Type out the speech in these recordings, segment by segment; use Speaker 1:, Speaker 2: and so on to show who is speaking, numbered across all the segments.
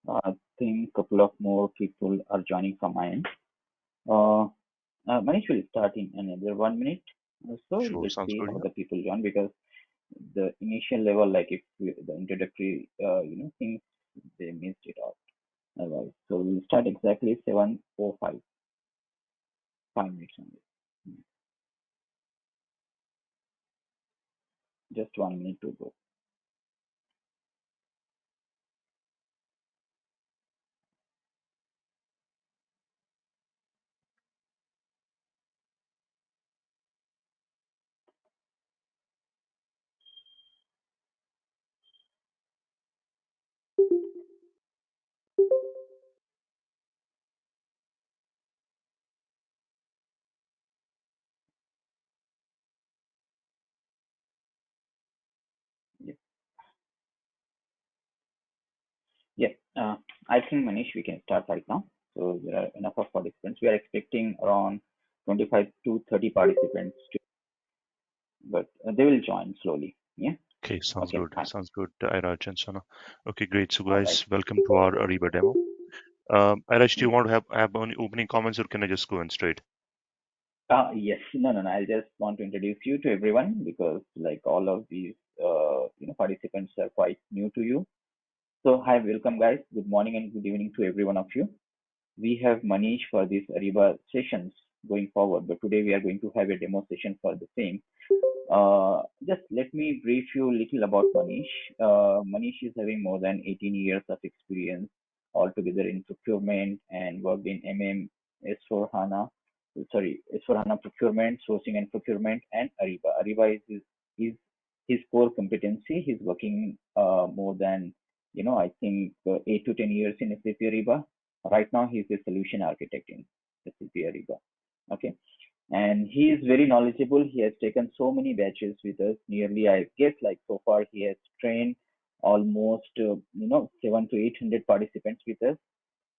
Speaker 1: I think a couple of more people are joining from my end. Uh, Manish will start in another 1 minute. So
Speaker 2: Sure,
Speaker 1: let's
Speaker 2: sounds
Speaker 1: see
Speaker 2: good.
Speaker 1: how
Speaker 2: Yeah.
Speaker 1: the people join because the initial level, like if the introductory, things they missed it out. Otherwise, so we'll start exactly 7:05, 5 minutes only. Just 1 minute to go. Yeah, yeah. I think Manish, we can start right now. So there are enough of participants. We are expecting around 25 to 30 participants, but they will join slowly. Yeah.
Speaker 2: Okay, sounds
Speaker 1: Okay.
Speaker 2: good.
Speaker 1: Fine.
Speaker 2: Sounds good, Iraj and Sana. Okay, great. So,
Speaker 1: All right.
Speaker 2: guys, welcome to our Ariba demo. Iraj, do you want to have any opening comments, or can I just go in straight?
Speaker 1: Yes. No, no, no. I'll just want to introduce you to everyone because like all of these, participants are quite new to you. So hi, welcome guys. Good morning and good evening to every one of you. We have Manish for these Ariba sessions going forward, but today we are going to have a demo session for the same. Just let me brief you a little about Manish. Manish is having more than 18 years of experience altogether in procurement and worked in S4HANA, sorry, S4HANA procurement, sourcing and procurement, and Ariba. Ariba is his core competency. He's working more than, I think 8 to 10 years in SAP Ariba. Right now, he's a solution architect in SAP Ariba. Okay, and he is very knowledgeable. He has taken so many batches with us. Nearly, I guess, like so far, he has trained almost 700 to 800 participants with us.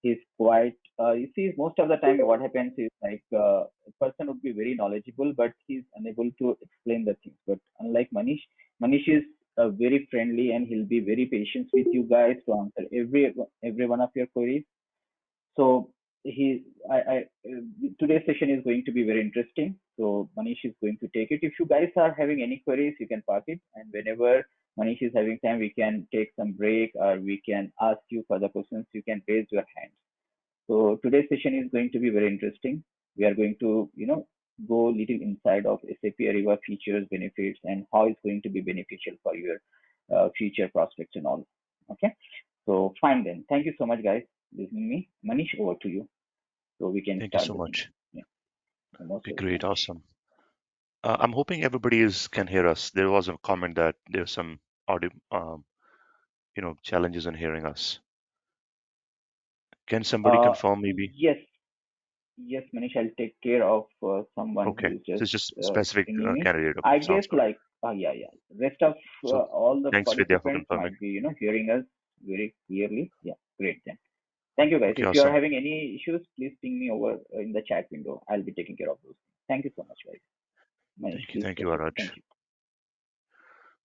Speaker 1: He's quite. You see, most of the time, what happens is like a person would be very knowledgeable, but he's unable to explain the things. But unlike Manish, Manish is very friendly and he'll be very patient with you guys to answer every one of your queries. So he, today's session is going to be very interesting. So Manish is going to take it. If you guys are having any queries, you can park it, and whenever Manish is having time, we can take some break or we can ask you further questions. You can raise your hand. So today's session is going to be very interesting. We are going to, go little inside of SAP Ariba features, benefits, and how it's going to be beneficial for your future prospects and all. Okay. So fine then. Thank you so much, guys, listening me. Manish, over to you. So we can
Speaker 2: Thank you
Speaker 1: start
Speaker 2: so
Speaker 1: the thing.
Speaker 2: much.
Speaker 1: Yeah. You're most
Speaker 2: Okay,
Speaker 1: welcome,
Speaker 2: great,
Speaker 1: Manish.
Speaker 2: awesome. I'm hoping everybody is can hear us. There was a comment that there's some audio, challenges in hearing us. Can somebody
Speaker 1: Uh,
Speaker 2: confirm maybe?
Speaker 1: yes, yes, Manish, I'll take care of someone who
Speaker 2: Okay,
Speaker 1: is
Speaker 2: so
Speaker 1: just
Speaker 2: it's just specific
Speaker 1: pinging me.
Speaker 2: candidate. Okay,
Speaker 1: I guess
Speaker 2: sounds good.
Speaker 1: like, yeah, yeah. Rest of
Speaker 2: So
Speaker 1: all the
Speaker 2: thanks, Vidya, for
Speaker 1: participants
Speaker 2: confirming.
Speaker 1: might be, hearing us very clearly. Yeah, great then. Thank you, guys.
Speaker 2: Okay,
Speaker 1: If you are
Speaker 2: awesome.
Speaker 1: having any issues, please ping me over in the chat window. I'll be taking care of those. Thank you so much, guys. Manish, please
Speaker 2: Thank you,
Speaker 1: proceed.
Speaker 2: Araj.
Speaker 1: Thank you.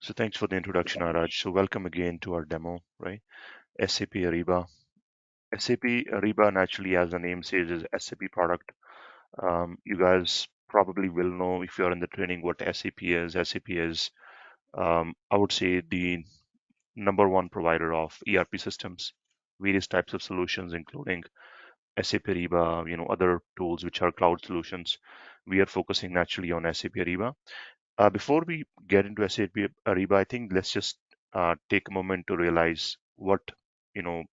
Speaker 2: So thanks for the introduction,
Speaker 1: Welcome,
Speaker 2: Araj.
Speaker 1: Manish.
Speaker 2: So welcome again to our demo, right? SAP Ariba. SAP Ariba naturally, as the name says, is SAP product. You guys probably will know if you're in the training what SAP is. SAP is, I would say, the number one provider of ERP systems, various types of solutions, including SAP Ariba, other tools which are cloud solutions. We are focusing naturally on SAP Ariba. Before we get into SAP Ariba, I think let's just take a moment to realize what you know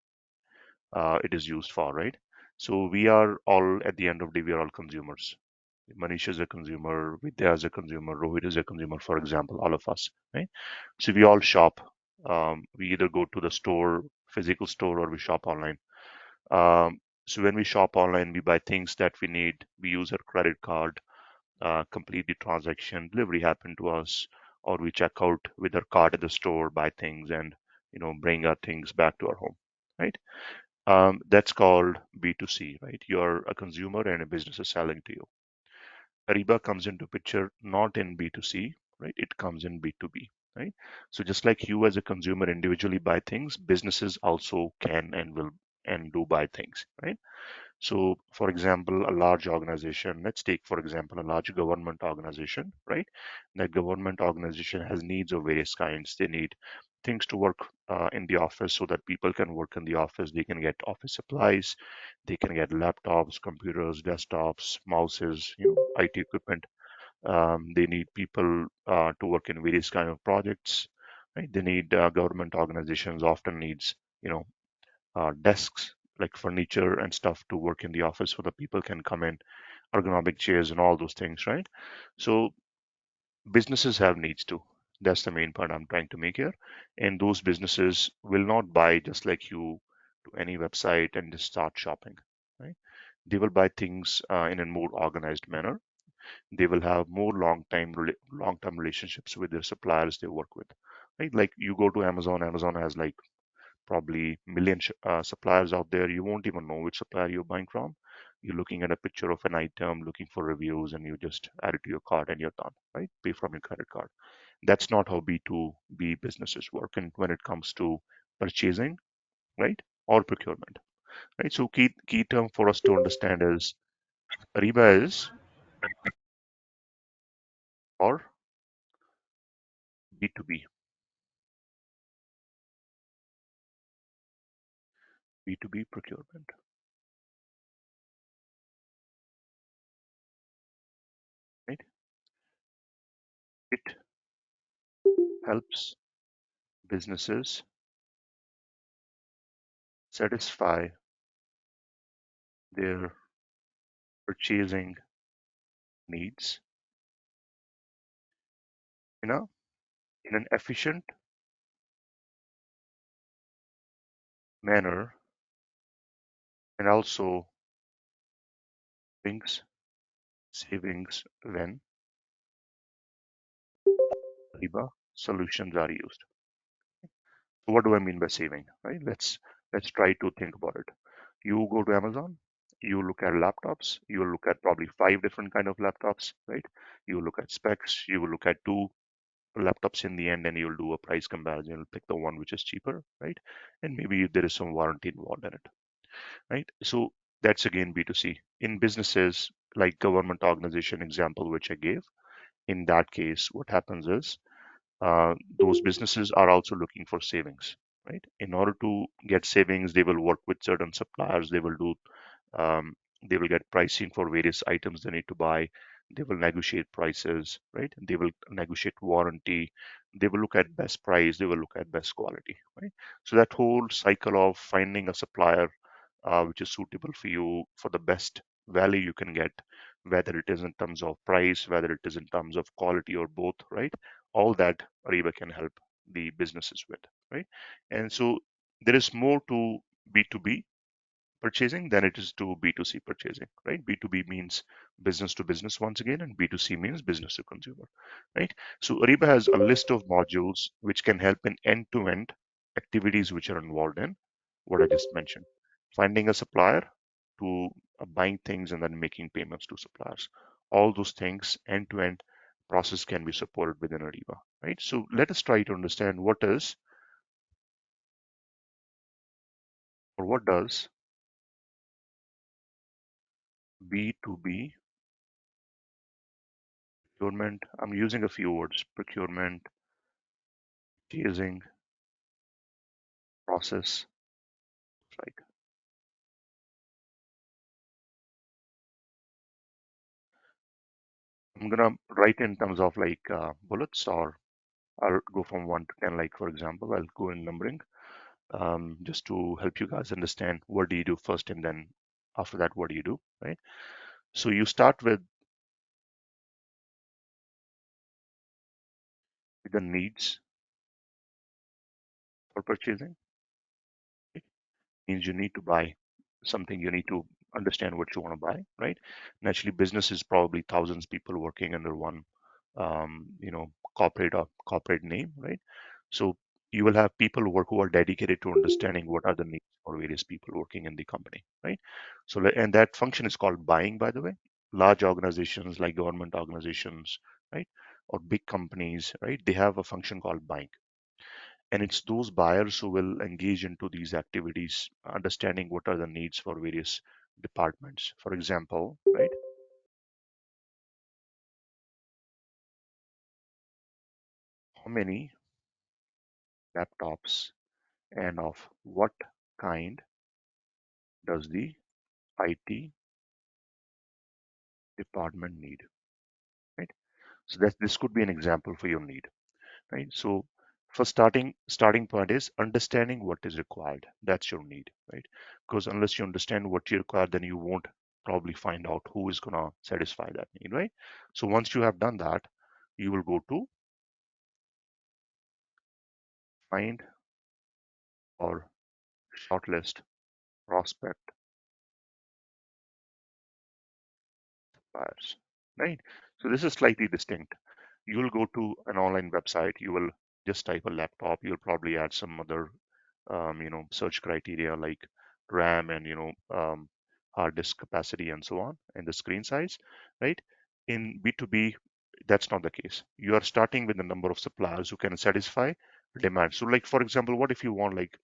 Speaker 2: it is used for, right? So we are all at the end of the day, we are all consumers. Manish is a consumer, Vidya is a consumer, Rohit is a consumer, for example, all of us, right? So we all shop. We either go to the store, physical store, or we shop online. So when we shop online, we buy things that we need. We use our credit card, complete the transaction, delivery happen to us, or we check out with our card at the store, buy things, and bring our things back to our home, right? That's called B2C, right? You're a consumer and a business is selling to you. Ariba comes into picture not in B2C, right? It comes in B2B. right? So just like you as a consumer individually buy things, businesses also can and will and do buy things, right? So, for example, a large organization, let's take, for example, a large government organization, right? That government organization has needs of various kinds. They need things to work in the office so that people can work in the office. They can get office supplies, they can get laptops, computers, desktops, mouses, IT equipment. They need people to work in various kind of projects, right? They need government organizations often needs, you know, desks like furniture and stuff to work in the office so that people can come in, ergonomic chairs and all those things, right? So businesses have needs too. That's the main point I'm trying to make here. And those businesses will not buy just like you to any website and just start shopping, right? They will buy things in a more organized manner. They will have more long-term relationships with their suppliers they work with, right? Like you go to Amazon, Amazon has like probably million suppliers out there. You won't even know which supplier you're buying from. You're looking at a picture of an item, looking for reviews, and you just add it to your cart and you're done, right? Pay from your credit card. That's not how B2B businesses work. And when it comes to purchasing, right, or procurement, right? So key term for us to understand is Ariba is or B2B, B2B procurement, right? It helps businesses satisfy their purchasing needs, you know, in an efficient manner and also brings savings when Ariba solutions are used. So what do I mean by saving? Right? Let's try to think about it. You go to Amazon, you look at laptops, you will look at probably five different kind of laptops, right? You will look at specs, you will look at two laptops in the end, and you'll do a price comparison. You'll pick the one which is cheaper, right? And maybe there is some warranty involved in it, right? So that's again B2C. In businesses like government organization example which I gave, in that case, what happens is those businesses are also looking for savings, right? In order to get savings, they will work with certain suppliers. Um, they will get pricing for various items they need to buy. They will negotiate prices, right? They will negotiate warranty. They will look at best price. They will look at best quality, right? So that whole cycle of finding a supplier which is suitable for you for the best value you can get, whether it is in terms of price, whether it is in terms of quality or both, right? All that Ariba can help the businesses with, right? And so there is more to B2B purchasing than it is to B2C purchasing, right? B2B means business to business once again, and B2C means business to consumer, right? So Ariba has a list of modules which can help in end-to-end activities which are involved in what I just mentioned. Finding a supplier to buying things and then making payments to suppliers. All those things end-to-end process can be supported within Ariba, right? So let us try to understand what is or what does B2B procurement. I'm using a few words: procurement, purchasing, process. Like I'm gonna write in terms of like bullets, or I'll go from 1 to 10. Like for example, I'll go in numbering, just to help you guys understand what do you do first, and then after that, what do you do, right? So you start with the needs for purchasing. Right? Means you need to buy something. You need to understand what you want to buy, right? Naturally, business is probably thousands people working under one, corporate name, right? So you will have people who are dedicated to understanding what are the needs for various people working in the company, right? So and that function is called buying, by the way. Large organizations like government organizations, right? or big companies, right? They have a function called buying. And it's those buyers who will engage into these activities, understanding what are the needs for various departments. For example, right? How many laptops and of what kind does the IT department need, right? So that this could be an example for your need, right? So for starting point is understanding what is required. That's your need, right? Because unless you understand what you require, then you won't probably find out who is gonna satisfy that need, right? So once you have done that, you will go to find or shortlist prospect buyers, right? So this is slightly distinct. You will go to an online website, you will just type a laptop, you'll probably add some other search criteria like RAM and hard disk capacity and so on, and the screen size, right? In B2B, that's not the case. You are starting with the number of suppliers who can satisfy demand. So, like for example, what if you want like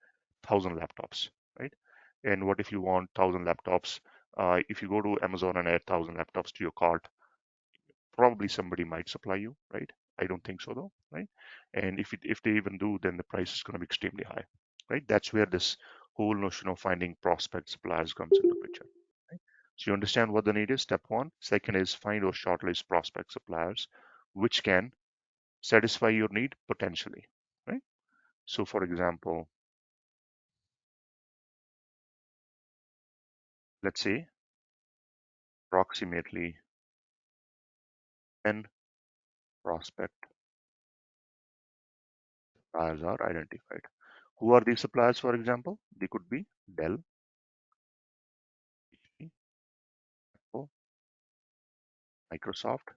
Speaker 2: 1,000 laptops, right? And what if you want 1,000 laptops? If you go to Amazon and add 1,000 laptops to your cart, probably somebody might supply you, right? I don't think so though, right? And if they even do, then the price is going to be extremely high, right? That's where this whole notion of finding prospect suppliers comes into picture, right? So you understand what the need is, step one. Second is find or shortlist prospect suppliers which can satisfy your need potentially, right? So for example, let's say approximately 10 prospect suppliers are identified. Who are these suppliers, for example? They could be Dell, HP, Apple, Microsoft,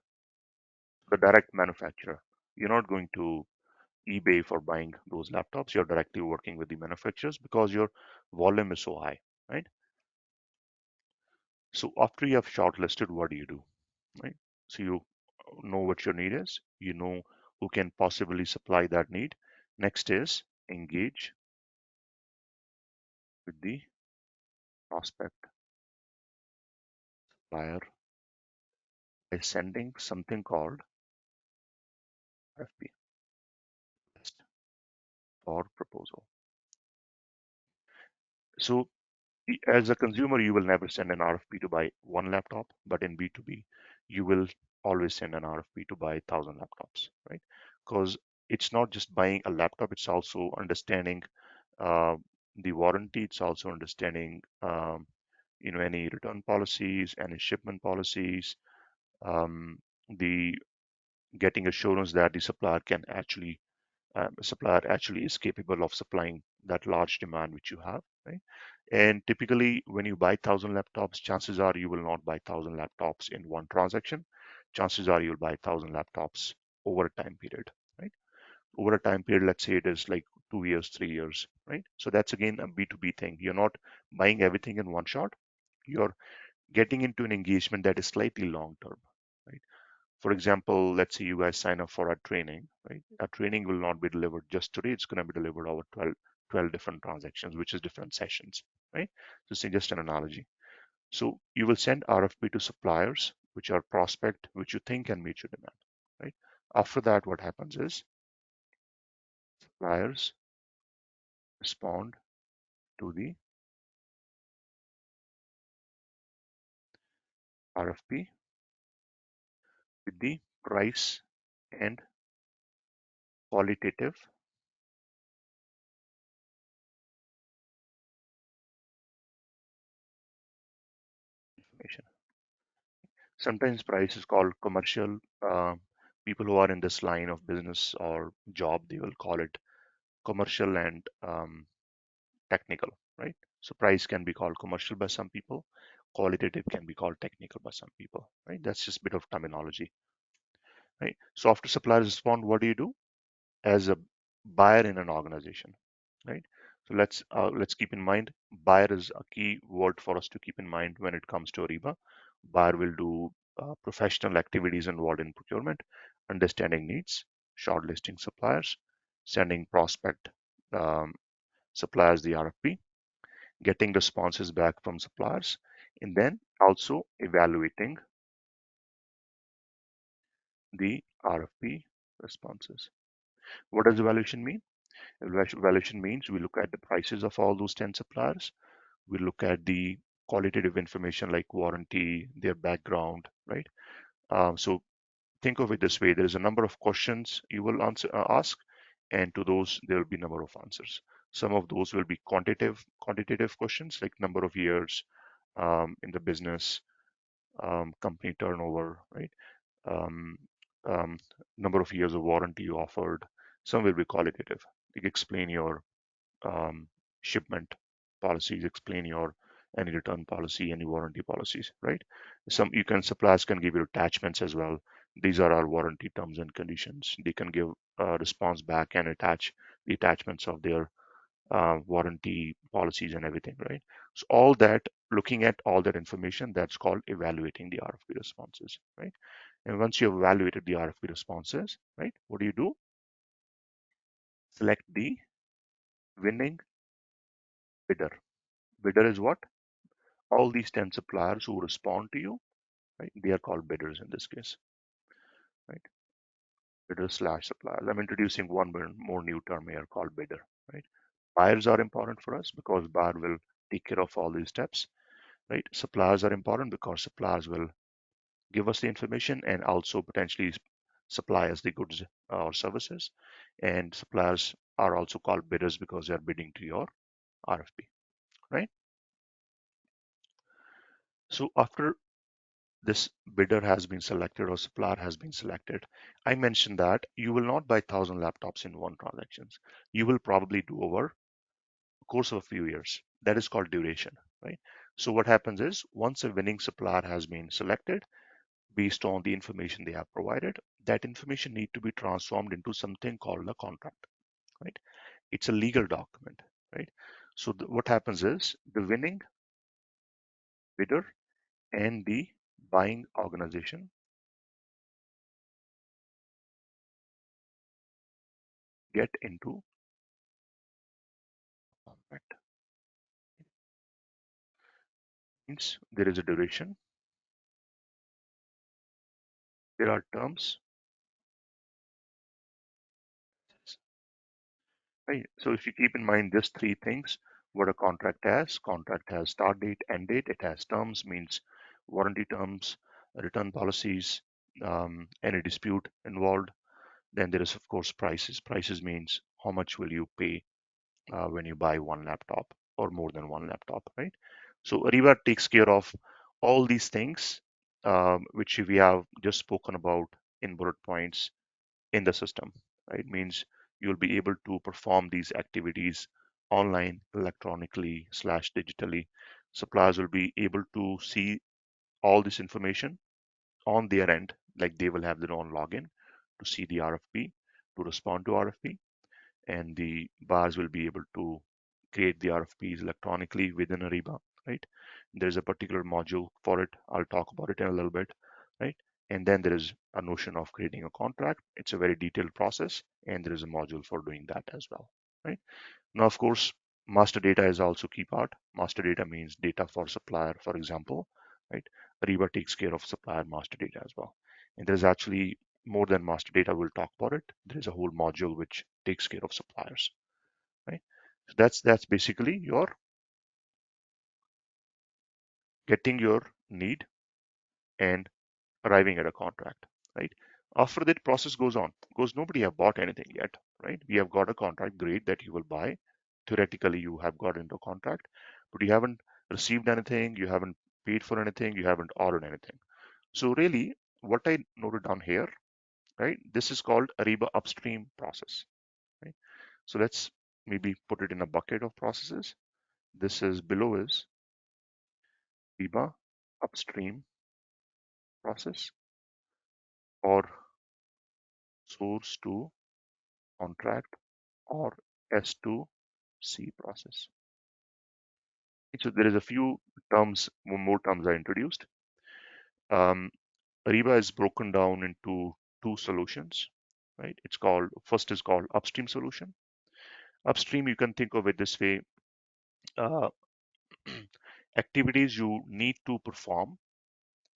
Speaker 2: the direct manufacturer. You're not going to eBay for buying those laptops. You're directly working with the manufacturers because your volume is so high, right? So after you have shortlisted, what do you do, right? So you know what your need is. You know who can possibly supply that need. Next is engage with the prospect buyer by sending something called RFP, request for proposal. So as a consumer, you will never send an RFP to buy one laptop, but in B2B, you will always send an RFP to buy 1,000 laptops, right? Because it's not just buying a laptop, it's also understanding uh, the warranty, it's also understanding any return policies, any shipment policies, the getting assurance that the supplier actually is capable of supplying that large demand which you have, right? And typically, when you buy 1,000 laptops, chances are you will not buy 1,000 laptops in one transaction. Chances are you'll buy 1,000 laptops over a time period, right? Over a time period, let's say it is like 2 years, 3 years, right? So that's again a B2B thing. You're not buying everything in one shot. You're getting into an engagement that is slightly long term, right? For example, let's say you guys sign up for a training, right? A training will not be delivered just today. It's going to be delivered over 12 different transactions, which is different sessions, right? So this is just an analogy. So you will send RFP to suppliers, which are prospect, which you think can meet your demand, right? After that, what happens is suppliers respond to the RFP with the price and qualitative information. Sometimes price is called commercial. People who are in this line of business or job, they will call it commercial and technical, right? So price can be called commercial by some people, qualitative can be called technical by some people, right? That's just a bit of terminology, right? So after suppliers respond, what do you do as a buyer in an organization, right? So let's keep in mind buyer is a key word for us to keep in mind when it comes to Ariba. Buyer will do professional activities involved in procurement. understanding needs, shortlisting suppliers, sending prospect um, suppliers the RFP, getting responses back from suppliers, and then also evaluating the RFP responses. What does evaluation mean? Evaluation means we look at the prices of all those 10 suppliers. We look at the qualitative information like warranty, their background, right? So think of it this way: there is a number of questions you will ask, and to those there will be number of answers. Some of those will be quantitative questions like number of years in the business, company turnover, right? Um, um, Number of years of warranty you offered. Some will be qualitative, like explain your um, shipment policies, explain your any return policy, any warranty policies, right? Some you can suppliers can give you attachments as well. These are our warranty terms and conditions. They can give a response back and attach the attachments of their warranty policies and everything, right? So all that, looking at all that information, that's called evaluating the RFP responses, right? And once you've evaluated the RFP responses, right, what do? Select the winning bidder. Bidder is what? All these 10 suppliers who respond to you, right? They are called bidders in this case, right? Bidder slash suppliers. I'm introducing one more new term here called bidder, right? Buyers are important for us because buyer will take care of all these steps, right? Suppliers are important because suppliers will give us the information and also potentially supply us the goods or services. And suppliers are also called bidders because they are bidding to your RFP, right? So after this bidder has been selected or supplier has been selected, I mentioned that you will not buy 1,000 laptops in one transactions. You will probably do over the course of a few years. That is called duration, right? So what happens is once a winning supplier has been selected based on the information they have provided, that information need to be transformed into something called a contract, right? It's a legal document, right? So what happens is the winning bidder and the buying organization get into contract. Means there is a duration, there are terms, right? So if you keep in mind these three things, what a contract has start date, end date, it has terms, means warranty terms, return policies, any dispute involved. Then there is of course prices. Prices means how much will you pay when you buy one laptop or more than one laptop, right? So Ariba takes care of all these things, which we have just spoken about in bullet points in the system, right? Means you'll be able to perform these activities online, electronically slash digitally. Suppliers will be able to see all this information on their end, like they will have their own login to see the RFP, to respond to RFP, and the buyers will be able to create the RFPs electronically within Ariba, right? There's a particular module for it. I'll talk about it in a little bit, right? And then there is a notion of creating a contract. It's a very detailed process, and there is a module for doing that as well, right? Now, of course, master data is also key part. Master data means data for supplier, for example, right? Ariba takes care of supplier master data as well. And there's actually more than master data. We'll talk about it. There is a whole module which takes care of suppliers, right? So that's basically your getting your need and arriving at a contract, right? After that process goes on, because nobody have bought anything yet, right? We have got a contract, great, that you will buy. Theoretically, you have got into a contract, but you haven't received anything, you haven't paid for anything, you haven't ordered anything. So really, what I noted down here, right? This is called Ariba upstream process, right? So let's maybe put it in a bucket of processes. This is below is Ariba upstream process or source to contract or S2C process. So there is a few terms, more terms are introduced. Um, Ariba is broken down into two solutions, right? It's called, first is called upstream solution. Upstream, you can think of it this way. Uh, Activities you need to perform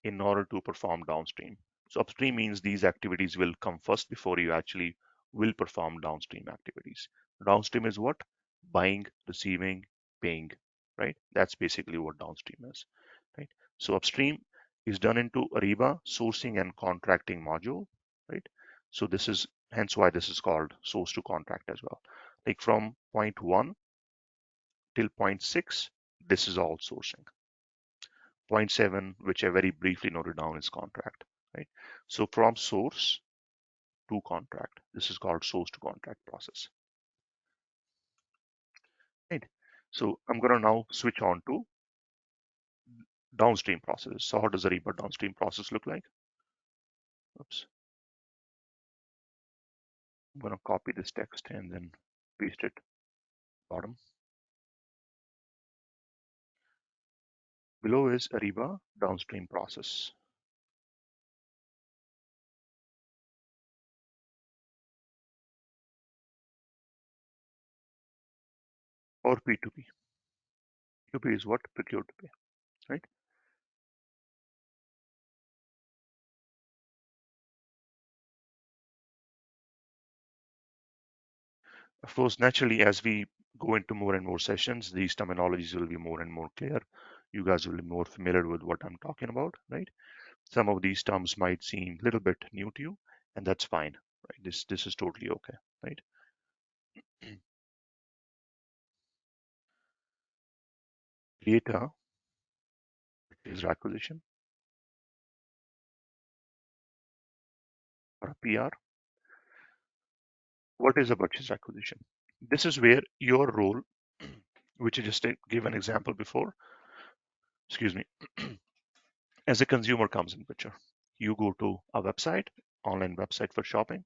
Speaker 2: in order to perform downstream. So upstream means these activities will come first before you actually will perform downstream activities. Downstream is what? Buying, receiving, paying, right? That's basically what downstream is, right? So upstream is done into Ariba sourcing and contracting module, right? So this is hence why this is called source to contract as well. Like from point one till point six, this is all sourcing. Point seven, which I very briefly noted down, is contract, right? So from source to contract, this is called source to contract process, right? So I'm going to now switch on to downstream processes. So how does a Ariba downstream process look like? Oops. I'm going to copy this text and then paste it bottom. Below is Ariba downstream process or P2P. P2P is what? Procure to pay, right? Of course, naturally, as we go into more and more sessions, these terminologies will be more and more clear. You guys will be more familiar with what I'm talking about, right? Some of these terms might seem a little bit new to you, and that's fine, right? This is totally okay, right? Data is acquisition or a PR. What is a purchase acquisition? This is where your role, which I just gave an example before, excuse me, as a consumer comes in picture. You go to a website, online website for shopping,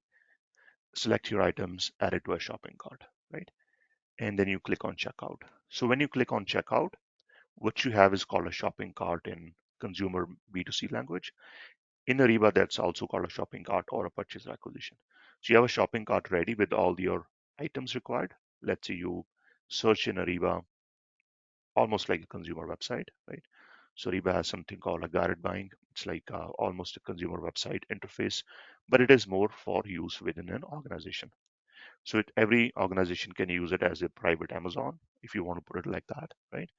Speaker 2: select your items, add it to a shopping cart, right? And then you click on checkout. So when you click on checkout, what you have is called a shopping cart in consumer B2C language. In Ariba, that's also called a shopping cart or a purchase acquisition. So you have a shopping cart ready with all your items required. Let's say you search in Ariba, almost like a consumer website, right? So Ariba has something called a guided buying. It's like almost a consumer website interface, but it is more for use within an organization. So every organization can use it as a private Amazon, if you want to put it like that, right?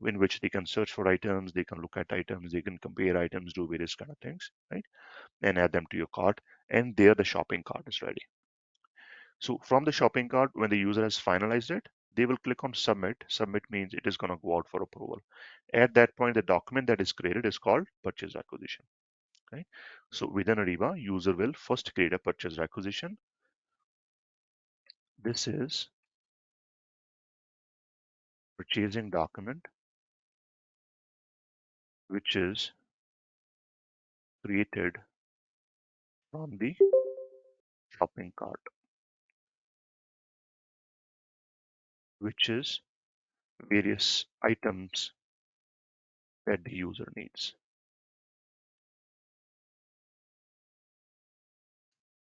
Speaker 2: In which they can search for items, they can look at items, they can compare items, do various kind of things, right? And add them to your cart. And there the shopping cart is ready. So from the shopping cart, when the user has finalized it, they will click on submit. Submit means it is going to go out for approval. At that point, the document that is created is called purchase acquisition. Right? So within Ariba, user will first create a purchase acquisition. This is purchasing document, which is created from the shopping cart, which is various items that the user needs.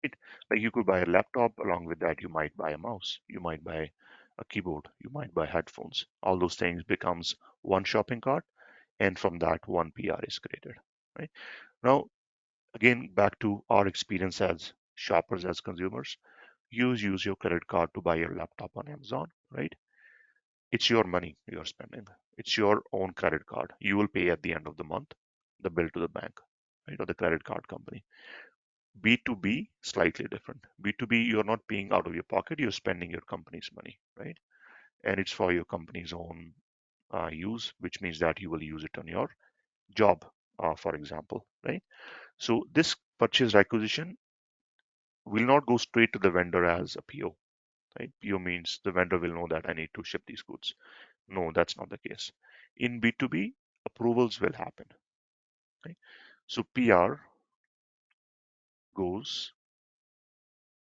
Speaker 2: It, like you could buy a laptop, along with that, you might buy a mouse, you might buy a keyboard, you might buy headphones. All those things becomes one shopping cart, and from that, one PR is created. Right? Now, again, back to our experience as shoppers, as consumers, you use your credit card to buy your laptop on Amazon, right? It's your money you're spending. It's your own credit card. You will pay at the end of the month the bill to the bank, right, or the credit card company. B2B, slightly different. B2B, you're not paying out of your pocket, you're spending your company's money, right? And it's for your company's own use, which means that you will use it on your job, for example, right? So this purchase acquisition will not go straight to the vendor as a PO, right? PO means the vendor will know that I need to ship these goods. No, that's not the case. In B2B, approvals will happen, right? So PR goes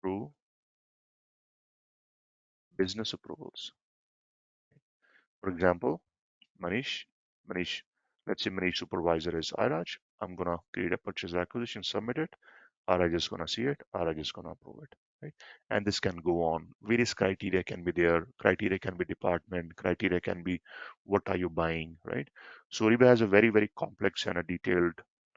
Speaker 2: through business approvals. For example, Manish, Manish, let's say Manish supervisor is Iraj. I'm gonna create a purchase acquisition, submit it. Are I just going to see it? Are I just going to approve it? Right? And this can go on. Various criteria can be there. Criteria can be department. Criteria can be what are you buying, right? So Ariba has a very, very complex and a detailed,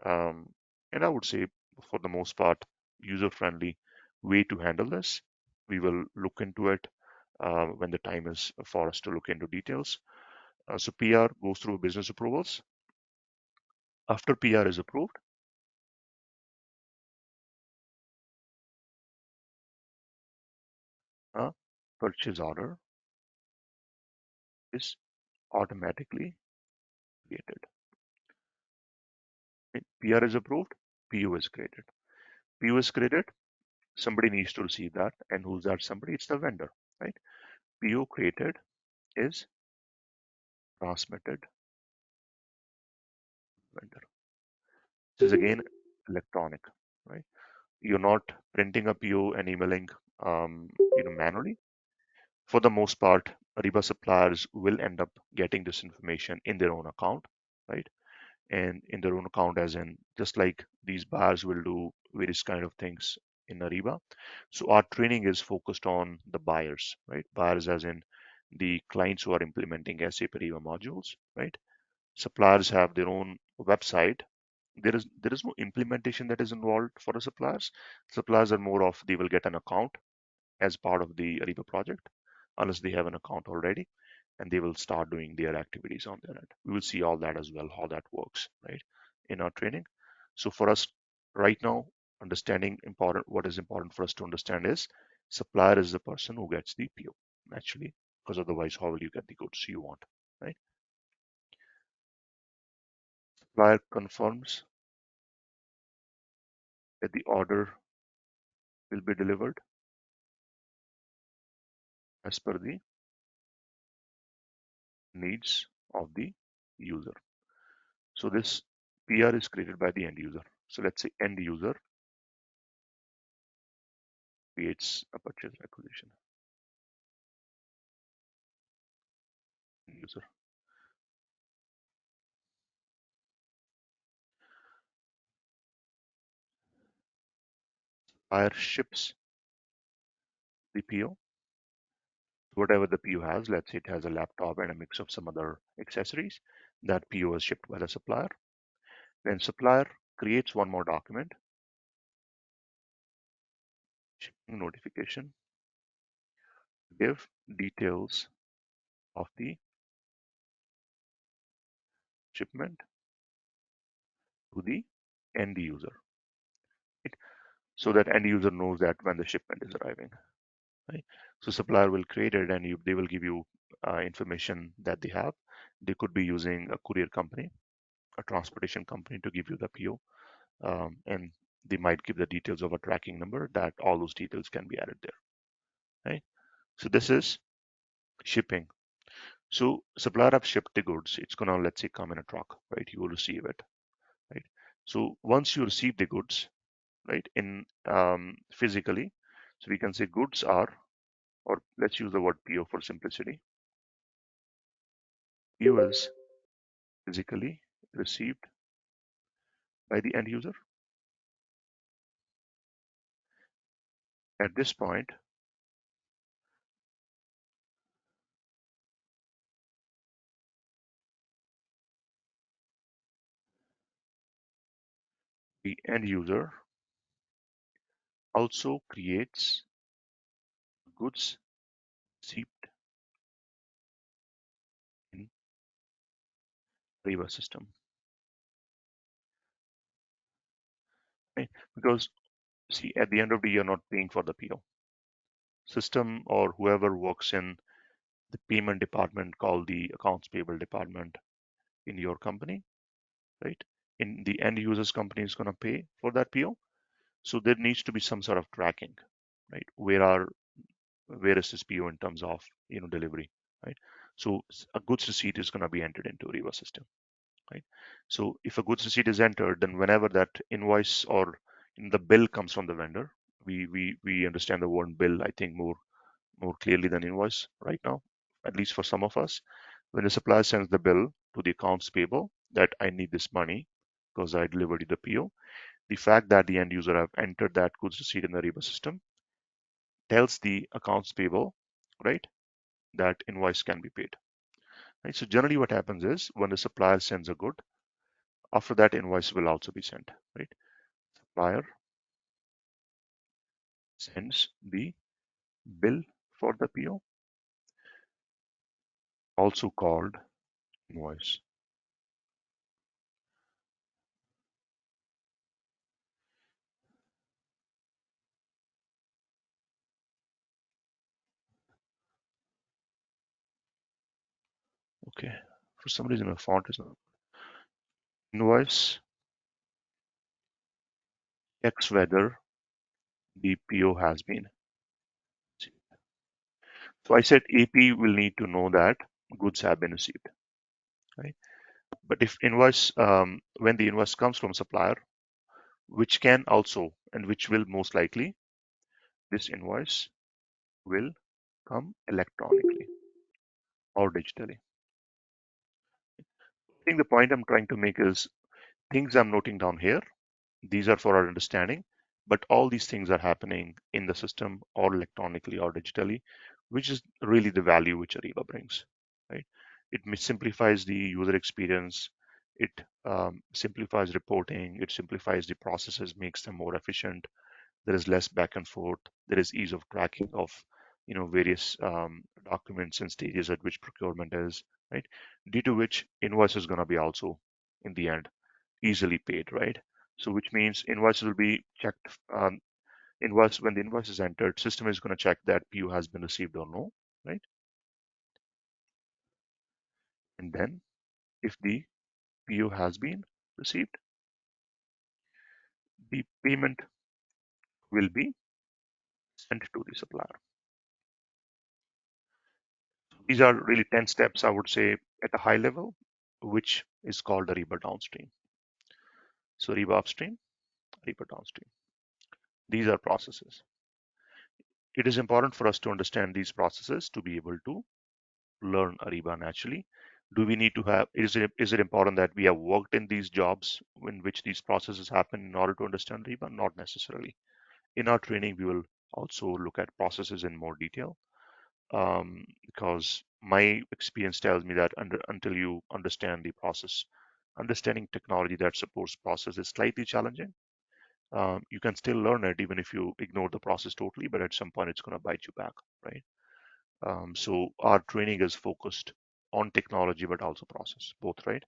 Speaker 2: um, and I would say for the most part, user-friendly way to handle this. We will look into it when the time is for us to look into details. So PR goes through business approvals. After PR is approved, a purchase order is automatically created. PR is approved, PO is created. PO is created, somebody needs to receive that. And who's that somebody? It's the vendor, right? PO created is transmitted vendor. This is again electronic, right? You're not printing a PO and emailing manually. For the most part, Ariba suppliers will end up getting this information in their own account, right? And in their own account, as in just like these buyers will do various kind of things in Ariba. So our training is focused on the buyers, right? Buyers as in the clients who are implementing SAP Ariba modules, right? Suppliers have their own website. There is no implementation that is involved for the suppliers. Suppliers are more of they will get an account as part of the Ariba project, unless they have an account already, and they will start doing their activities on their end. We will see all that as well, how that works, right, in our training. So for us right now, understanding important, what is important for us to understand is supplier is the person who gets the PO naturally, because otherwise, how will you get the goods you want, right? Supplier confirms that the order will be delivered as per the needs of the user. So this PR is created by the end user. So let's say end user creates a purchase requisition. User buyer ships the PO, whatever the PO has. Let's say it has a laptop and a mix of some other accessories. That PO is shipped by the supplier. Then supplier creates one more document, shipping notification, give details of the shipment to the end user, right? So that end user knows that when the shipment is arriving. Right? So supplier will create it and they will give you information that they have. They could be using a courier company, a transportation company to give you the PO, and they might give the details of a tracking number that all those details can be added there. Right? So this is shipping. So supplier have shipped the goods. It's gonna, let's say, come in a truck, right? You will receive it, right? So once you receive the goods, right, in physically, so we can say goods are, or let's use the word PO for simplicity. PO is physically received by the end user. At this point, the end user also creates goods received in Ariba system. Right? Because see, at the end of the year, you're not paying for the PO. System or whoever works in the payment department called the accounts payable department in your company, right? In the end user's company is going to pay for that PO. So there needs to be some sort of tracking, right? Where is this PO in terms of delivery, right? So a goods receipt is going to be entered into Ariba system, right? So if a goods receipt is entered, then whenever that invoice or the bill comes from the vendor, we understand the word bill, I think, more clearly than invoice right now, at least for some of us. When the supplier sends the bill to the accounts payable that I need this money because I delivered you the PO, The fact that the end user have entered that goods receipt in the Ariba system tells the accounts payable, right, that invoice can be paid. Right? So generally what happens is when the supplier sends a good, after that invoice will also be sent. Right? Supplier sends the bill for the PO, also called invoice. Okay. For some reason, the font is not. Invoice checks whether the PO has been. So I said AP will need to know that goods have been received. Right? But if invoice, when the invoice comes from supplier, which can also and which will most likely, this invoice will come electronically or digitally. I think the point I'm trying to make is things I'm noting down here, these are for our understanding, but all these things are happening in the system or electronically or digitally, which is really the value which Ariba brings, right? It simplifies the user experience. It simplifies reporting. It simplifies the processes, makes them more efficient. There is less back and forth. There is ease of tracking of various documents and stages at which procurement is, right? Due to which invoice is going to be also in the end easily paid, right? So which means invoices will be checked. Invoice when the invoice is entered, system is going to check that PO has been received or no, right? And then if the PO has been received, the payment will be sent to the supplier. These are really 10 steps, I would say, at a high level, which is called Ariba downstream. So Ariba upstream, Ariba downstream. These are processes. It is important for us to understand these processes to be able to learn Ariba naturally. Do we need to have, is it important that we have worked in these jobs in which these processes happen in order to understand Ariba? Not necessarily. In our training, we will also look at processes in more detail, because my experience tells me that until you understand the process, understanding technology that supports process is slightly challenging. You can still learn it even if you ignore the process totally, but at some point it's going to bite you back, right? So our training is focused on technology, but also process, both, right?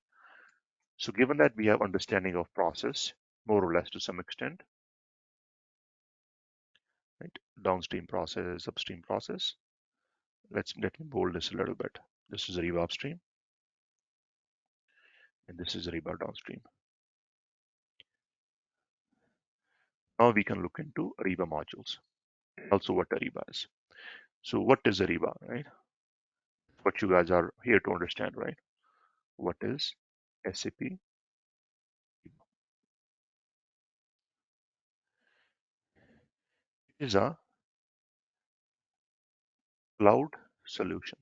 Speaker 2: So given that we have understanding of process, more or less to some extent, right? Downstream process, upstream process. Let me bold this a little bit. This is Ariba upstream, and this is Ariba downstream. Now we can look into Ariba modules, also what Ariba is. So what is Ariba, right? What you guys are here to understand, right? What is SAP? Is a cloud solution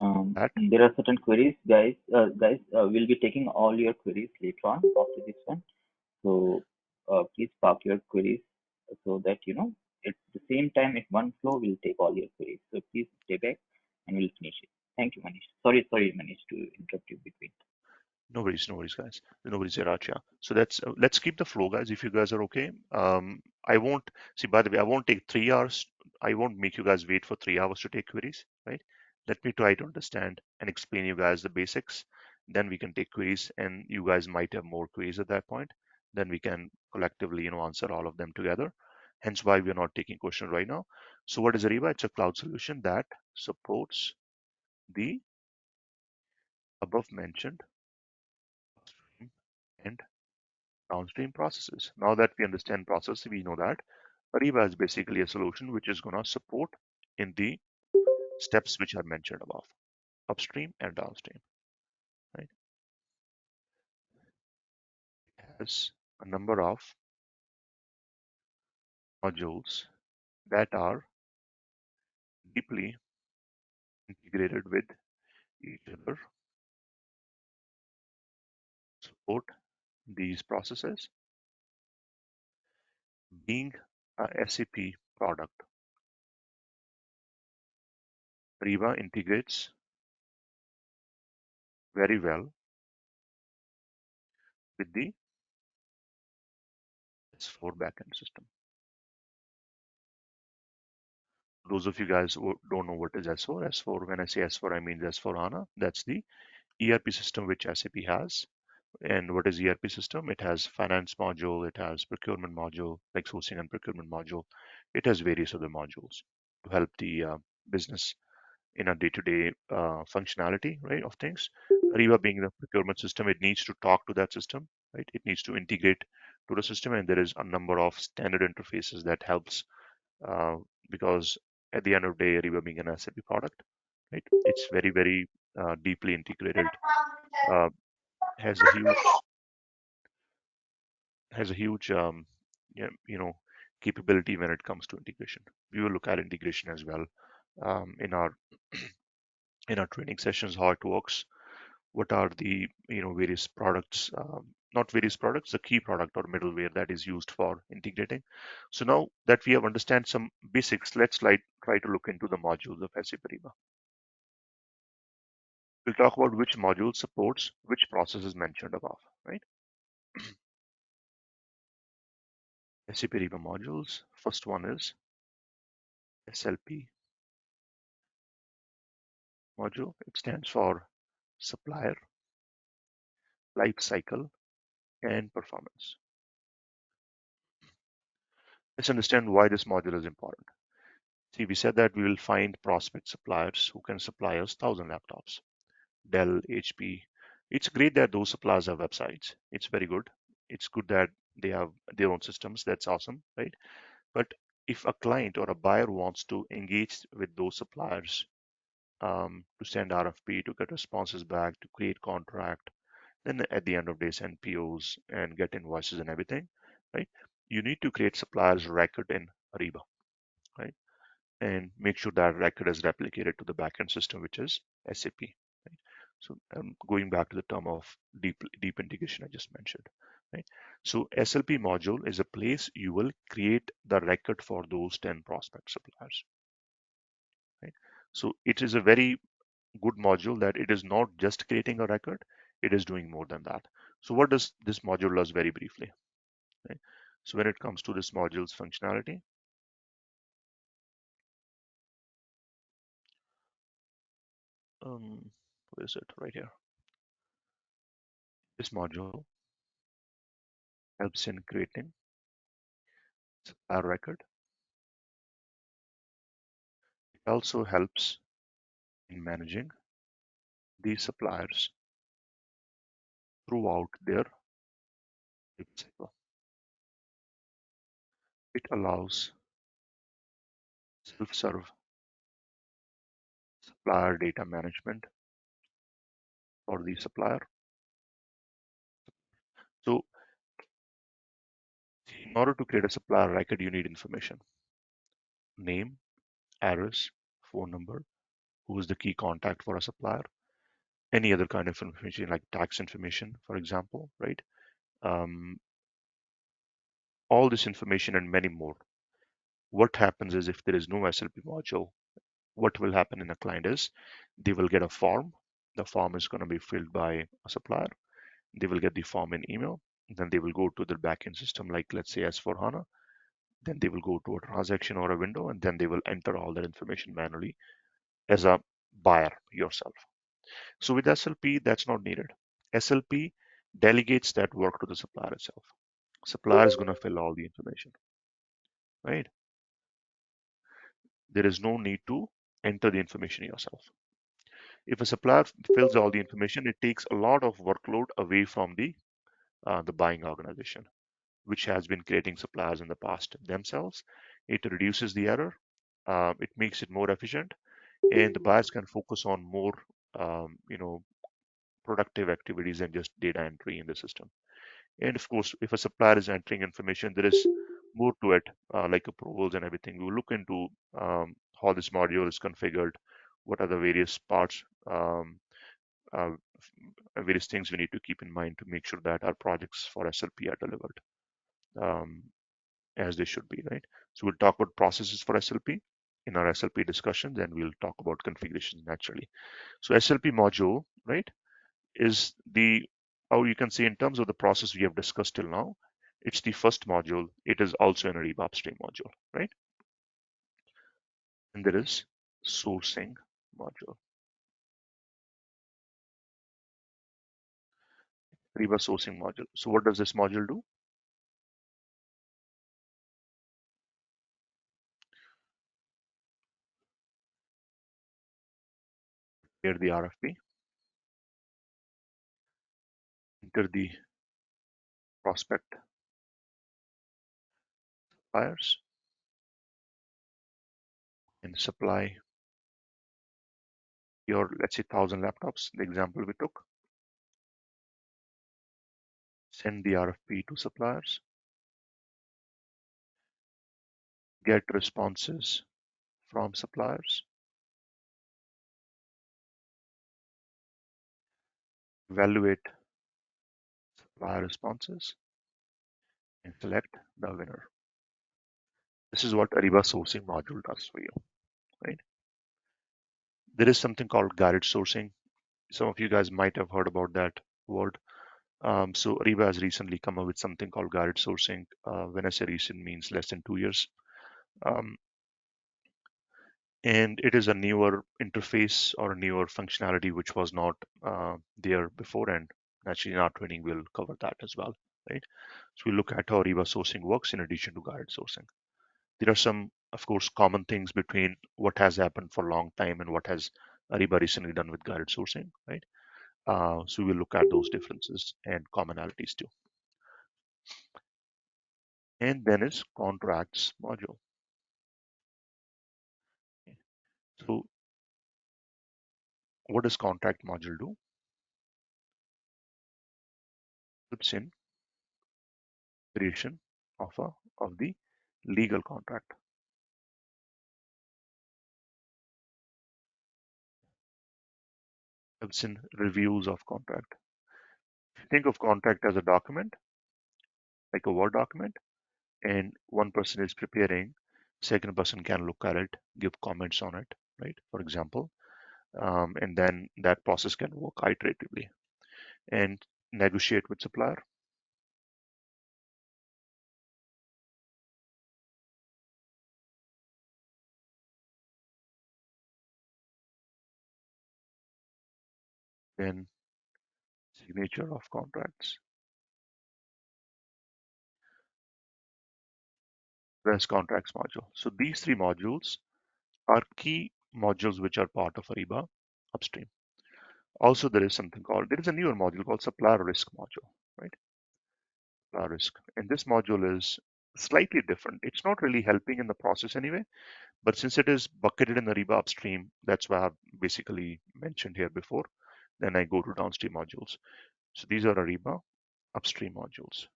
Speaker 2: that
Speaker 1: There are certain queries, guys. We'll be taking all your queries later on after this one. So please park your queries so that at the same time at one flow we'll take all your queries. So please stay back and we'll finish it. Thank you, Manish. Sorry, Manish, to interrupt you between.
Speaker 2: no worries, guys. No worries, Racha. So let's keep the flow, guys. If you guys are okay, I won't see. By the way, I won't take 3 hours. I won't make you guys wait for 3 hours to take queries, right? Let me try to understand and explain you guys the basics. Then we can take queries, and you guys might have more queries at that point. Then we can collectively, answer all of them together. Hence why we are not taking questions right now. So what is Ariba? It's a cloud solution that supports the above mentioned upstream and downstream processes. Now that we understand process, we know that Ariba is basically a solution which is going to support in the steps which are mentioned above, upstream and downstream. Right? It has a number of modules that are deeply integrated with each other, support these processes, Being a SAP product, Ariba integrates very well with the S4 backend system. Those of you guys who don't know what is S4, S4, when I say S4, I mean S4 HANA. That's the ERP system which SAP has. And what is ERP system? It has finance module, it has procurement module, like sourcing and procurement module. It has various other modules to help the business in a day-to-day functionality, right, of things. Ariba being the procurement system, it needs to talk to that system, right? It needs to integrate to the system, and there is a number of standard interfaces that helps uh, because at the end of the day, Ariba being an SAP product, right, it's very, very deeply integrated, uh, has a huge yeah, capability when it comes to integration. We will look at integration as well in our in our training sessions, how it works, what are the various products, not various products, the key product or middleware that is used for integrating. So now that we have understand some basics, let's try to look into the modules of SAP Ariba. We'll talk about which module supports which processes mentioned above, right? SAP Ariba modules. First one is SLP module. It stands for Supplier Life Cycle and Performance. Let's understand why this module is important. See, we said that we will find prospect suppliers who can supply us 1,000 laptops. Dell, HP. It's great that those suppliers have websites. It's very good. It's good that they have their own systems. That's awesome, right? But if a client or a buyer wants to engage with those suppliers to send RFP, to get responses back, to create contract, then at the end of the day, send POs and get invoices and everything, right? You need to create suppliers record in Ariba, right? And make sure that record is replicated to the backend system, which is SAP. Right? So going back to the term of deep integration I just mentioned. Right? So SLP module is a place you will create the record for those 10 prospect suppliers. Right? So it is a very good module that it is not just creating a record, it is doing more than that. So what does this module does very briefly? Right? So when it comes to this module's functionality, where is it? Right here. This module helps in creating a record. It also helps in managing these suppliers throughout their life cycle. It allows self-serve supplier data management for the supplier. So in order to create a supplier record, you need information: name, address, phone number, who is the key contact for a supplier, any other kind of information like tax information, for example, right? Um, all this information and many more. What happens is if there is no SLP module, what will happen in a client is they will get a form. The form is going to be filled by a supplier. They will get the form in email. Then they will go to their backend system, like let's say S4 HANA. Then they will go to a transaction or a window, and then they will enter all that information manually as a buyer yourself. So with SLP, that's not needed. SLP delegates that work to the supplier itself. Supplier is going to fill all the information, right? There is no need to enter the information yourself. If a supplier fills all the information, it takes a lot of workload away from the buying organization, which has been creating suppliers in the past themselves. It reduces the error. It makes it more efficient, and the buyers can focus on more, um, you know, productive activities than just data entry in the system. And of course, if a supplier is entering information, there is more to it, like approvals and everything. We will look into how this module is configured, what are the various parts, uh, various things we need to keep in mind to make sure that our projects for SLP are delivered. Um, as they should be, right? So we'll talk about processes for SLP in our SLP discussions, and we'll talk about configurations naturally. So SLP module, right, is the, how you can see in terms of the process we have discussed till now, it's the first module. It is also an Ariba upstream module, right? And there is sourcing module, Ariba sourcing module. So what does this module do? Here the RFP, enter the prospect buyers, and supply your, let's say, 1,000 laptops, the example we took. Send the RFP to suppliers, get responses from suppliers, evaluate supplier responses, and select the winner. This is what Ariba sourcing module does for you, right? There is something called guided sourcing. Some of you guys might have heard about that word. So Ariba has recently come up with something called guided sourcing. When I say recent, means less than 2 years. Um, and it is a newer interface or a newer functionality which was not there before, and naturally in our training we'll cover that as well, right? So we look at how Ariba sourcing works in addition to guided sourcing. There are some, of course, common things between what has happened for a long time and what has Ariba recently done with guided sourcing, right? So we'll look at those differences and commonalities too. And then is contracts module. So what does contract module do? It's in creation of the legal contract. It's in reviews of contract. Think of contract as a document, like a Word document, and one person is preparing, second person can look at it, give comments on it, right? For example, and then that process can work iteratively and negotiate with supplier. Then signature of contracts. There's contracts module. So these three modules are key modules which are part of Ariba upstream. Also, there is something called, there is a newer module called supplier risk module, right? Supplier risk. And this module is slightly different. It's not really helping in the process anyway, but since it is bucketed in Ariba upstream, that's why I've basically mentioned here before. Then I go to downstream modules. So these are Ariba upstream modules.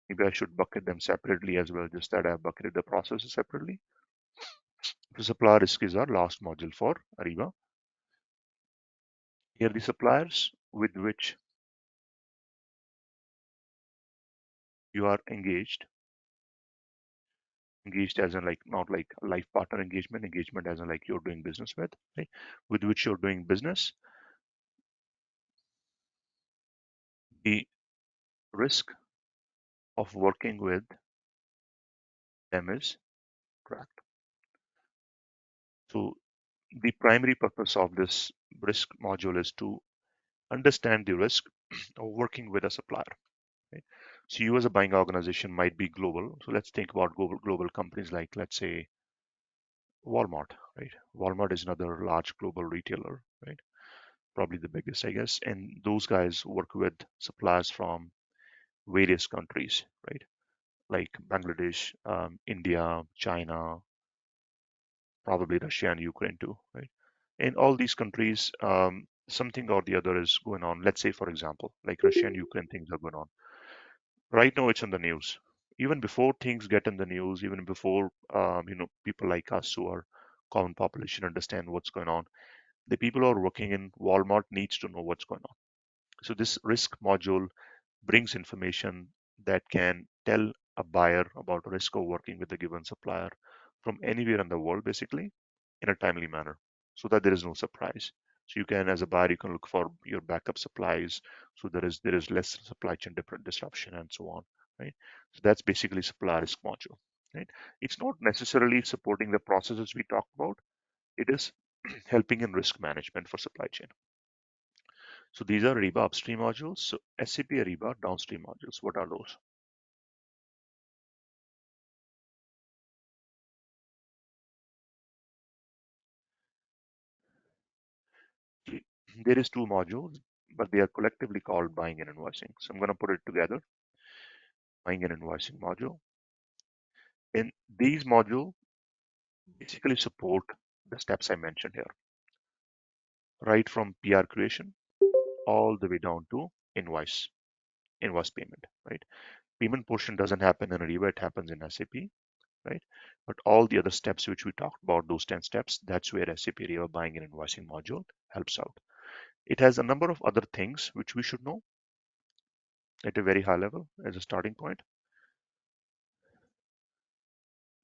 Speaker 2: Maybe I should bucket them separately as well, just that I've bucketed the processes separately. The supplier risk is our last module for Ariba. Here are the suppliers with which you are engaged as in like not like a life partner engagement as in like you're doing business with, right? With which you're doing business. The risk of working with them is tracked. So the primary purpose of this risk module is to understand the risk of working with a supplier. Right? So you as a buying organization might be global. So let's think about global companies like, let's say, Walmart, right? Walmart is another large global retailer, right? Probably the biggest, I guess. And those guys work with suppliers from various countries, right? Like Bangladesh, India, China, probably Russia and Ukraine too, right? In all these countries, something or the other is going on. Let's say, for example, like Russia and Ukraine, things are going on. Right now, it's in the news. Even before things get in the news, even before people like us who are common population understand what's going on, the people who are working in Walmart needs to know what's going on. So this risk module brings information that can tell a buyer about risk of working with a given supplier from anywhere in the world, basically, in a timely manner, so that there is no surprise. So you can, as a buyer, you can look for your backup supplies, so there is less supply chain disruption and so on, right? So that's basically supply risk module, right? It's not necessarily supporting the processes we talked about. It is helping in risk management for supply chain. So these are Ariba upstream modules. So SAP Ariba downstream modules. What are those? There is two modules, but they are collectively called buying and invoicing. So I'm going to put it together, buying and invoicing module. And these modules basically support the steps I mentioned here, right from PR creation all the way down to invoice payment, right? Payment portion doesn't happen in Ariba, it happens in SAP, right? But all the other steps which we talked about, those 10 steps, that's where SAP Ariba buying and invoicing module helps out. It has a number of other things which we should know at a very high level as a starting point.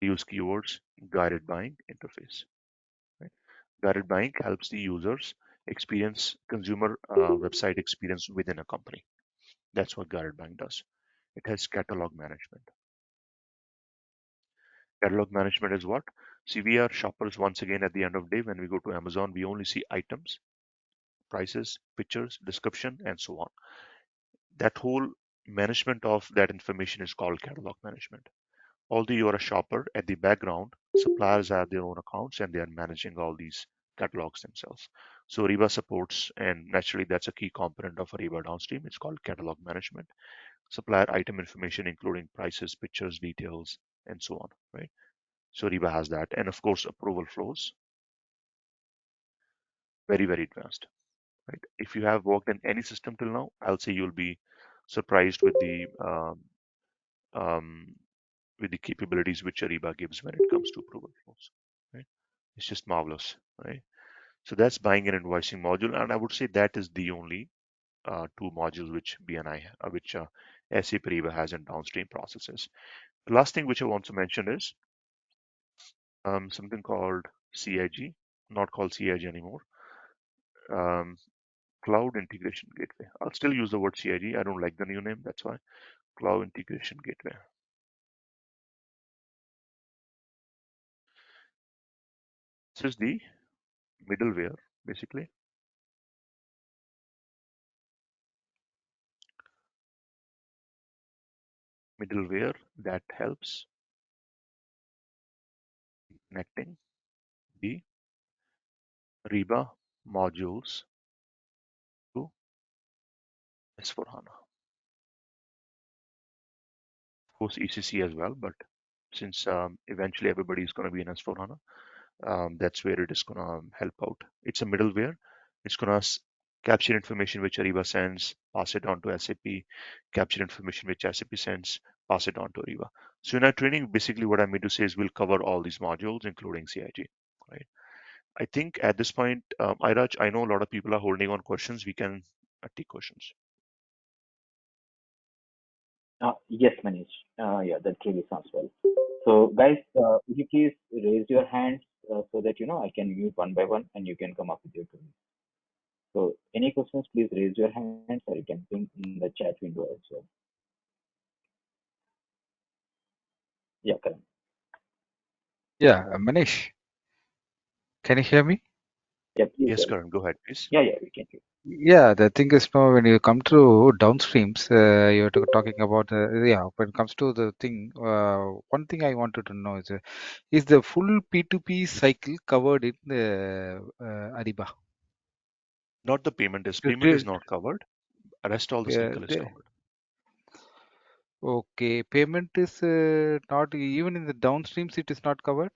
Speaker 2: Use keywords, guided buying interface. Right? Guided buying helps the users experience consumer website experience within a company. That's what guided buying does. It has catalog management. Catalog management is what? See, we are shoppers once again at the end of the day. When we go to Amazon, we only see items, prices, pictures, description, and so on. That whole management of that information is called catalog management. Although you are a shopper, at the background, suppliers have their own accounts and they are managing all these catalogs themselves. So Ariba supports, and naturally that's a key component of Ariba downstream. It's called catalog management. Supplier item information, including prices, pictures, details, and so on, right? So Ariba has that. And of course, approval flows, very, very advanced, right? If you have worked in any system till now, I'll say you'll be surprised um, with the capabilities which Ariba gives when it comes to approval flows, right? It's just marvelous, right? So that's buying and invoicing module, and I would say that is the only two modules which SAP Ariba has in downstream processes. The last thing which I want to mention is something called CIG, not called CIG anymore. Um, Cloud Integration Gateway. I'll still use the word CIG. I don't like the new name. That's why Cloud Integration Gateway. This is the middleware, basically. Middleware that helps connecting the Ariba modules to S/4HANA. Of course, ECC as well, but since eventually everybody is going to be in S/4HANA, that's where it is going to help out. It's a middleware. It's going to capture information which Ariba sends, pass it on to SAP, capture information which SAP sends, pass it on to Ariba. So in our training, basically what I mean to say is we'll cover all these modules, including CIG, right? I think at this point, Iraj, I know a lot of people are holding on questions. We can take questions.
Speaker 1: Yes, Manish. Yeah, that really sounds well. So, guys, would you please raise your hands so that I can mute one by one and you can come up with your queries. So, any questions, please raise your hands or you can ping in the chat window also. Yeah, correct.
Speaker 3: Yeah, Manish, can you hear me?
Speaker 1: Yeah, please
Speaker 2: Yes,
Speaker 1: go ahead.
Speaker 2: Karan, go ahead, please.
Speaker 1: Yeah, we can hear.
Speaker 3: Yeah, the thing is now when you come to downstreams, you're talking about yeah. When it comes to the thing, one thing I wanted to know is the full P2P cycle covered in the Ariba?
Speaker 2: Not the payment is.
Speaker 3: The-
Speaker 2: Payment is
Speaker 3: the-
Speaker 2: not covered. Rest all the cycle is
Speaker 3: the-
Speaker 2: covered.
Speaker 3: okay, payment is not even in the downstreams. It is not covered.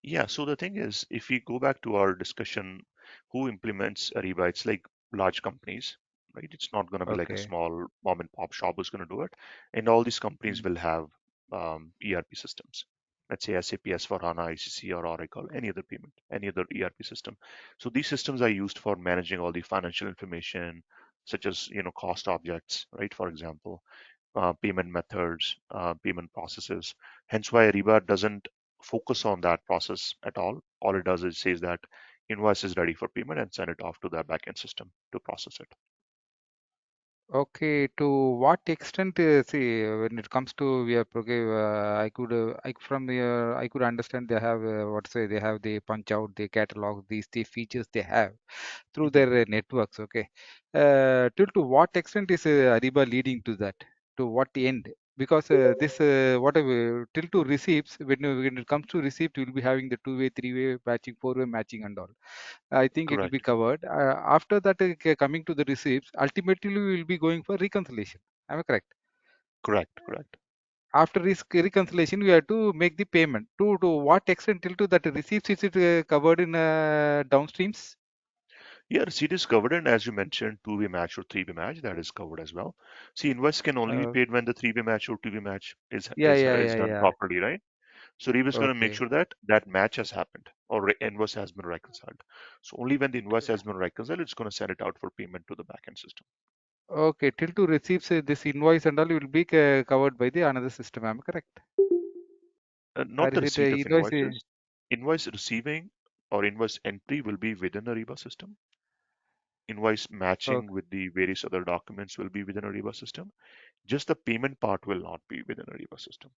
Speaker 2: Yeah, so the thing is, if we go back to our discussion, who implements Ariba, it's like large companies, right? It's not going to be like a
Speaker 3: Okay.
Speaker 2: small mom and pop shop who's going to do it. And all these companies
Speaker 3: Mm.
Speaker 2: will have ERP systems. Let's say SAP S/4HANA, ICC, or Oracle, any other payment, any other ERP system. So these systems are used for managing all the financial information, such as cost objects, right? For example, payment methods, payment processes. Hence why Ariba doesn't focus on that process at all. All it does is says that invoice is ready for payment and send it off to the backend system to process it.
Speaker 3: Okay, to what extent, see, when it comes to we are okay, I could understand they have what say they have the punch out, the catalog, these the features they have through
Speaker 2: Mhm.
Speaker 3: their networks. Okay, till to what extent is Ariba leading to that? To what end? Because this whatever till to receipts when it comes to receipt, we'll be having the two-way, three-way matching, four-way matching and all. I think it will be
Speaker 2: Correct,
Speaker 3: covered. After that, coming to the receipts, ultimately we will be going for reconciliation. Am I correct?
Speaker 2: correct, correct.
Speaker 3: After reconciliation, we have to make the payment. To what extent till to that receipts is it covered in downstreams?
Speaker 2: Yeah, receipt is covered, and as you mentioned, two-way match or three-way match, that is covered as well. See, invoice can only be
Speaker 3: Uh,
Speaker 2: paid when the three-way match or two-way match is
Speaker 3: yeah,
Speaker 2: is
Speaker 3: yeah,
Speaker 2: is
Speaker 3: yeah,
Speaker 2: done
Speaker 3: yeah.
Speaker 2: properly, right? So Ariba is going to make
Speaker 3: Okay.
Speaker 2: sure that that match has happened or invoice has been reconciled. So only when the invoice has been reconciled, it's going to send it out for payment to the backend system.
Speaker 3: Okay. Till to receives this invoice and all will be covered by the another system. Am I correct? Or
Speaker 2: Not the
Speaker 3: is it
Speaker 2: receipt of
Speaker 3: invoice?
Speaker 2: invoices. Invoice receiving or invoice entry will be within Ariba system. Invoice matching
Speaker 3: Okay.
Speaker 2: with the various other documents will be within Ariba system. Just the payment part will not be within Ariba system.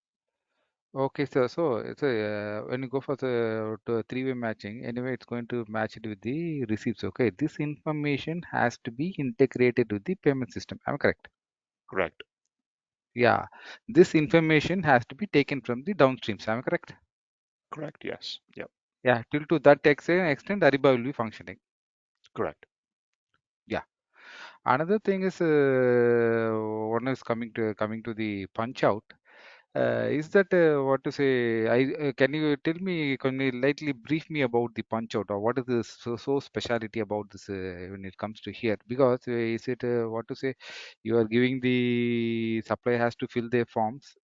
Speaker 3: Okay, so it's a, when you go for the to three-way matching, anyway, it's going to match it with the receipts. Okay, this information has to be integrated with the payment system. Am I correct?
Speaker 2: Correct.
Speaker 3: Yeah, this information has to be taken from the downstreams. Am I correct?
Speaker 2: Correct. Yes. Yeah.
Speaker 3: Yeah, till to that extent, Ariba will be functioning.
Speaker 2: Correct.
Speaker 3: Yeah. Another thing is one is coming to the punch out. Is that what to say? Can you tell me? Can you lightly brief me about the punch out, or what is the so speciality about this when it comes to here? Because is it what to say? You are giving the supplier has to fill their forms.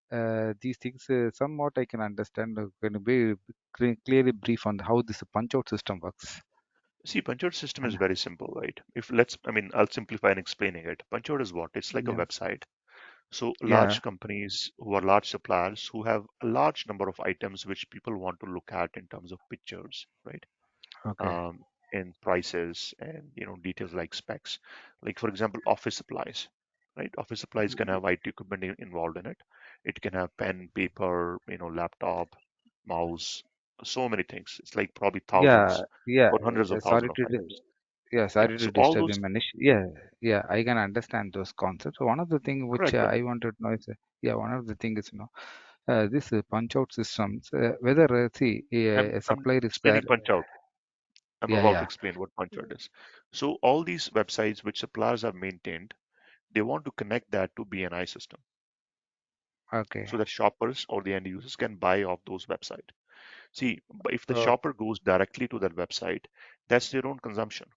Speaker 3: These things somewhat I can understand. Can you be clearly brief on how this punch out system works?
Speaker 2: See, punch out system is
Speaker 3: And
Speaker 2: very simple, right? If let's, I mean, I'll simplify in explaining it. Punch out is what? It's like a
Speaker 3: yeah,
Speaker 2: website. So
Speaker 3: yeah,
Speaker 2: large companies who are large suppliers who have a large number of items which people want to look at in terms of pictures, right?
Speaker 3: okay,
Speaker 2: um, in prices and details like specs. Like for example, office supplies, right? Office supplies can have IT equipment involved in it. It can have pen, paper, laptop, mouse, so many things. It's like probably
Speaker 3: yeah,
Speaker 2: thousands
Speaker 3: yeah.
Speaker 2: or hundreds of
Speaker 3: Sorry
Speaker 2: thousands of
Speaker 3: to
Speaker 2: items.
Speaker 3: Yeah,
Speaker 2: Yeah.
Speaker 3: sorry to
Speaker 2: So all
Speaker 3: disturb you,
Speaker 2: those,
Speaker 3: Manish. Yeah, yeah, I can understand those concepts. One of the thing which
Speaker 2: correct,
Speaker 3: I
Speaker 2: correct.
Speaker 3: wanted to know is, yeah, one of the thing is, this punch out systems, whether, see,
Speaker 2: I'm
Speaker 3: a
Speaker 2: I'm
Speaker 3: supplier is there.
Speaker 2: explaining punch out. I'm
Speaker 3: Yeah,
Speaker 2: about to
Speaker 3: yeah,
Speaker 2: explain what punch out is. So all these websites which suppliers have maintained, they want to connect that to BNI system
Speaker 3: okay,
Speaker 2: so that shoppers or the end users can buy off those websites. See, if the
Speaker 3: oh,
Speaker 2: shopper goes directly to that website, that's their own consumption.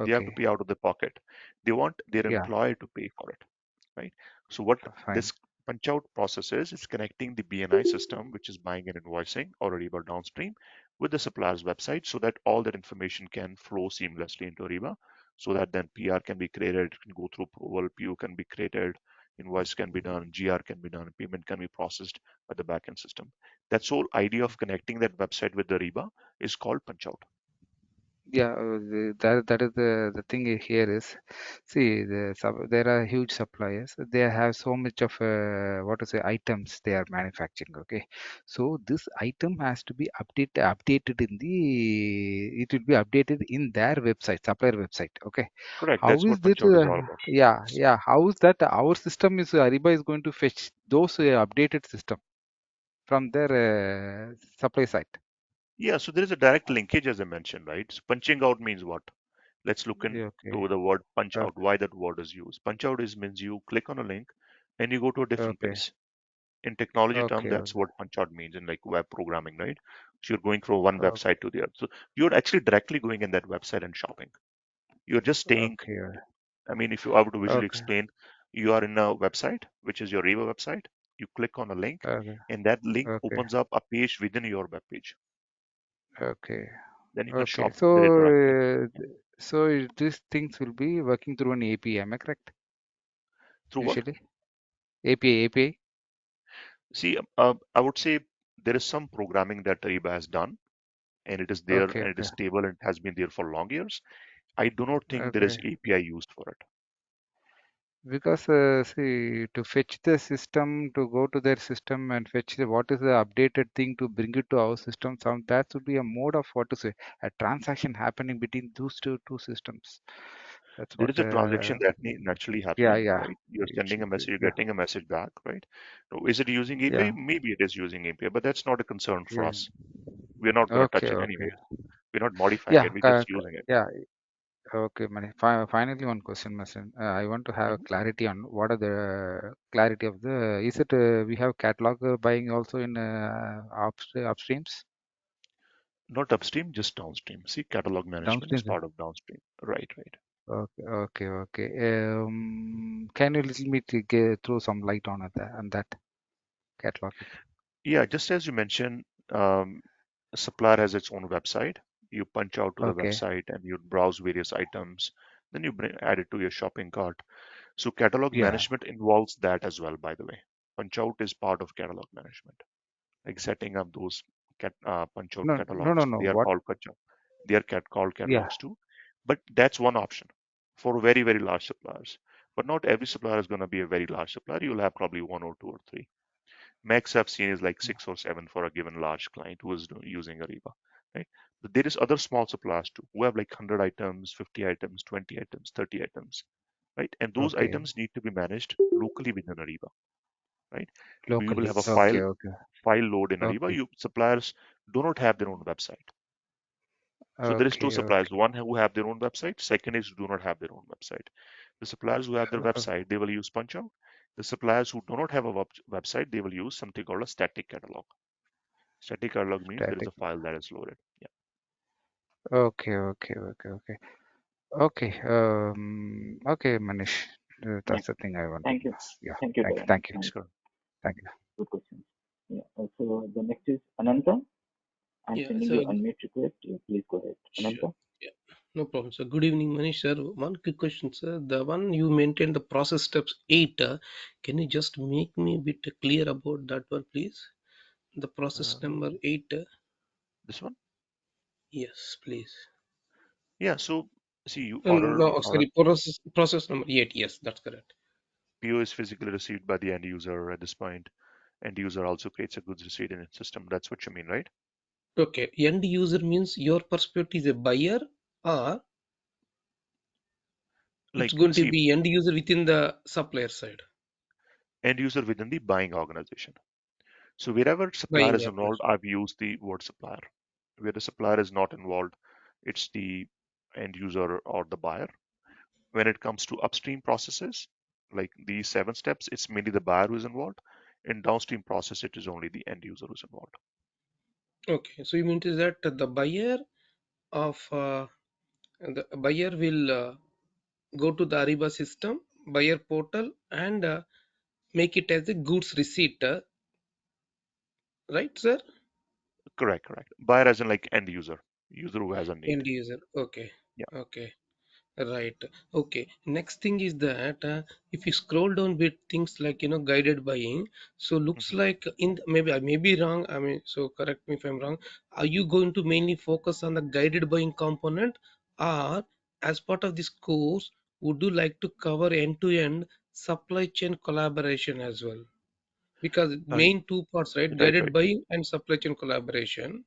Speaker 2: They have to
Speaker 3: okay,
Speaker 2: pay out of their pocket. They want their
Speaker 3: yeah,
Speaker 2: employer to pay for it, right? So what
Speaker 3: fine.
Speaker 2: this punch out process is connecting the BNI system, which is buying and invoicing or Ariba downstream, with the supplier's website so that all that information can flow seamlessly into Ariba so that then PR can be created, it can go through approval, PO can be created, invoice can be done, GR can be done, payment can be processed by the backend system. That's whole idea of connecting that website with the Ariba is called punch out.
Speaker 3: Yeah, that is the thing here is, see, there are huge suppliers. They have so much of what to say items they are manufacturing. Okay, so this item has to be updated in the it will be updated in their website, supplier website. Okay,
Speaker 2: Correct.
Speaker 3: how
Speaker 2: That's
Speaker 3: is
Speaker 2: what
Speaker 3: that?
Speaker 2: punch out is all about.
Speaker 3: Yeah, yeah. How is that? Our system is Ariba is going to fetch those updated system from their supply site.
Speaker 2: Yeah, so there is a direct linkage as I mentioned, right? So punching out means what? Let's look
Speaker 3: Yeah, okay,
Speaker 2: into the word punch out,
Speaker 3: okay,
Speaker 2: why that word is used. Punch out is means you click on a link and you go to a different
Speaker 3: okay,
Speaker 2: page. In technology term,
Speaker 3: okay,
Speaker 2: that's what punch out means in like web programming, right? So you're going from one
Speaker 3: okay.
Speaker 2: website to the other. So you're actually directly going in that website and shopping. You're just staying,
Speaker 3: Okay,
Speaker 2: I mean, if you are to visually
Speaker 3: okay,
Speaker 2: explain, you are in a website, which is your Reva website. You click on a link
Speaker 3: okay,
Speaker 2: and that link
Speaker 3: okay,
Speaker 2: opens up a page within your web page.
Speaker 3: okay,
Speaker 2: Then you can
Speaker 3: okay.
Speaker 2: shop there directly.
Speaker 3: So these things will be working through an API, am I correct?
Speaker 2: Through what?
Speaker 3: Usually. API.
Speaker 2: See, I would say there is some programming that Ariba has done, and it is there
Speaker 3: Okay,
Speaker 2: and it is
Speaker 3: okay,
Speaker 2: stable and has been there for long years. I do not think there is
Speaker 3: okay.
Speaker 2: API used for it.
Speaker 3: Because see, to fetch the system, to go to their system and fetch what is the updated thing to bring it to our system, some that would be a mode of what to say, a transaction happening between those two systems. That's
Speaker 2: There
Speaker 3: what.
Speaker 2: is a transaction that naturally
Speaker 3: Yeah,
Speaker 2: happening,
Speaker 3: yeah.
Speaker 2: right? You're
Speaker 3: It
Speaker 2: sending a
Speaker 3: should be.
Speaker 2: message, you're
Speaker 3: Yeah,
Speaker 2: getting a message back, right? So is it using API?
Speaker 3: yeah,
Speaker 2: Maybe it is using API, but that's not a concern for
Speaker 3: yeah.
Speaker 2: us. We're not going to touch
Speaker 3: Okay,
Speaker 2: it
Speaker 3: okay.
Speaker 2: anyways. We're not modifying
Speaker 3: Yeah,
Speaker 2: it. We're just using it.
Speaker 3: yeah. Okay, Mani. Finally, one question, Masan. I want to have a
Speaker 2: Mhm.
Speaker 3: clarity on what are the clarity of the. Is it we have catalog buying also in upstreams,
Speaker 2: Not upstream, just downstream. See, catalog management is
Speaker 3: downstreams?
Speaker 2: part of downstream. Right, right.
Speaker 3: Okay, okay, okay. Can you little bit throw some light on that cataloging?
Speaker 2: Yeah, just as you mentioned, um, a supplier has its own website. You punch out to the
Speaker 3: Okay,
Speaker 2: website and you browse various items. Then you add it to your shopping cart. So catalog
Speaker 3: yeah.
Speaker 2: management involves that as well, by the way. Punch out is part of catalog management, like setting up those punch out
Speaker 3: No, no, no,
Speaker 2: catalogs.
Speaker 3: no.
Speaker 2: They are
Speaker 3: What?
Speaker 2: called they are called
Speaker 3: Yeah.
Speaker 2: catalogs too. But that's one option for very, very large suppliers. But not every supplier is going to be a very large supplier. You'll have probably one or two or three. Max I've seen is like 6 or 7 for a given large client who is using Ariba, right? But there is other small suppliers too who have like 100 items, 50 items, 20 items, 30 items, right? And those
Speaker 3: Okay.
Speaker 2: items need to be managed locally within Ariba, right? You will
Speaker 3: Locally.
Speaker 2: have a
Speaker 3: Okay, okay,
Speaker 2: file load in Ariba.
Speaker 3: okay,
Speaker 2: You suppliers do not have their own website. So there is two
Speaker 3: okay,
Speaker 2: suppliers,
Speaker 3: okay.
Speaker 2: one who have their own website, second is who do not have their own website. The suppliers who have their
Speaker 3: Uh,
Speaker 2: website, they will use Punchout. The suppliers who do not have a website, they will use something called a static catalog. Static catalog means there is
Speaker 3: Static.
Speaker 2: a file that is loaded. Yeah.
Speaker 3: Okay, okay, okay, okay. Okay, okay, Manish.
Speaker 1: Yeah.
Speaker 3: That's the thing I want to
Speaker 1: Thank
Speaker 3: know.
Speaker 1: you.
Speaker 3: Yeah,
Speaker 1: Thank you,
Speaker 3: thank you,
Speaker 1: Karan.
Speaker 3: thank you,
Speaker 2: Thanks,
Speaker 1: Thanks.
Speaker 2: Karan.
Speaker 3: thank you.
Speaker 1: Good question. Yeah. So the next is Ananta. I'm
Speaker 4: Yeah,
Speaker 1: sending you
Speaker 4: so
Speaker 1: unmute request. You please go ahead.
Speaker 4: sure.
Speaker 1: Ananta.
Speaker 4: Yeah, no problem. So good evening, Manish sir. One quick question, sir. The one you maintained the process steps 8. Can you just make me a bit clear about that one, please? The process number
Speaker 2: Um,
Speaker 4: 8.
Speaker 2: this one?
Speaker 4: Yes, please.
Speaker 2: Yeah. So see, you
Speaker 4: No,
Speaker 2: order
Speaker 4: sorry, process number 8. Yes, that's correct.
Speaker 2: PO is physically received by the end user at this point. End user also creates a goods receipt in its system. That's what you mean, right?
Speaker 4: Okay, end user means your perspective is a buyer, or it's
Speaker 2: Like,
Speaker 4: going to
Speaker 2: see,
Speaker 4: be end user within the supplier side,
Speaker 2: end user within the buying organization. So wherever supplier
Speaker 4: buying
Speaker 2: is involved,
Speaker 4: organization.
Speaker 2: I've used the word supplier. Where the supplier is not involved, it's the end user or the buyer. When it comes to upstream processes, like the 7 steps, it's mainly the buyer who is involved. In downstream process, it is only the end user who's involved.
Speaker 4: Okay, so you mean is that the buyer of the buyer will go to the Ariba system, buyer portal, and make it as a goods receipt, right, sir?
Speaker 2: Correct, correct. Buyer as in like end user who has a need.
Speaker 4: End user. Okay,
Speaker 2: Yeah.
Speaker 4: okay, right. Okay. Next thing is that if you scroll down with things like guided buying, so looks
Speaker 2: Mhm.
Speaker 4: like maybe I may be wrong. I mean, so correct me if I'm wrong. Are you going to mainly focus on the guided buying component, or as part of this course, would you like to cover end-to-end supply chain collaboration as well? Because
Speaker 2: Uh,
Speaker 4: main two parts, right?
Speaker 2: right,
Speaker 4: Guided
Speaker 2: right.
Speaker 4: buying and supply chain collaboration.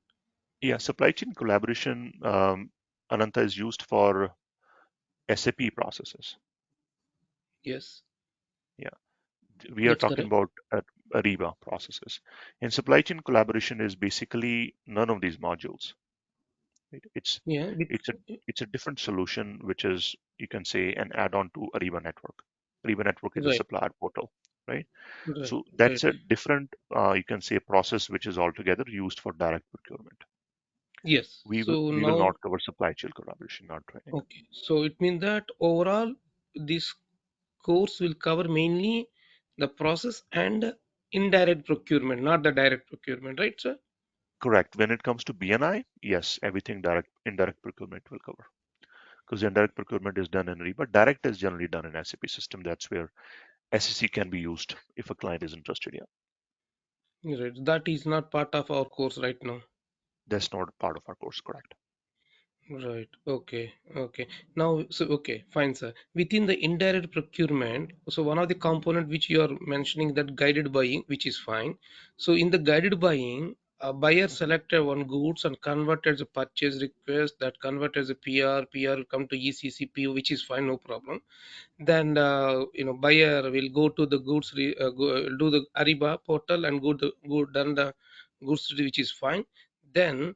Speaker 2: Yeah, supply chain collaboration, Ananta, is used for SAP processes.
Speaker 4: Yes,
Speaker 2: Yeah, we are
Speaker 4: that's
Speaker 2: talking
Speaker 4: correct.
Speaker 2: about Ariba processes. And supply chain collaboration is basically none of these modules. Right?
Speaker 4: Yeah,
Speaker 2: It's a it's a different solution, which is you can say an add-on to Ariba Network. Ariba Network is a
Speaker 4: right,
Speaker 2: supplier portal, right?
Speaker 4: right,
Speaker 2: So that's
Speaker 4: right.
Speaker 2: a different, you can say, process which is altogether used for direct procurement.
Speaker 4: Yes. So
Speaker 2: We will
Speaker 4: now,
Speaker 2: not cover supply chain collaboration in our training.
Speaker 4: okay. So it means that overall, this course will cover mainly the process and indirect procurement, not the direct procurement, right, sir?
Speaker 2: Correct. When it comes to BNI, yes, everything indirect procurement will cover. Because indirect procurement is done in Ariba. Direct is generally done in SAP system. That's where SEC can be used if a client is interested. Yeah,
Speaker 4: Right. That is not part of our course right now.
Speaker 2: that's not part of our course, correct?
Speaker 4: Right. Okay. Okay. Now, so okay, fine, sir. Within the indirect procurement, so one of the component which you are mentioning that guided buying, which is fine. So in the guided buying, a buyer selected one goods and converted the purchase request that converted as a PR will come to ECCP, which is fine, no problem. Then buyer will go to the do the Ariba portal and go done the goods which is fine. Then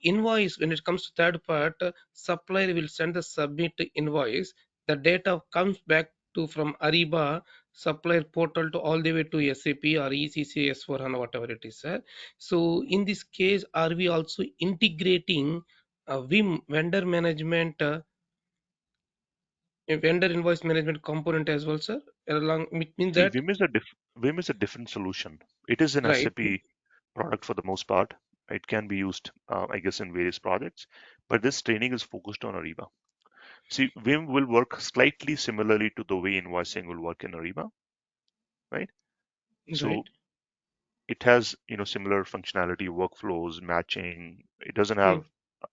Speaker 4: invoice, when it comes to third part, supplier will send the submit invoice. The data comes back to from Ariba supplier portal to all the way to SAP or ECC S4HANA, whatever it is, sir. So in this case, are we also integrating VIM vendor management? A vendor invoice management component as well, sir. Along with mean
Speaker 2: See,
Speaker 4: that,
Speaker 2: Vim is a different solution. It is an
Speaker 4: right?
Speaker 2: SAP product for the most part. It can be used, I guess, in various projects, but this training is focused on Ariba. See, Vim will work slightly similarly to the way invoicing will work in Ariba, right? So
Speaker 4: Right.
Speaker 2: it has, similar functionality, workflows, matching. It doesn't
Speaker 4: Hmm.
Speaker 2: have,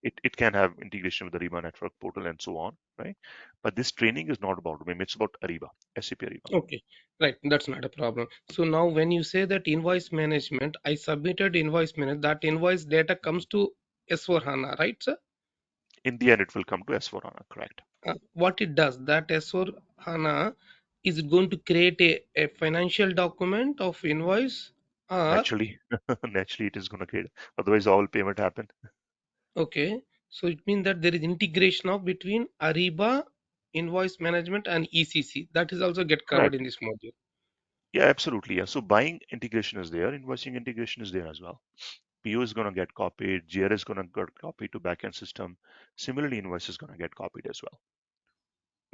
Speaker 2: it can have integration with the Ariba network portal and so on, right? But this training is not about Vim, it's about Ariba, SAP Ariba.
Speaker 4: Okay. Right. That's not a problem. So now when you say that invoice management, I submitted invoice management, that invoice data comes to S4HANA, right, sir?
Speaker 2: In the end, it will come to S4HANA, correct?
Speaker 4: What it does, that S4HANA is it going to create a financial document of invoice or
Speaker 2: Naturally, naturally, it is going to create. Otherwise, all payment happen.
Speaker 4: okay. So it means that there is integration of between Ariba, invoice management and ECC. That is also get covered
Speaker 2: Correct.
Speaker 4: in this module.
Speaker 2: Yeah, absolutely. Yeah. So buying integration is there, invoicing integration is there as well. PO is going to get copied, GR is going to get copied to backend system. Similarly, invoice is going to get copied as well.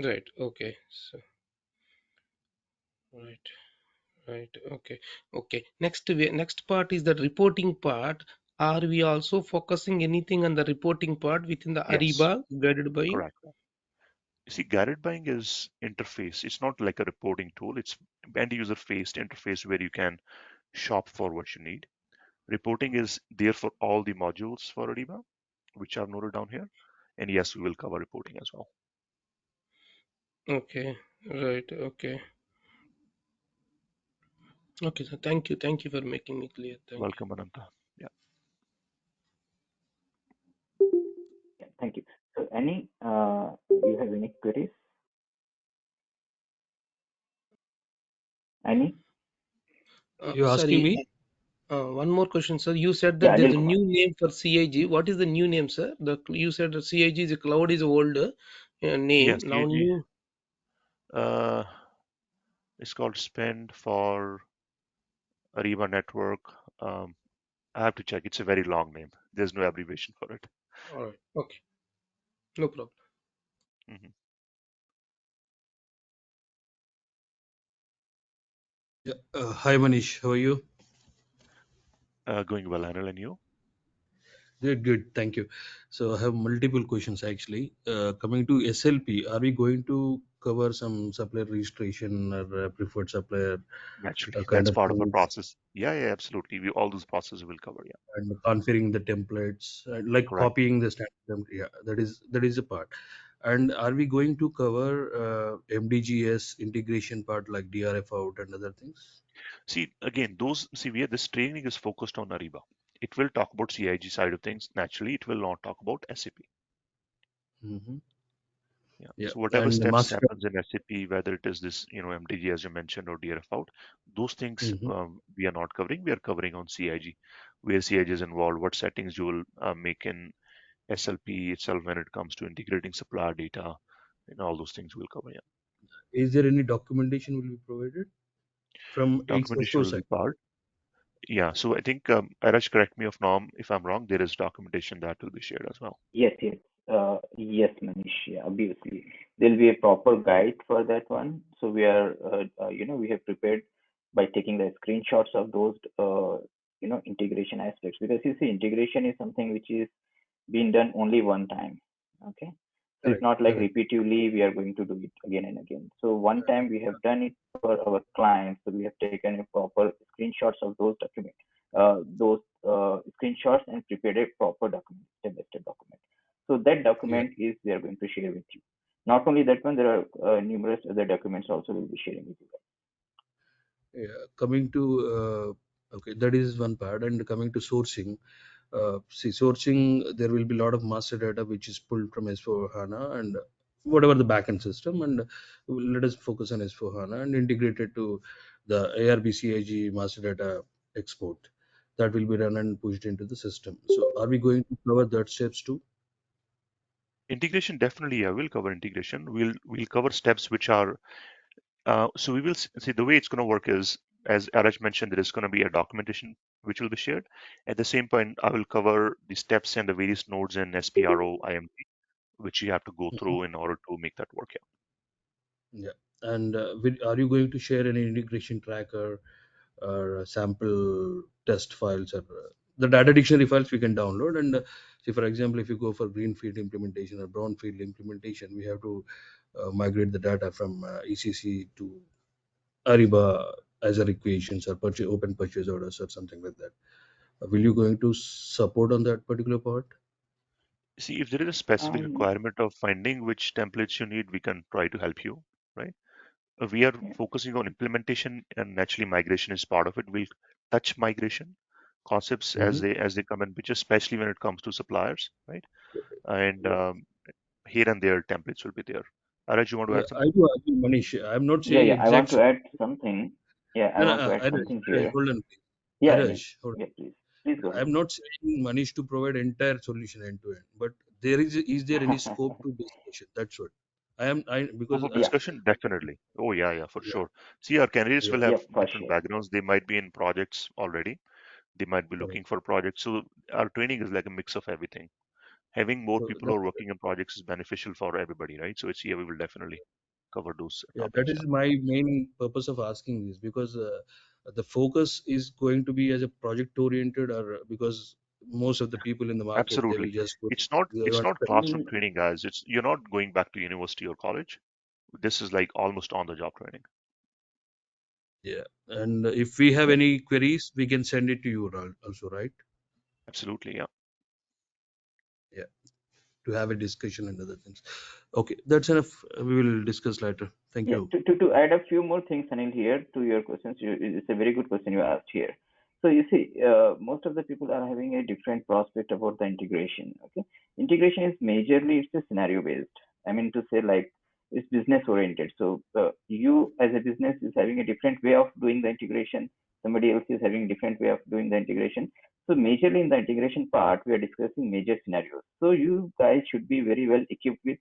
Speaker 4: Right. Okay. So right. Right. Okay. Okay. Next part is the reporting part. Are we also focusing anything on the reporting part within the
Speaker 2: Yes,
Speaker 4: Ariba guided buying?
Speaker 2: correct. You see, guided buying is interface. It's not like a reporting tool. It's end user faced interface where you can shop for what you need. Reporting is there for all the modules for Ariba, which I've noted down here. And yes, we will cover reporting as well.
Speaker 4: Okay. Right. Okay. Okay. So thank you. Thank you for making me clear. Thank you.
Speaker 2: Welcome, Ananta. Yeah.
Speaker 1: Yeah, thank you. So, any you have any queries? Any?
Speaker 5: You asking
Speaker 4: Sorry.
Speaker 5: me?
Speaker 4: One more question, sir. You said that
Speaker 1: Yeah,
Speaker 4: there's
Speaker 1: Anil
Speaker 4: a
Speaker 1: Kumar.
Speaker 4: new name for CIG. What is the new name, sir? You said the CIG is a cloud is old name.
Speaker 2: Yes,
Speaker 4: Now
Speaker 2: CAG.
Speaker 4: new.
Speaker 2: Uh, it's called Spend for Ariba Network. Um, I have to check. It's a very long name. There's no abbreviation for it.
Speaker 4: All right. Okay. No problem.
Speaker 2: Mhm.
Speaker 5: Yeah. Hi Manish, how are you?
Speaker 2: Going well, Anil, and you?
Speaker 5: Good, good. Thank you. So I have multiple questions actually. Coming to SLP, are we going to cover some supplier registration or preferred supplier
Speaker 2: Naturally,
Speaker 5: kind
Speaker 2: that's
Speaker 5: of
Speaker 2: part of our
Speaker 5: things
Speaker 2: process. Yeah, yeah, absolutely. All those processes will cover. Yeah,
Speaker 5: and configuring the templates, like
Speaker 2: correct.
Speaker 5: copying the standard template? Yeah, that is a part. And are we going to cover MDGS integration part like DRF out and other things?
Speaker 2: See, again, this training is focused on Ariba. It will talk about CIG side of things. Naturally, it will not talk about SAP.
Speaker 5: Hmm.
Speaker 2: Yeah.
Speaker 5: Yeah,
Speaker 2: So whatever
Speaker 5: and the
Speaker 2: steps
Speaker 5: master.
Speaker 2: happens in SAP, whether it is this, MDG as you mentioned or DRF out, those things
Speaker 5: Mhm.
Speaker 2: we are not covering. We are covering on CIG, where CIG is involved, what settings you will make in SLP itself when it comes to integrating supplier data, and all those things we'll cover. Yeah.
Speaker 5: Is there any documentation will be provided from
Speaker 2: Documentation
Speaker 5: HSO
Speaker 2: will be
Speaker 5: side?
Speaker 2: part. Yeah. So I think Arash, correct me if I'm wrong. There is documentation that will be shared as well.
Speaker 1: Yes, yes. Yes, Manish. Yeah, obviously. There'll be a proper guide for that one. So we are, we have prepared by taking the screenshots of those, integration aspects. Because you see, integration is something which is being done only one time. Okay. So it's
Speaker 5: Correct,
Speaker 1: not like
Speaker 5: correct.
Speaker 1: repeatedly we are going to do it again and again. So one time we have done it for our clients. So we have taken a proper screenshots of those documents, those screenshots and prepared a proper document, step-by-step document. So that
Speaker 5: Yeah,
Speaker 1: document is we are going to share with you. Not only that one, there are numerous other documents also we'll be sharing with you guys.
Speaker 5: yeah. Coming to okay, that is one part. And coming to sourcing, see, sourcing, there will be a lot of master data which is pulled from S4 HANA and whatever the backend system. And let us focus on S4 HANA and integrate it to the ARBCIG master data export that will be run and pushed into the system. So, are we going to cover that steps too?
Speaker 2: Integration, definitely, yeah, we'll cover integration. We'll cover steps which are so we will see the way it's going to work is, as Araj mentioned, there is going to be a documentation which will be shared. At the same point, I will cover the steps and the various nodes in SPRO IMT, which you have to go
Speaker 5: Mhm.
Speaker 2: through in order to make that work. Yeah.
Speaker 5: Yeah. And are you going to share any integration tracker or sample test files or the data dictionary files we can download? And say, for example, if you go for greenfield implementation or brownfield implementation, we have to migrate the data from ECC to Ariba as a equations or open purchase orders or something like that. Will you going to support on that particular part?
Speaker 2: See, if there is a specific
Speaker 1: Um,
Speaker 2: requirement of finding which templates you need, we can try to help you, right? We are
Speaker 1: yeah.
Speaker 2: focusing on implementation, and naturally migration is part of it. We'll touch migration concepts
Speaker 5: Hmm.
Speaker 2: as they come in picture, especially when it comes to suppliers, right? And
Speaker 5: Yeah.
Speaker 2: here and there templates will be there. Araj, you want to
Speaker 5: Yeah,
Speaker 2: add
Speaker 5: I
Speaker 2: something?
Speaker 5: do agree, Manish. I'm not
Speaker 1: Yeah,
Speaker 5: saying
Speaker 1: yeah. I want
Speaker 5: exact.
Speaker 1: to add something. Yeah, I
Speaker 5: No, no,
Speaker 1: want to add
Speaker 5: Irish,
Speaker 1: something
Speaker 5: Irish,
Speaker 1: here.
Speaker 5: hold on, please.
Speaker 1: Yeah, yeah,
Speaker 5: Irish, hold
Speaker 1: yeah. Please, please go
Speaker 5: on.
Speaker 1: ahead.
Speaker 5: I'm not saying Manish to provide entire solution end to end, but is there any scope to discussion? That's what I
Speaker 2: Scope
Speaker 5: because
Speaker 2: of
Speaker 1: Yeah,
Speaker 2: discussion, definitely. Oh, yeah, yeah, for
Speaker 5: yeah,
Speaker 2: sure. See, our candidates
Speaker 5: yeah,
Speaker 2: will
Speaker 1: yeah,
Speaker 2: have
Speaker 1: for
Speaker 2: different
Speaker 1: sure.
Speaker 2: backgrounds. They might be in projects already. They might be
Speaker 5: correct.
Speaker 2: looking for projects. So our training is like a mix of everything. Having more
Speaker 5: So
Speaker 2: people
Speaker 5: that
Speaker 2: who are working on projects is beneficial for everybody, right? So it's yeah, we will definitely cover those
Speaker 5: yeah, that
Speaker 2: topics. Yeah,
Speaker 5: is my main purpose of asking this because the focus is going to be as a project oriented or because most of the people in the market they will
Speaker 2: absolutely.
Speaker 5: just go, they
Speaker 2: It's
Speaker 5: want
Speaker 2: not classroom
Speaker 1: Mm,
Speaker 2: training, guys. It's you're not going back to university or college. This is like almost on the job training.
Speaker 5: yeah. And if we have
Speaker 1: yeah,
Speaker 5: any queries, we can send it to you also, right?
Speaker 2: Absolutely, yeah.
Speaker 5: Yeah, to have a discussion and other things. Okay, that's enough. We will discuss later. Thank
Speaker 1: yeah.
Speaker 5: you.
Speaker 1: To add a few more things, Anil, here to your questions. It's a very good question you asked here. So you see, most of the people are having a different prospect about the integration. Okay, integration is majorly it's a scenario based. I mean to say like it's business oriented. So you as a business is having a different way of doing the integration. Somebody else is having a different way of doing the integration. So majorly in the integration part, we are discussing major scenarios. So you guys should be very well equipped with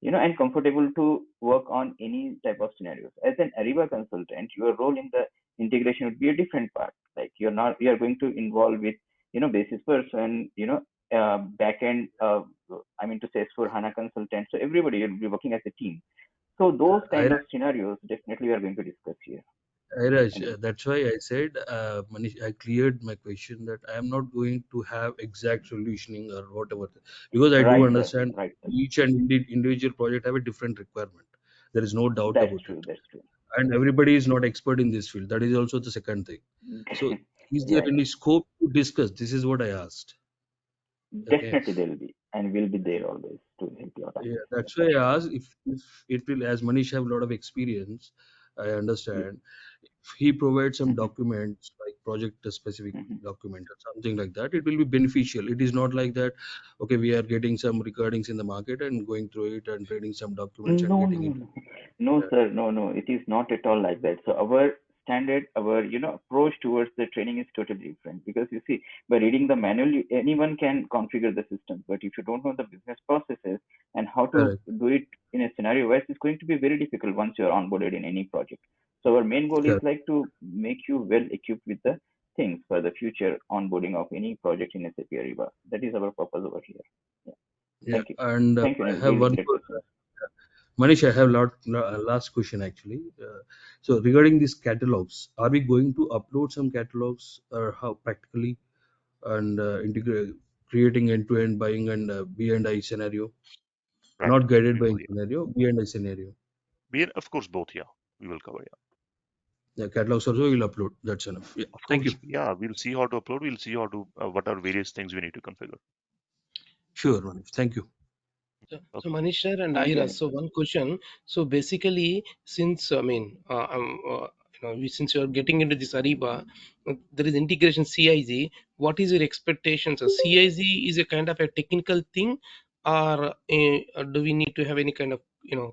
Speaker 1: and comfortable to work on any type of scenarios. As an Ariba consultant, your role in the integration would be a different part. Like you're going to involve with, basis person, backend, I mean to say for HANA consultant. So everybody will be working as a team. So those kind
Speaker 5: I,
Speaker 1: of scenarios definitely we are going to discuss here.
Speaker 5: Raj,
Speaker 1: Anil.
Speaker 5: that's why I said, Manish, I cleared my question that I am not going to have exact solutioning or whatever, because I do
Speaker 1: Right, sir.
Speaker 5: understand
Speaker 1: Right, sir.
Speaker 5: each and individual project have a different requirement. There is no doubt
Speaker 1: That's
Speaker 5: about it,
Speaker 1: true. That's true.
Speaker 5: and everybody is not expert in this field. That is also the second thing. So, is there
Speaker 1: Yeah,
Speaker 5: any
Speaker 1: yeah.
Speaker 5: scope to discuss? This is what I asked. Okay.
Speaker 1: Definitely there will be, and will be there always to help you out on
Speaker 5: Yeah,
Speaker 1: this. Yeah,
Speaker 5: that's
Speaker 1: for
Speaker 5: why I
Speaker 1: sure.
Speaker 5: asked if it will, as Manish have a lot of experience, I
Speaker 1: Yeah.
Speaker 5: understand. If he provides some
Speaker 1: Mhm,
Speaker 5: documents like project specific
Speaker 1: mhm.
Speaker 5: document or something like that, it will be beneficial. It is not like that, okay, we are getting some recordings in the market and going through it and reading some documents and
Speaker 1: No,
Speaker 5: getting
Speaker 1: no,
Speaker 5: it.
Speaker 1: no. No, sir. No, no. It is not at all like that. So our standard, our approach towards the training is totally different. Because you see, by reading the manual, anyone can configure the system. But if you don't know the business processes and how to
Speaker 5: Correct.
Speaker 1: do it in a scenario wise, it's going to be very difficult once you're onboarded in any project. So our main goal is
Speaker 5: Correct.
Speaker 1: like to make you well equipped with the things for the future onboarding of any project in SAP Ariba. That is our purpose over here. Yeah.
Speaker 5: Yeah,
Speaker 1: Thank you.
Speaker 5: and
Speaker 1: Thank you,
Speaker 5: I
Speaker 1: Neil.
Speaker 5: have
Speaker 1: Really
Speaker 5: one
Speaker 1: great
Speaker 5: more.
Speaker 1: questions.
Speaker 5: Manish, I have last question actually. So regarding these catalogs, are we going to upload some catalogs or how practically and integrate creating end-to-end buying and B and I scenario? not
Speaker 2: Practical.
Speaker 5: guided
Speaker 2: We
Speaker 5: by
Speaker 2: will, yeah.
Speaker 5: scenario, B&I scenario.
Speaker 2: Of course, both, yeah. We will cover, yeah.
Speaker 5: The catalogs also will upload. That's enough. Yeah.
Speaker 2: Of
Speaker 5: Thank you.
Speaker 2: course, yeah. We'll see how to upload. We'll see how to, what are various things we need to configure.
Speaker 5: Sure, Manish. Thank you.
Speaker 4: So
Speaker 2: Welcome.
Speaker 4: Manish sir and
Speaker 1: Thank you,
Speaker 4: Ira,
Speaker 1: Anish.
Speaker 4: so one question. So basically, since since you are getting into this Ariba, there is integration CIG. What is your expectations? So CIG is a kind of a technical thing, or do we need to have any kind of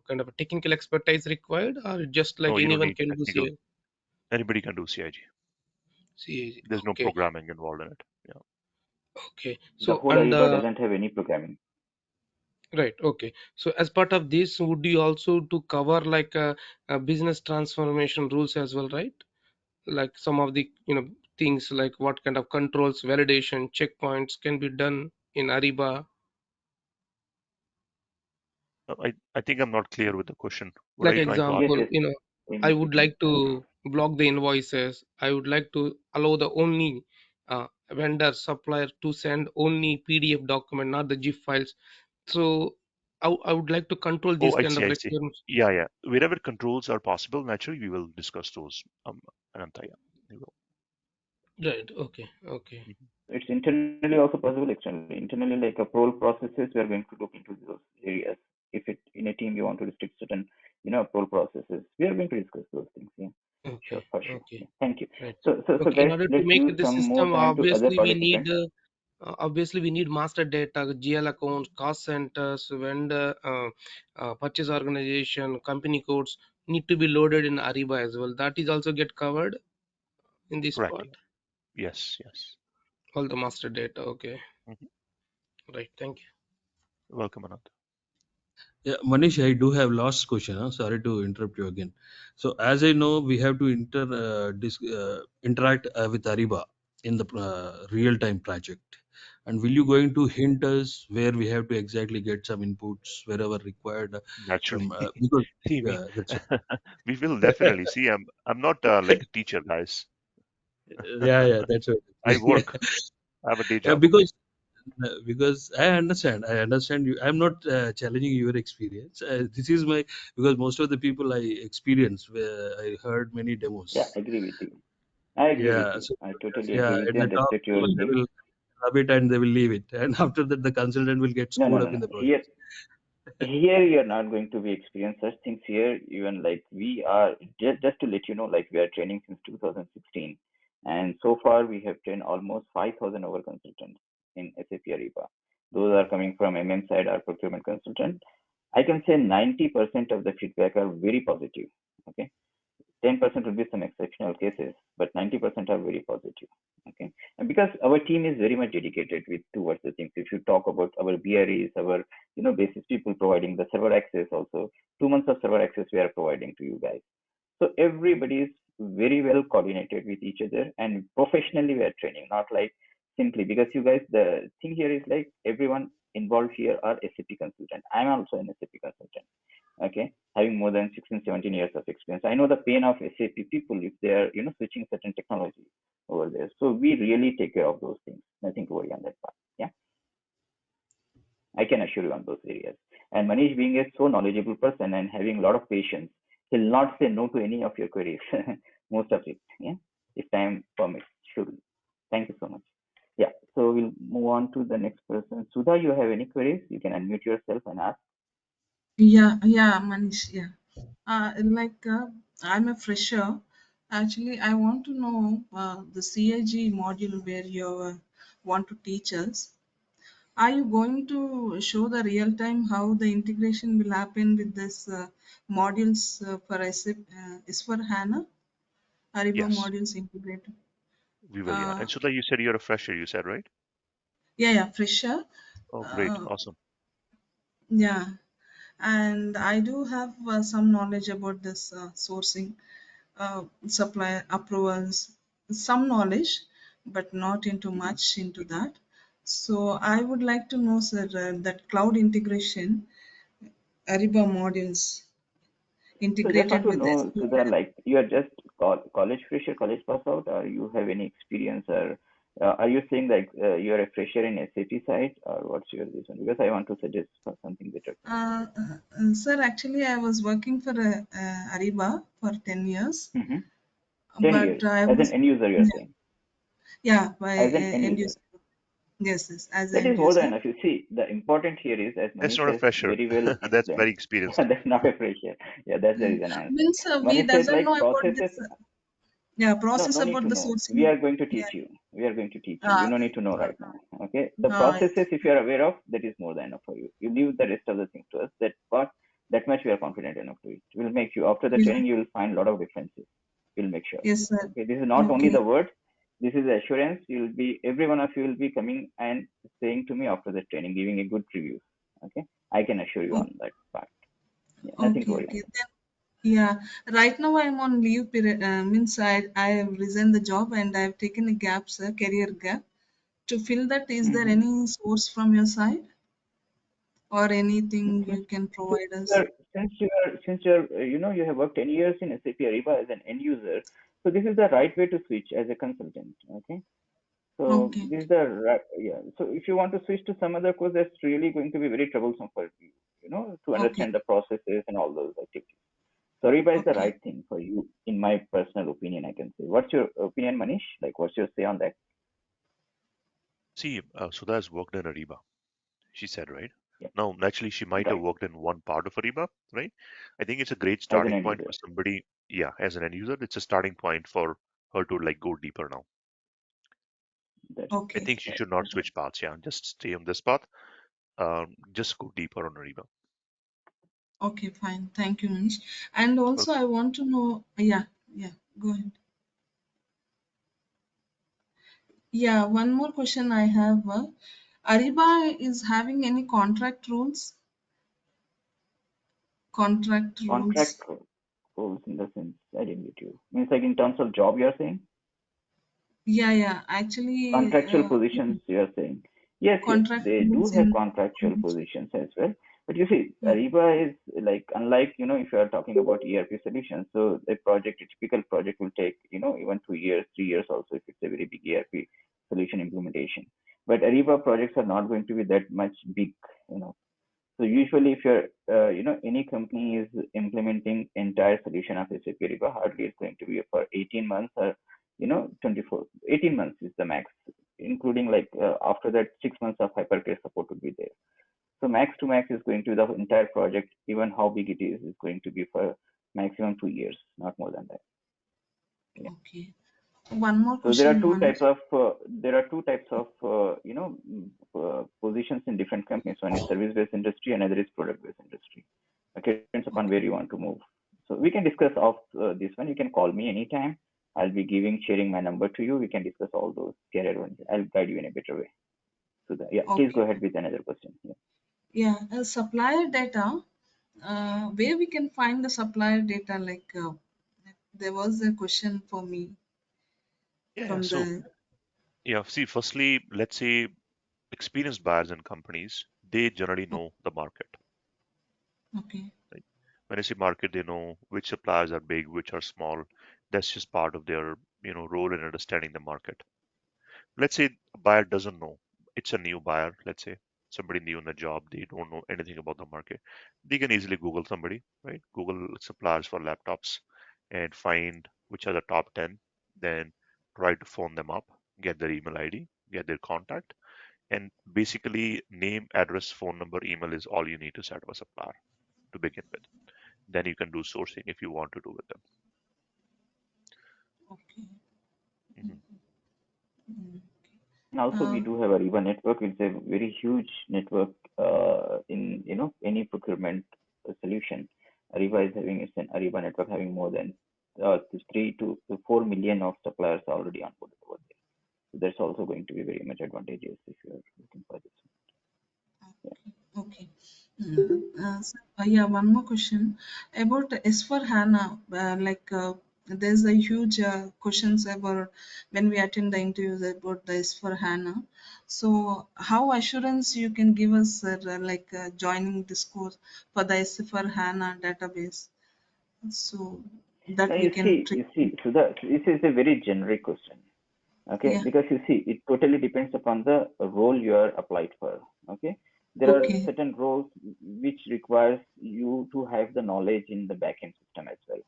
Speaker 4: kind of a technical expertise required, or just
Speaker 2: No,
Speaker 4: like
Speaker 2: you don't
Speaker 4: anyone
Speaker 2: need
Speaker 4: can do
Speaker 2: technical. Anybody can do CIG.
Speaker 4: CIG?
Speaker 2: There's no
Speaker 4: Okay,
Speaker 2: programming involved in it. Yeah.
Speaker 4: okay.
Speaker 1: The
Speaker 4: So
Speaker 1: whole
Speaker 4: and
Speaker 1: Ariba doesn't have any programming.
Speaker 4: right, okay. So as part of this, would you also to cover like a business transformation rules as well, right? Like some of the things like what kind of controls, validation, checkpoints can be done in Ariba.
Speaker 2: I think I'm not clear with the question. What are
Speaker 4: Like
Speaker 2: you trying to ask?
Speaker 1: Yes,
Speaker 4: example,
Speaker 1: yes.
Speaker 4: I
Speaker 1: In
Speaker 4: would
Speaker 1: between.
Speaker 4: like to block the invoices. I would like to allow the only vendor supplier to send only PDF document, not the GIF files. So I would like to control
Speaker 2: Oh,
Speaker 4: these
Speaker 2: I
Speaker 4: kind
Speaker 2: see.
Speaker 4: of
Speaker 2: I see.
Speaker 4: requirements.
Speaker 2: Yeah, yeah. Wherever controls are possible, naturally, we will discuss those. Ananta, yeah. We will.
Speaker 4: Right. Okay. Okay.
Speaker 2: Mhm.
Speaker 1: It's internally also possible externally. Internally, like a parole processes, we are going to look into those areas. If it in a team you want to restrict certain, parole processes, we are going to discuss those things. Yeah, sure,
Speaker 4: Okay.
Speaker 1: for sure.
Speaker 4: Okay.
Speaker 1: Yeah, thank you.
Speaker 4: Right.
Speaker 1: So
Speaker 4: Okay. In
Speaker 1: guys,
Speaker 4: order to
Speaker 1: let's
Speaker 4: make
Speaker 1: give
Speaker 4: the
Speaker 1: some more
Speaker 4: system,
Speaker 1: time to other participants.
Speaker 4: obviously we need master data, GL accounts, cost centers, vendor, purchase organization, company codes need to be loaded in Ariba as well. That is also get covered in this
Speaker 2: Correct.
Speaker 4: part.
Speaker 2: Yeah. Yes. Yes.
Speaker 4: All the master data. Okay.
Speaker 2: Mhm.
Speaker 4: Right. Thank you.
Speaker 2: Welcome, Ananta.
Speaker 5: Yeah, Manish, I do have last question. Huh? Sorry to interrupt you again. So as I know, we have to interact with Ariba in the real-time project. And will you going to hint us where we have to exactly get some inputs wherever required
Speaker 2: Naturally.
Speaker 5: from because
Speaker 2: See,
Speaker 5: yeah, that's
Speaker 2: we will definitely see. I'm not like a teacher, guys.
Speaker 5: yeah, that's
Speaker 2: I
Speaker 5: right.
Speaker 2: work. I have a day
Speaker 5: Yeah,
Speaker 2: job. Okay.
Speaker 5: because I understand you. I'm not challenging your experience. This is my because most of the people I experience where I heard many
Speaker 1: Yeah,
Speaker 5: demos.
Speaker 1: agree with you. I agree with
Speaker 5: Yeah,
Speaker 1: you.
Speaker 5: so
Speaker 1: I totally
Speaker 5: yeah,
Speaker 1: agree with
Speaker 5: at
Speaker 1: you
Speaker 5: the
Speaker 1: and
Speaker 5: top
Speaker 1: respect your
Speaker 5: level they
Speaker 1: thing.
Speaker 5: will rub it and they will leave it, and after that the consultant will get
Speaker 1: No, no,
Speaker 5: screwed
Speaker 1: no,
Speaker 5: up in
Speaker 1: no.
Speaker 5: the process.
Speaker 1: Here you're not going to be experienced such things here. Even like we are just to let you know, like we are training since 2016, and so far we have trained almost 5,000 over consultants in SAP Ariba. Those are coming from MM side, our procurement consultant. I can say 90% of the feedback are very positive. Okay, 10% will be some exceptional cases, but 90% are very positive. Okay, and because our team is very much dedicated with towards the things. If you talk about our BREs, our basis people providing the server access, also 2 months of server access we are providing to you guys. So everybody is very well coordinated with each other and professionally we are training, not like simply because you guys, the thing here is like everyone involved here are SAP consultant. I'm also an SAP consultant. Okay, having more than 16, 17 years of experience. I know the pain of SAP people if they are, switching certain technology over there. So we really take care of those things. Nothing to worry on that part. Yeah, I can assure you on those areas. And Manish being a so knowledgeable person and having a lot of patience, he'll not say no to any of your queries, most of it. Yeah, if time permits, surely. Thank you so much. Yeah, so we'll move on to the next person. Sudha, you have any queries? You can unmute yourself and ask.
Speaker 6: Yeah, Manish, yeah. Like I'm a fresher. Actually, I want to know the CIG module where you want to teach us. Are you going to show the real time how the integration will happen with this modules for SAP, is for HANA? Ariba
Speaker 2: Yes,
Speaker 6: modules integrated.
Speaker 2: we will. Yeah.
Speaker 6: Uh,
Speaker 2: And Sudha, you said you're a fresher. You said, right?
Speaker 6: yeah, fresher.
Speaker 2: Oh, great.
Speaker 6: Uh,
Speaker 2: Awesome.
Speaker 6: yeah, and I do have some knowledge about this sourcing, supply approvals, some knowledge, but not into much into that. So I would like to know, sir, that cloud integration, Ariba modules
Speaker 1: So just want
Speaker 6: integrated
Speaker 1: to
Speaker 6: with
Speaker 1: know,
Speaker 6: S4.
Speaker 1: Sudha, like you are just college fresher, college pass out, or you have any experience or Are you saying like you're a fresher in SAP side, or what's your reason? Because I want to suggest for something better for
Speaker 6: Sir, actually, I was working for Ariba for 10 years,
Speaker 1: you. 10
Speaker 6: but
Speaker 1: years
Speaker 6: I
Speaker 1: as an
Speaker 6: was,
Speaker 1: end user, you're
Speaker 6: yeah,
Speaker 1: saying.
Speaker 6: yeah, by
Speaker 1: As an end
Speaker 6: end
Speaker 1: user.
Speaker 6: user. Yes, yes, as
Speaker 1: That
Speaker 6: an
Speaker 1: is
Speaker 6: end
Speaker 1: more than
Speaker 6: user.
Speaker 1: enough. You see, the important here is, as
Speaker 2: That's
Speaker 1: Manish
Speaker 2: not a
Speaker 1: has
Speaker 2: fresher.
Speaker 1: very well
Speaker 2: That's
Speaker 1: explained,
Speaker 2: very experienced.
Speaker 1: that's not a fresher. Yeah, that's the
Speaker 6: Mm.
Speaker 1: reason I'm saying.
Speaker 6: Means we
Speaker 1: Manish said
Speaker 6: doesn't know
Speaker 1: like
Speaker 6: about
Speaker 1: processes.
Speaker 6: this, yeah,
Speaker 1: No,
Speaker 6: process
Speaker 1: no need
Speaker 6: about
Speaker 1: to
Speaker 6: the
Speaker 1: know. We
Speaker 6: sourcing.
Speaker 1: are going to
Speaker 6: Yeah.
Speaker 1: teach you. We are going to teach you. You don't need to know
Speaker 6: Uh,
Speaker 1: right now. Okay. The processes,
Speaker 6: yes.
Speaker 1: if you are aware of, that is more than enough for you. You leave the rest of the things to us. That part, that much we are confident enough to it. We'll make you after the
Speaker 6: Yeah.
Speaker 1: training. You will find a lot of differences. We'll make sure.
Speaker 6: Yes, sir.
Speaker 1: Okay. This is not only
Speaker 6: Okay.
Speaker 1: the words. This is the assurance. You'll be every one of you will be coming and saying to me after the training, giving a good review. Okay. I can assure you on that part. Yeah, nothing to
Speaker 6: Okay,
Speaker 1: worry on
Speaker 6: okay.
Speaker 1: that.
Speaker 6: Yeah, right now I'm on leave period. Means I have resigned the job and I've taken a gap, sir, career gap. To fill that, is there
Speaker 1: Mm-hmm.
Speaker 6: any source from your side or anything
Speaker 1: Since
Speaker 6: you can
Speaker 1: since
Speaker 6: provide
Speaker 1: you're
Speaker 6: us?
Speaker 1: you have worked 10 years in SAP Ariba as an end user, so this is the right way to switch as a consultant. Okay, so
Speaker 6: Okay,
Speaker 1: this is the right, yeah. So if you want to switch to some other course, that's really going to be very troublesome for you. To
Speaker 6: okay,
Speaker 1: understand the processes and all those activities. So Ariba is the
Speaker 6: okay.
Speaker 1: right thing for you, in my personal opinion. I can say. What's your opinion, Manish? Like, what's your say on that?
Speaker 2: See, Sudha has worked in Ariba, she said, right?
Speaker 1: Yeah,
Speaker 2: Now, naturally, she might have
Speaker 1: right.
Speaker 2: worked in one part of Ariba, right? I think it's a great
Speaker 1: As an
Speaker 2: starting
Speaker 1: end
Speaker 2: point
Speaker 1: user.
Speaker 2: for somebody, yeah, as an end user, it's a starting point for her to like go deeper now.
Speaker 1: That's
Speaker 2: I
Speaker 6: Okay,
Speaker 2: think she should not switch paths, yeah, just stay on this path, just go deeper on Ariba.
Speaker 6: okay, fine. Thank you, Manish. And also,
Speaker 2: Welcome.
Speaker 6: I want to know, yeah, yeah, go ahead. Yeah, one more question I have. Ariba is having any contract rules? Contract rules?
Speaker 1: contract roles in the sense I didn't get you. Means like in terms of job, you're saying?
Speaker 6: Yeah, yeah. Actually,
Speaker 1: Contractual positions you're saying. Yes, yes,
Speaker 6: contract
Speaker 1: they do
Speaker 6: rules
Speaker 1: have
Speaker 6: in.
Speaker 1: contractual positions as well. But you see,
Speaker 6: Yeah,
Speaker 1: Ariba is like unlike, if you are talking about ERP solutions, so a typical project will take, even 2 years, 3 years also if it's a very big ERP solution implementation. But Ariba projects are not going to be that much big, you know. So usually if you're, any company is implementing entire solution of SAP Ariba, hardly it's going to be for 18 months or, 24, 18 months is the max, including like after that 6 months of hypercare support would be there. So max to max is going to be the entire project, even how big it is going to be for maximum 2 years, not more than that. Yeah.
Speaker 6: okay. One more
Speaker 1: So there are
Speaker 6: question,
Speaker 1: two types
Speaker 6: Manish.
Speaker 1: of positions in different companies. One is service-based industry, another is product-based industry. Okay, depends upon where you want to move. So we can discuss off this one. You can call me anytime. I'll be sharing my number to you. We can discuss all those career ones. I'll guide you in a better way. So yeah, please go
Speaker 6: Okay.
Speaker 1: ahead with another question. Yeah.
Speaker 6: Yeah, supplier data. Where we can find the supplier data? Like there was a question for me
Speaker 2: Yeah,
Speaker 6: from
Speaker 2: so
Speaker 6: the.
Speaker 2: yeah, see, firstly, let's say experienced buyers and companies, they generally know the market.
Speaker 6: Okay.
Speaker 2: Right? When I say market, they know which suppliers are big, which are small. That's just part of their, role in understanding the market. Let's say a buyer doesn't know. It's a new buyer, let's say somebody new in the job, they don't know anything about the market. They can easily Google somebody, right? Google suppliers for laptops and find which are the top 10, then try to phone them up, get their email ID, get their contact, and basically name, address, phone number, email is all you need to set up a supplier to begin with. Then you can do sourcing if you want to do with them.
Speaker 6: Okay.
Speaker 2: Mhm.
Speaker 6: Mm.
Speaker 1: And also, we
Speaker 6: Uh,
Speaker 1: do have a Ariba network. It's a very huge network in any procurement solution. Ariba is having it's an Ariba network having more than 3 to 4 million of suppliers already onboarded over there. So that's also going to be very much advantageous if you're looking for this. Yeah.
Speaker 6: okay. Yeah, one more question about S4 HANA. There's a huge questions about when we attend the interviews about the S4 HANA. So, how assurance you can give us, joining this course for the S4 HANA database, so
Speaker 1: Now
Speaker 6: that we can
Speaker 1: you
Speaker 6: train.
Speaker 1: see, so this is a very generic question. Okay,
Speaker 6: Yeah.
Speaker 1: because you see, it totally depends upon the role you are applied for. Okay, there are
Speaker 6: Okay.
Speaker 1: certain roles which requires you to have the knowledge in the backend system as well.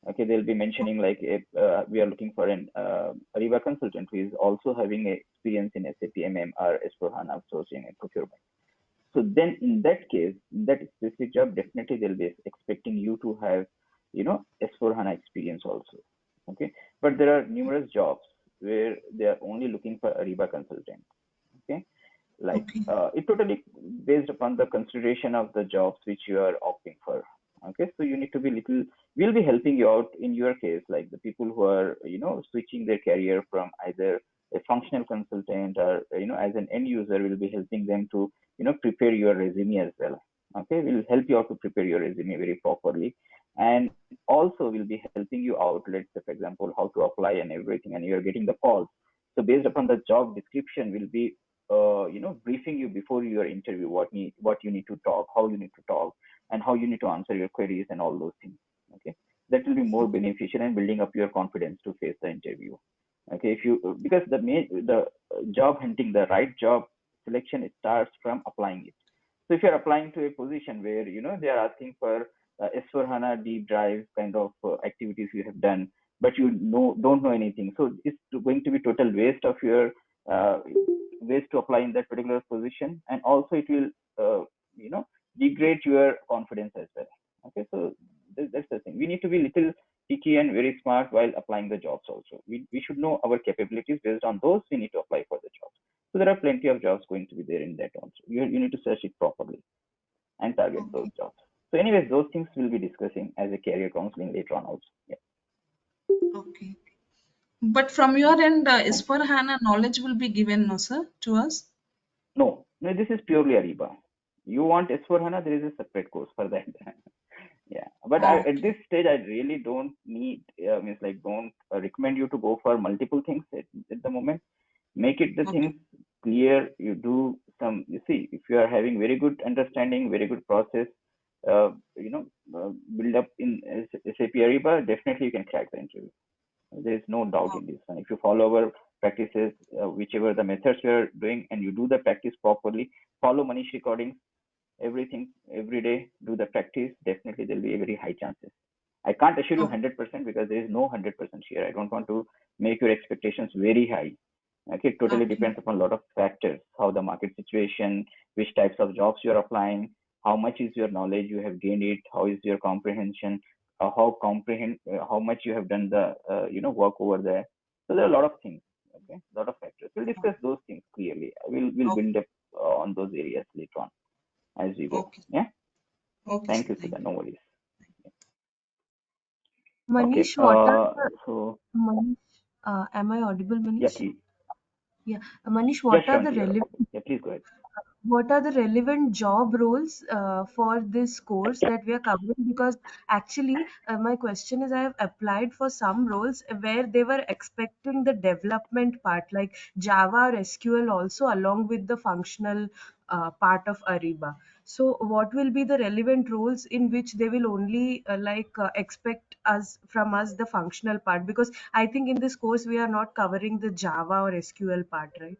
Speaker 1: Okay, they'll be mentioning like if we are looking for an Ariba consultant who is also having a experience in SAP MM or S4HANA sourcing and procurement. So then in that case, in that specific job, definitely they'll be expecting you to have, S4HANA experience also. Okay. But there are numerous jobs where they are only looking for Ariba consultant. Okay. Like
Speaker 6: Okay.
Speaker 1: it totally based upon the consideration of the jobs which you are opting for. Okay. So you need to be little, we'll be helping you out in your case, like the people who are, switching their career from either a functional consultant or, as an end user, will be helping them to prepare your resume as well. Okay, we'll help you out to prepare your resume very properly, and also we'll be helping you out, let's say for example how to apply and everything, and you're getting the calls. So based upon the job description, we'll be briefing you before your interview, what you need to talk, how you need to talk, and how you need to answer your queries and all those things. Okay, that will be more beneficial and building up your confidence to face the interview. Okay, if you, because the job hunting, the right job selection, it starts from applying it. So if you're applying to a position where they are asking for S4 HANA deep dive kind of activities you have done, but you don't know anything, so it's going to be total waste of your uh, waste to apply in that particular position, and also it will you know degrade your confidence as well. Okay, so that's the thing. We need to be little picky and very smart while applying the jobs also. We should know our capabilities. Based on those, we need to apply for the jobs. So there are plenty of jobs going to be there in that also. You need to search it properly and target those
Speaker 6: Okay.
Speaker 1: jobs. So anyways, those things we'll be discussing as a career counseling later on also. Yeah.
Speaker 6: Okay. But from your end, S/4HANA knowledge will be given, no, sir, to us?
Speaker 1: No, no, this is purely Ariba. You want S4 HANA, there is a separate course for that. Yeah, but at
Speaker 6: Okay.
Speaker 1: this stage, I really don't need, means like, don't recommend you to go for multiple things at the moment. Make it the
Speaker 6: Okay.
Speaker 1: things clear. You do some, you see, if you are having very good understanding, very good process, uh, you know, build up in SAP Ariba, definitely you can crack the interview. There is no doubt
Speaker 6: Oh,
Speaker 1: in this one. If you follow our practices, whichever the methods you are doing, and you do the practice properly, follow Manish recordings, everything every day, do the practice, definitely there'll be a very high chances. I can't assure you
Speaker 6: oh,
Speaker 1: 100% because there is no 100% here. I don't want to make your expectations very high. Okay, it totally
Speaker 6: okay.
Speaker 1: depends upon a lot of factors, how the market situation, which types of jobs you're applying, how much is your knowledge you have gained it, how is your comprehension, how much you have done the work over there. So there are a lot of things. Okay, a lot of factors. We'll discuss those things clearly. We'll
Speaker 6: Okay.
Speaker 1: build up on those areas later on as we go.
Speaker 6: Okay.
Speaker 1: Yeah.
Speaker 6: Okay,
Speaker 1: Thank
Speaker 6: sir.
Speaker 1: you,
Speaker 6: Thank
Speaker 1: Sudha. No worries. Okay.
Speaker 7: Manish, what are the
Speaker 1: So
Speaker 7: Manish, am I audible,
Speaker 1: yeah,
Speaker 7: Manish?
Speaker 1: please.
Speaker 7: Yeah, Manish,
Speaker 1: Yeah, Shravanti, you're audible. Yeah, please go ahead.
Speaker 7: what are the relevant job roles for this course that we are covering? Because actually, my question is, I have applied for some roles where they were expecting the development part, like Java or SQL, also along with the functional part of Ariba. So, what will be the relevant roles in which they will only expect us from us the functional part? Because I think in this course we are not covering the Java or SQL part, right?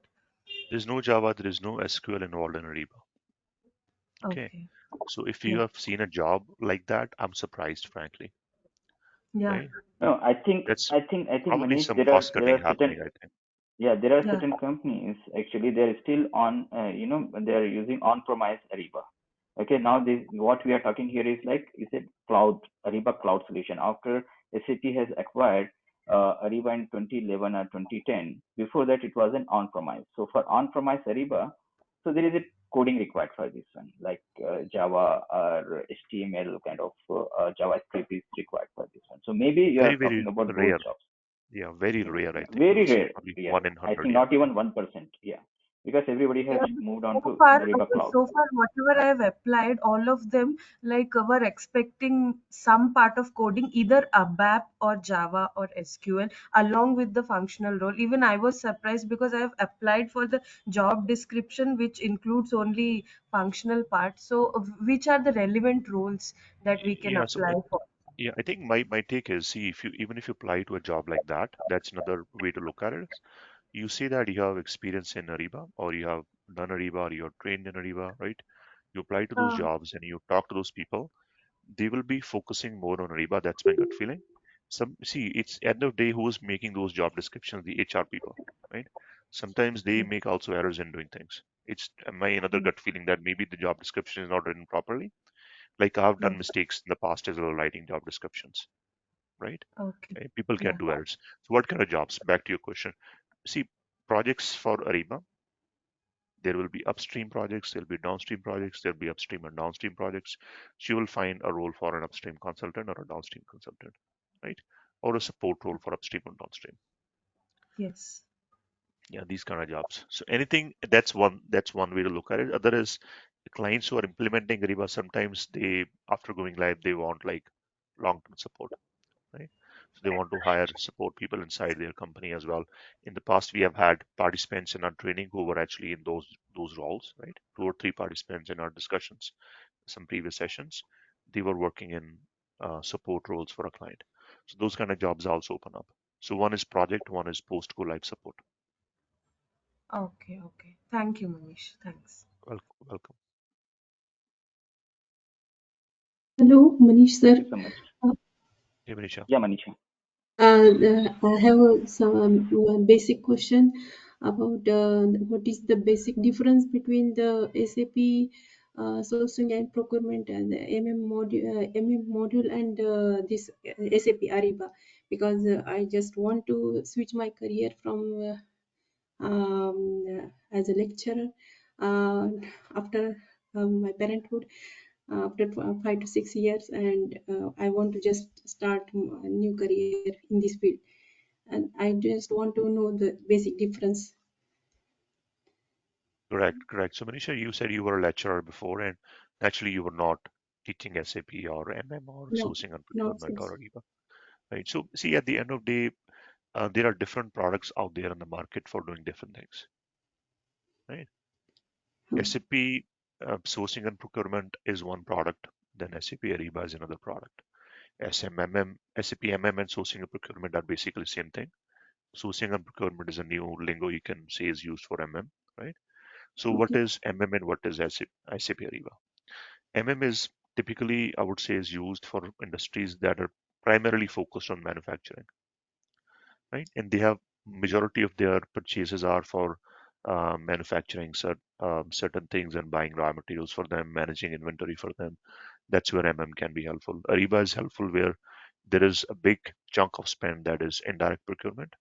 Speaker 2: There's no Java, there is no SQL involved in Ariba. Okay.
Speaker 7: Okay.
Speaker 2: So if you
Speaker 7: Yeah.
Speaker 2: have seen a job like that, I'm surprised, frankly,
Speaker 7: Yeah.
Speaker 2: right?
Speaker 1: No,
Speaker 2: That's
Speaker 1: I think
Speaker 2: probably
Speaker 1: Manish,
Speaker 2: some
Speaker 1: there
Speaker 2: cost
Speaker 1: are
Speaker 2: cutting
Speaker 1: certain,
Speaker 2: happening, I think.
Speaker 1: yeah, there are
Speaker 7: Yeah.
Speaker 1: certain companies actually they're still on they are using on-premise Ariba. Okay, now this what we are talking here is like is a cloud Ariba cloud solution. After SAP has acquired Ariba in 2011 or 2010, before that it was an on-premise. So for on-premise Ariba, so there is a coding required for this one, like Java or HTML kind of JavaScript is required for this one. So maybe you
Speaker 2: Very,
Speaker 1: are
Speaker 2: very
Speaker 1: talking about those
Speaker 2: rare.
Speaker 1: jobs.
Speaker 2: Yeah, very
Speaker 1: Yeah,
Speaker 2: rare, I
Speaker 1: yeah,
Speaker 2: think.
Speaker 1: very
Speaker 2: You'll see
Speaker 1: rare,
Speaker 2: probably
Speaker 1: rare.
Speaker 2: one in
Speaker 1: I
Speaker 2: 100,
Speaker 1: think
Speaker 2: yeah.
Speaker 1: not even 1%. Yeah, because everybody has
Speaker 7: Yeah,
Speaker 1: moved
Speaker 7: but
Speaker 1: on to Ariba Cloud.
Speaker 7: so far, whatever I have applied, all of them were expecting some part of coding, either ABAP or Java or SQL, along with the functional role. Even I was surprised because I have applied for the job description, which includes only functional part. So, which are the relevant roles that we can
Speaker 2: Yeah,
Speaker 7: apply for?
Speaker 2: yeah, I think my take is, see, if you even if you apply to a job like that, that's another way to look at it. you say that you have experience in Ariba, or you have done Ariba, or you're trained in Ariba, right? You apply to those
Speaker 7: Uh,
Speaker 2: jobs and you talk to those people, they will be focusing more on Ariba. That's my gut feeling. Some see, it's end of day who is making those job descriptions, the HR people, right? Sometimes they
Speaker 7: yeah,
Speaker 2: make also errors in doing things. It's my another
Speaker 7: yeah,
Speaker 2: gut feeling that maybe the job description is not written properly. Like I've
Speaker 7: yeah.
Speaker 2: done mistakes in the past as well writing job descriptions, right?
Speaker 7: Okay.
Speaker 2: People can
Speaker 7: Yeah.
Speaker 2: do errors. So what kind of jobs? Back to your question. See, projects for Ariba, there will be upstream projects, there'll be downstream projects, there'll be upstream and downstream projects. So you will find a role for an upstream consultant or a downstream consultant, right? Or a support role for upstream and downstream.
Speaker 7: Yes.
Speaker 2: Yeah, these kind of jobs. So anything that's one way to look at it. Other is the clients who are implementing Ariba, sometimes they after going live they want like long-term support, right? So they want to hire support people inside their company as well. In the past, we have had participants in our training who were actually in those roles, right? Two or three participants in our discussions, some previous sessions, they were working in support roles for a client. So those kind of jobs also open up. So one is project, one is post go live support.
Speaker 7: Okay. Okay. Thank you, Manish. Thanks.
Speaker 2: Welcome.
Speaker 8: Hello, Manish
Speaker 1: Thank
Speaker 8: sir.
Speaker 1: you so much.
Speaker 8: Uh,
Speaker 2: Hey, Manisha.
Speaker 1: Yeah, Manisha.
Speaker 8: I have some one basic question about what is the basic difference between the SAP sourcing and procurement and the MM module and this SAP Ariba, because I just want to switch my career from as a lecturer uh, after my parenthood after 5 to 6 years, and I want to just start a new career in this field, and I just want to know the basic difference.
Speaker 2: Correct, correct. So Manisha, you said you were a lecturer before, and naturally you were not teaching SAP or MM or
Speaker 8: No,
Speaker 2: sourcing and
Speaker 8: not
Speaker 2: procurement
Speaker 8: since.
Speaker 2: or Ariba, right? So see, at the end of the day, there are different products out there in the market for doing different things, right?
Speaker 8: Huh.
Speaker 2: SAP sourcing and procurement is one product, then SAP Ariba is another product. SMMM, SAP MM and sourcing and procurement are basically the same thing. Sourcing and procurement is a new lingo you can say is used for MM, right? So what
Speaker 8: Okay,
Speaker 2: is MM and what is SAP Ariba? MM is typically, I would say, is used for industries that are primarily focused on manufacturing, right? And they have majority of their purchases are for manufacturing certain things and buying raw materials for them, managing inventory for them. That's where MM can be helpful. Ariba is helpful where there is a big chunk of spend that is indirect procurement.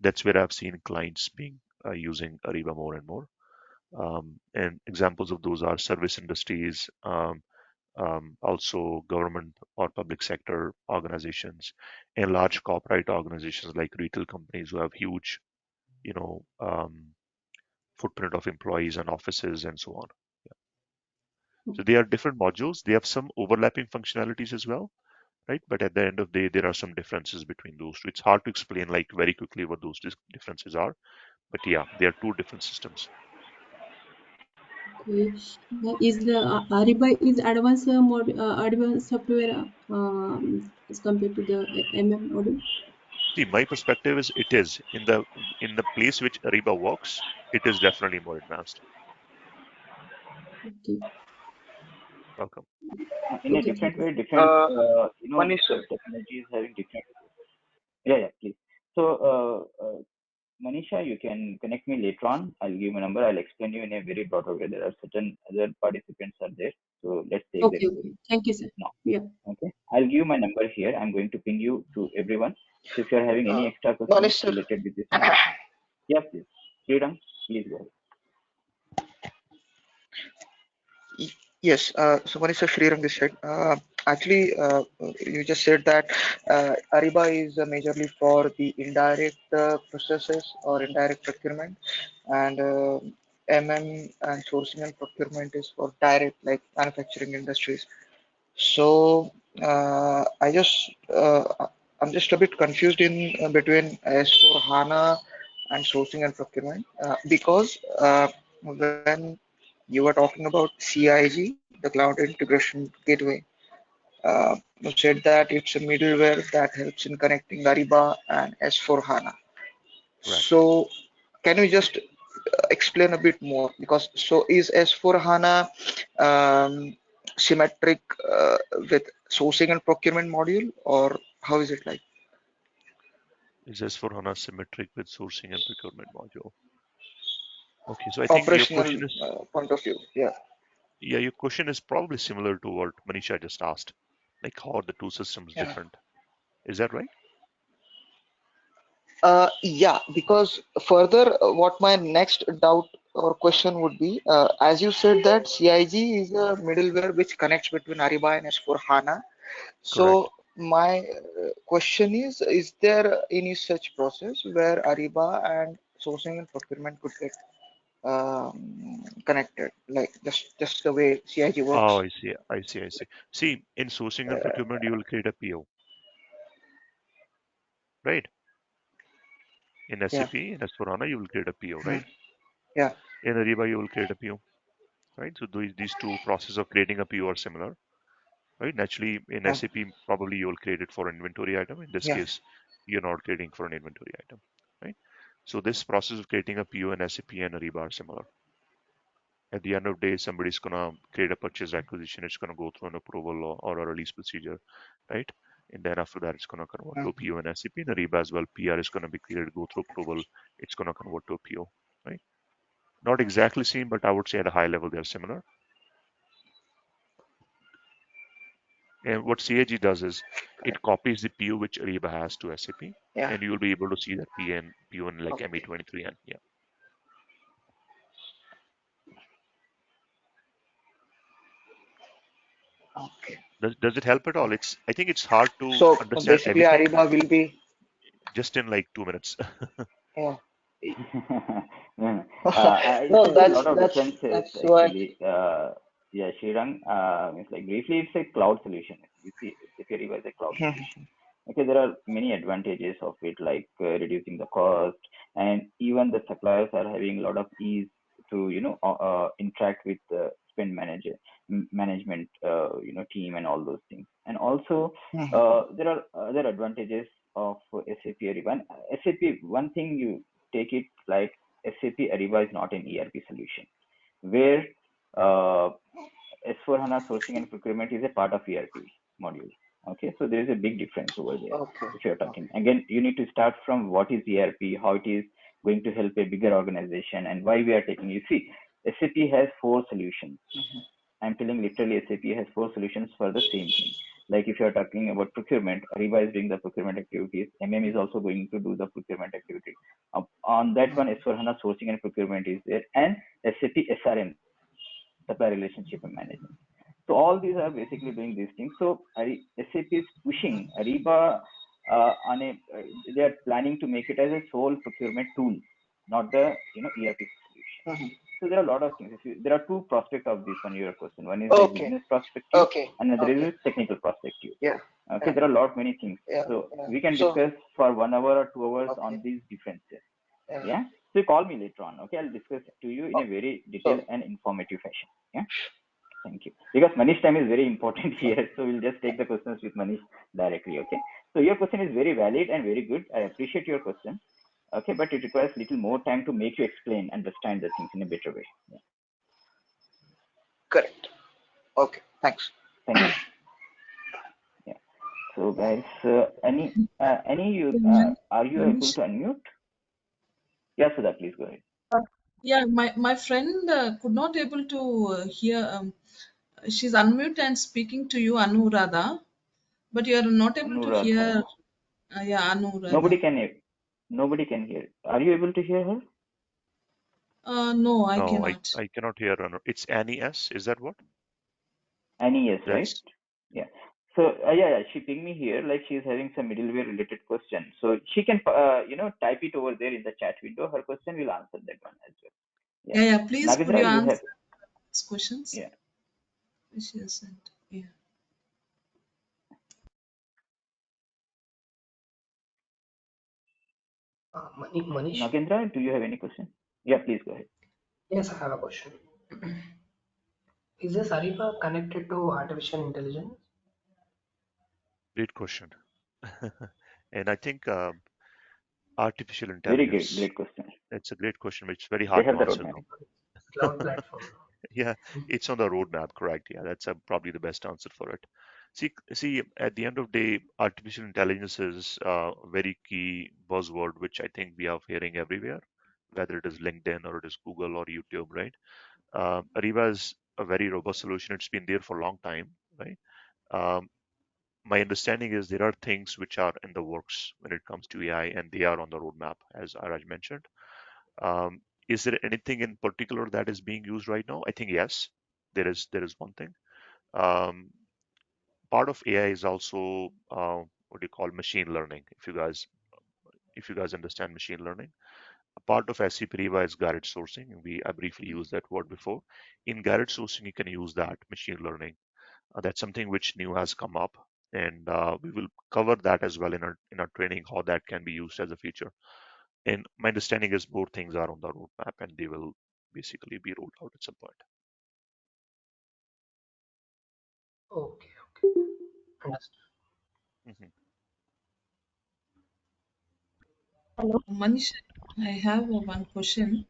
Speaker 2: That's where I've seen clients being using Ariba more and more. And examples of those are service industries, also government or public sector organizations, and large corporate organizations like retail companies who have huge, you know, footprint of employees and offices and so on. So they are different modules. They have some overlapping functionalities as well, right? But at the end of the day, there are some differences between those two. It's hard to explain like very quickly what those differences are. But yeah, they are two different systems.
Speaker 8: okay. Is the Ariba is advanced software as compared to the MM module?
Speaker 2: See, my perspective is it is in the place which Ariba works, it is definitely more advanced.
Speaker 8: Okay,
Speaker 2: Welcome.
Speaker 1: In a
Speaker 8: okay, thank
Speaker 1: different
Speaker 8: you.
Speaker 1: way, different,
Speaker 9: Manish sir.
Speaker 1: technology is having different. Yeah, yeah, please. So, Manisha, you can connect me later on. I'll give my number. I'll explain you in a very broader way. There are certain other participants are there. So let's take their
Speaker 8: Okay,
Speaker 1: input
Speaker 8: okay. Thank you, sir.
Speaker 1: now.
Speaker 8: Yeah.
Speaker 1: Okay. I'll give my number here. I'm going to ping you to everyone. So if you're having any
Speaker 9: Uh,
Speaker 1: extra questions
Speaker 9: Manish sir.
Speaker 1: related with this one, yeah, please. Sriram, please go ahead.
Speaker 9: Yes, so Manish Shriram this side. Actually, you just said that Ariba is majorly for the indirect processes or indirect procurement, and MM and sourcing and procurement is for direct, like manufacturing industries. So I'm just a bit confused in between S4 HANA and sourcing and procurement because when you were talking about CIG, the Cloud Integration Gateway, you said that it's a middleware that helps in connecting Ariba and S4 HANA.
Speaker 2: Correct.
Speaker 9: So can you just explain a bit more? Because so is S4HANA symmetric with sourcing and procurement module, or how is it like?
Speaker 2: Is S/4HANA symmetric with sourcing and procurement module? Okay, so I think your
Speaker 9: Operational
Speaker 2: question is,
Speaker 9: point of view. Yeah.
Speaker 2: yeah, your question is probably similar to what Manisha just asked, like how are the two systems
Speaker 9: Yeah.
Speaker 2: different? Is that right?
Speaker 9: Yeah, because further, what my next doubt or question would be, as you said that CIG is a middleware which connects between Ariba and S4HANA.
Speaker 2: Correct.
Speaker 9: So my question is there any such process where Ariba and sourcing and procurement could get connected, like just the way CIG
Speaker 2: Oh,
Speaker 9: works?
Speaker 2: I see. I see. I see. See, in sourcing and procurement, you will create a PO, right? In
Speaker 9: Yeah,
Speaker 2: SAP, in S/4HANA, you will create a PO,
Speaker 9: hmm,
Speaker 2: right?
Speaker 9: yeah,
Speaker 2: In Ariba, you will create a PO, right? So these two processes of creating a PO are similar, right? Naturally, in
Speaker 9: yeah,
Speaker 2: SAP, probably you will create it for an inventory item. In this
Speaker 9: yeah.
Speaker 2: case, you're not creating for an inventory item, right? So this process of creating a PO in SAP and Ariba are similar. At the end of the day, somebody's gonna create a purchase acquisition. It's gonna go through an approval or a release procedure, right? And then after that, it's gonna convert to a
Speaker 9: Mhm.
Speaker 2: PO in SAP. In Ariba as well, PR is gonna be created, go through approval. It's gonna convert to a PO, right? Not exactly same, but I would say at a high level they're similar. And what CAG does is it
Speaker 9: Correct.
Speaker 2: copies the PO which Ariba has to SAP,
Speaker 9: Yeah.
Speaker 2: and you will be able to see that PO in like
Speaker 9: Okay.
Speaker 2: ME23N. Yeah.
Speaker 9: Okay.
Speaker 2: Does it help at all?
Speaker 9: Okay.
Speaker 2: It's I think it's hard to
Speaker 9: So
Speaker 2: understand
Speaker 9: basically,
Speaker 2: everything
Speaker 9: Ariba will be,
Speaker 2: just in like 2 minutes.
Speaker 9: yeah.
Speaker 1: No, I
Speaker 9: No,
Speaker 1: see a lot of differences
Speaker 9: that's what.
Speaker 1: actually. Yeah, Srirang, it's like briefly, it's a cloud solution. You see, SAP Ariba is a cloud solution. Okay, there are many advantages of it, like reducing the cost, and even the suppliers are having a lot of ease to, interact with the spend management, team and all those things. And also,
Speaker 9: Mhm.
Speaker 1: there are other advantages of SAP Ariba. And SAP, one thing you take it like SAP Ariba is not an ERP solution, where uh, S/4HANA sourcing and procurement is a part of ERP module. Okay, so there is a big difference over there.
Speaker 9: Okay.
Speaker 1: If you're talking
Speaker 9: Okay.
Speaker 1: again, you need to start from what is ERP, how it is going to help a bigger organization, and why we are taking. You see, SAP has four solutions.
Speaker 9: Mhm.
Speaker 1: I'm telling literally SAP has four solutions for the same thing. Like if you're talking about procurement, Ariba is doing the procurement activities. is also going to do the procurement activity. On that one, S4HANA sourcing and procurement is there, and SAP SRM, supply relationship and management. So all these are basically doing these things. So SAP is pushing Ariba on a. They are planning to make it as a sole procurement tool, not the ERP solution.
Speaker 9: Mhm.
Speaker 1: So there are a lot of things. There are two prospects of this one. Your question. One is like
Speaker 9: Okay.
Speaker 1: business perspective,
Speaker 9: Okay.
Speaker 1: another
Speaker 9: Okay.
Speaker 1: is technical perspective.
Speaker 9: Yeah.
Speaker 1: Okay,
Speaker 9: Yeah.
Speaker 1: there are a lot many things.
Speaker 9: Yeah.
Speaker 1: So
Speaker 9: Yeah.
Speaker 1: we can
Speaker 9: So,
Speaker 1: discuss for 1 hour or 2 hours
Speaker 9: okay.
Speaker 1: on these differences.
Speaker 9: Yeah.
Speaker 1: Yeah. So you call me later on. Okay, I'll discuss to you in a
Speaker 9: Oh,
Speaker 1: very
Speaker 9: so,
Speaker 1: detailed and informative fashion. Yeah. Thank you. Because Manish time is very important here, so we'll just take the questions with Manish directly. Okay. So your question is very valid and very good. I appreciate your question. Okay, but it requires little more time to make you explain, understand the things in a better way. Yeah.
Speaker 9: correct. Okay. Thanks.
Speaker 1: Thank you. Yeah. So guys, any you are you able
Speaker 6: Manish,
Speaker 1: to unmute? Yes, Sudha, please go ahead.
Speaker 6: yeah, my friend could not able to hear. She's unmute and speaking to you, Anuradha, but you are not able to hear.
Speaker 1: Anuradha.
Speaker 6: Yeah, Anuradha.
Speaker 1: Nobody can hear. Nobody can hear. Are you able to hear her?
Speaker 6: No, I
Speaker 2: No,
Speaker 6: cannot.
Speaker 2: I cannot hear. It's Annie S. Is that what?
Speaker 1: Annie, yes, right?
Speaker 2: That's
Speaker 1: Yeah. So yeah, she pinged me here like she's having some middleware related question. So she can type it over there in the chat window. Her question will answer that one as well. Yeah.
Speaker 6: Yeah, yeah. Please, could you
Speaker 1: Nagendra, you have
Speaker 6: answer these questions?
Speaker 1: yeah.
Speaker 6: She has sent. Yeah.
Speaker 10: Manish,
Speaker 1: Nagendra, do you have any question? Yeah, please go ahead.
Speaker 10: yes, I have a question. Is this Ariba connected to artificial intelligence?
Speaker 2: a great question. And I think Artificial
Speaker 1: Very good,
Speaker 2: intelligence.
Speaker 1: great question.
Speaker 2: It's a great question, which is very
Speaker 1: They
Speaker 2: hard
Speaker 1: have
Speaker 2: to
Speaker 1: the
Speaker 2: answer
Speaker 1: roadmap.
Speaker 2: though.
Speaker 10: Cloud platform now.
Speaker 2: Yeah, it's on the roadmap, correct? Yeah, that's probably the best answer for it. See, at the end of the day, artificial intelligence is a very key buzzword, which I think we are hearing everywhere, whether it is LinkedIn or it is Google or YouTube, right? Ariba is a very robust solution. It's been there for a long time, right? Um, my understanding is there are things which are in the works when it comes to AI, and they are on the roadmap, as Araj mentioned. Um, is there anything in particular that is being used right now? I think yes, there is one thing. Um, Part of AI is also what do you call machine learning. If you guys understand machine learning, a part of SAP Ariba is guided sourcing. And I briefly used that word before. In guided sourcing, you can use that machine learning. That's something which new has come up, and we will cover that as well in our training how that can be used as a feature. And my understanding is more things are on the roadmap and they will basically be rolled out at some point.
Speaker 10: Okay, okay. Understood.
Speaker 2: Mhm.
Speaker 11: Hello.
Speaker 6: Manish, I have one question.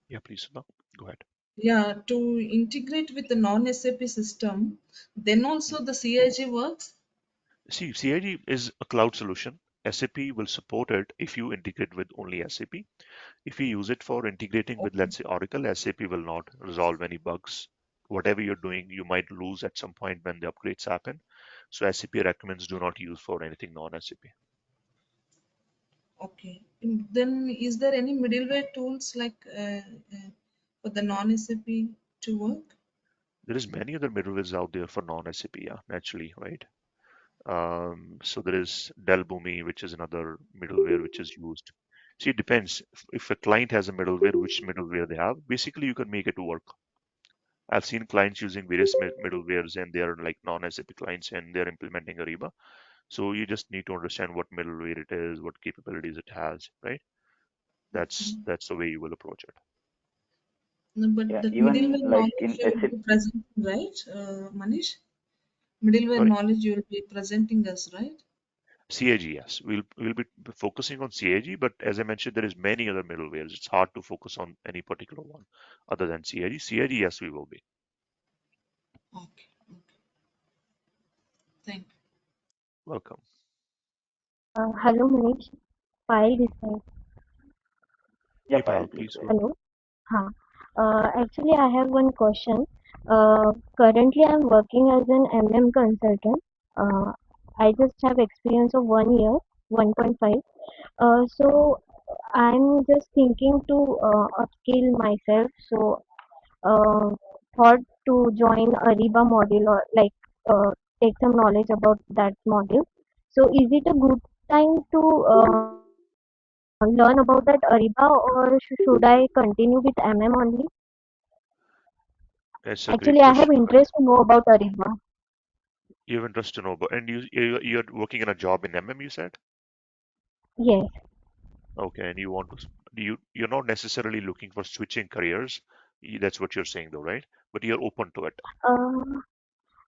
Speaker 2: Yeah, please, Subha, go ahead.
Speaker 6: Yeah, to integrate with the non-SAP system, then also
Speaker 2: Mhm.
Speaker 6: the CIG works?
Speaker 2: See, CIG is a cloud solution. SAP will support it if you integrate with only SAP. If you use it for integrating with,
Speaker 6: Okay,
Speaker 2: let's say, Oracle, SAP will not resolve any bugs. Whatever you're doing, you might lose at some point when the upgrades happen. So SAP recommends do not use for anything non-SAP.
Speaker 6: okay. Then is there any middleware tools like for the non-SAP to work?
Speaker 2: There is many other middlewares out there for non-SAP, yeah, naturally, right? So there is Dell Boomi, which is another middleware which is used. See, it depends. If a client has a middleware, which middleware they have, basically you can make it work. I've seen clients using various middlewares and they are like non-SAP clients and they're implementing Ariba. So you just need to understand what middleware it is, what capabilities it has, right?
Speaker 6: Okay.
Speaker 2: That's the way you will approach it.
Speaker 6: No, but
Speaker 1: Yeah,
Speaker 6: that
Speaker 1: even
Speaker 6: middleware
Speaker 1: like
Speaker 6: knowledge
Speaker 1: in
Speaker 6: you will
Speaker 1: SAP,
Speaker 6: be presenting, right, Manish? Middleware
Speaker 2: Sorry,
Speaker 6: knowledge you will be presenting us, right?
Speaker 2: CAG, yes. We'll be focusing on CAG, but as I mentioned, there is many other middlewares. It's hard to focus on any particular one other than CAG. CAG, yes, we will be.
Speaker 6: Okay, okay. Thank you.
Speaker 2: Welcome.
Speaker 11: Hello, Manish. Payal this side.
Speaker 1: yeah,
Speaker 2: Hey,
Speaker 1: file,
Speaker 2: pal,
Speaker 1: please
Speaker 2: please
Speaker 1: go
Speaker 2: go
Speaker 1: ahead.
Speaker 2: ahead.
Speaker 11: Hello. Huh. Actually, I have one question. Currently, I'm working as an MM consultant. Uh, I just have experience of 1 year, 1.5. So I'm just thinking to upskill myself. So uh, thought to join Ariba module or like take some knowledge about that module. So is it a good time to learn about that Ariba or should I continue with MM only?
Speaker 2: That's a great
Speaker 11: Actually, I have
Speaker 2: question, right?
Speaker 11: interest to know about Ariba.
Speaker 2: You have interest to know, but and you're working in a job in MM, you said?
Speaker 11: Yes.
Speaker 2: Okay, and you want to you're not necessarily looking for switching careers. That's what you're saying, though, right? But you're open to it.
Speaker 11: Uh,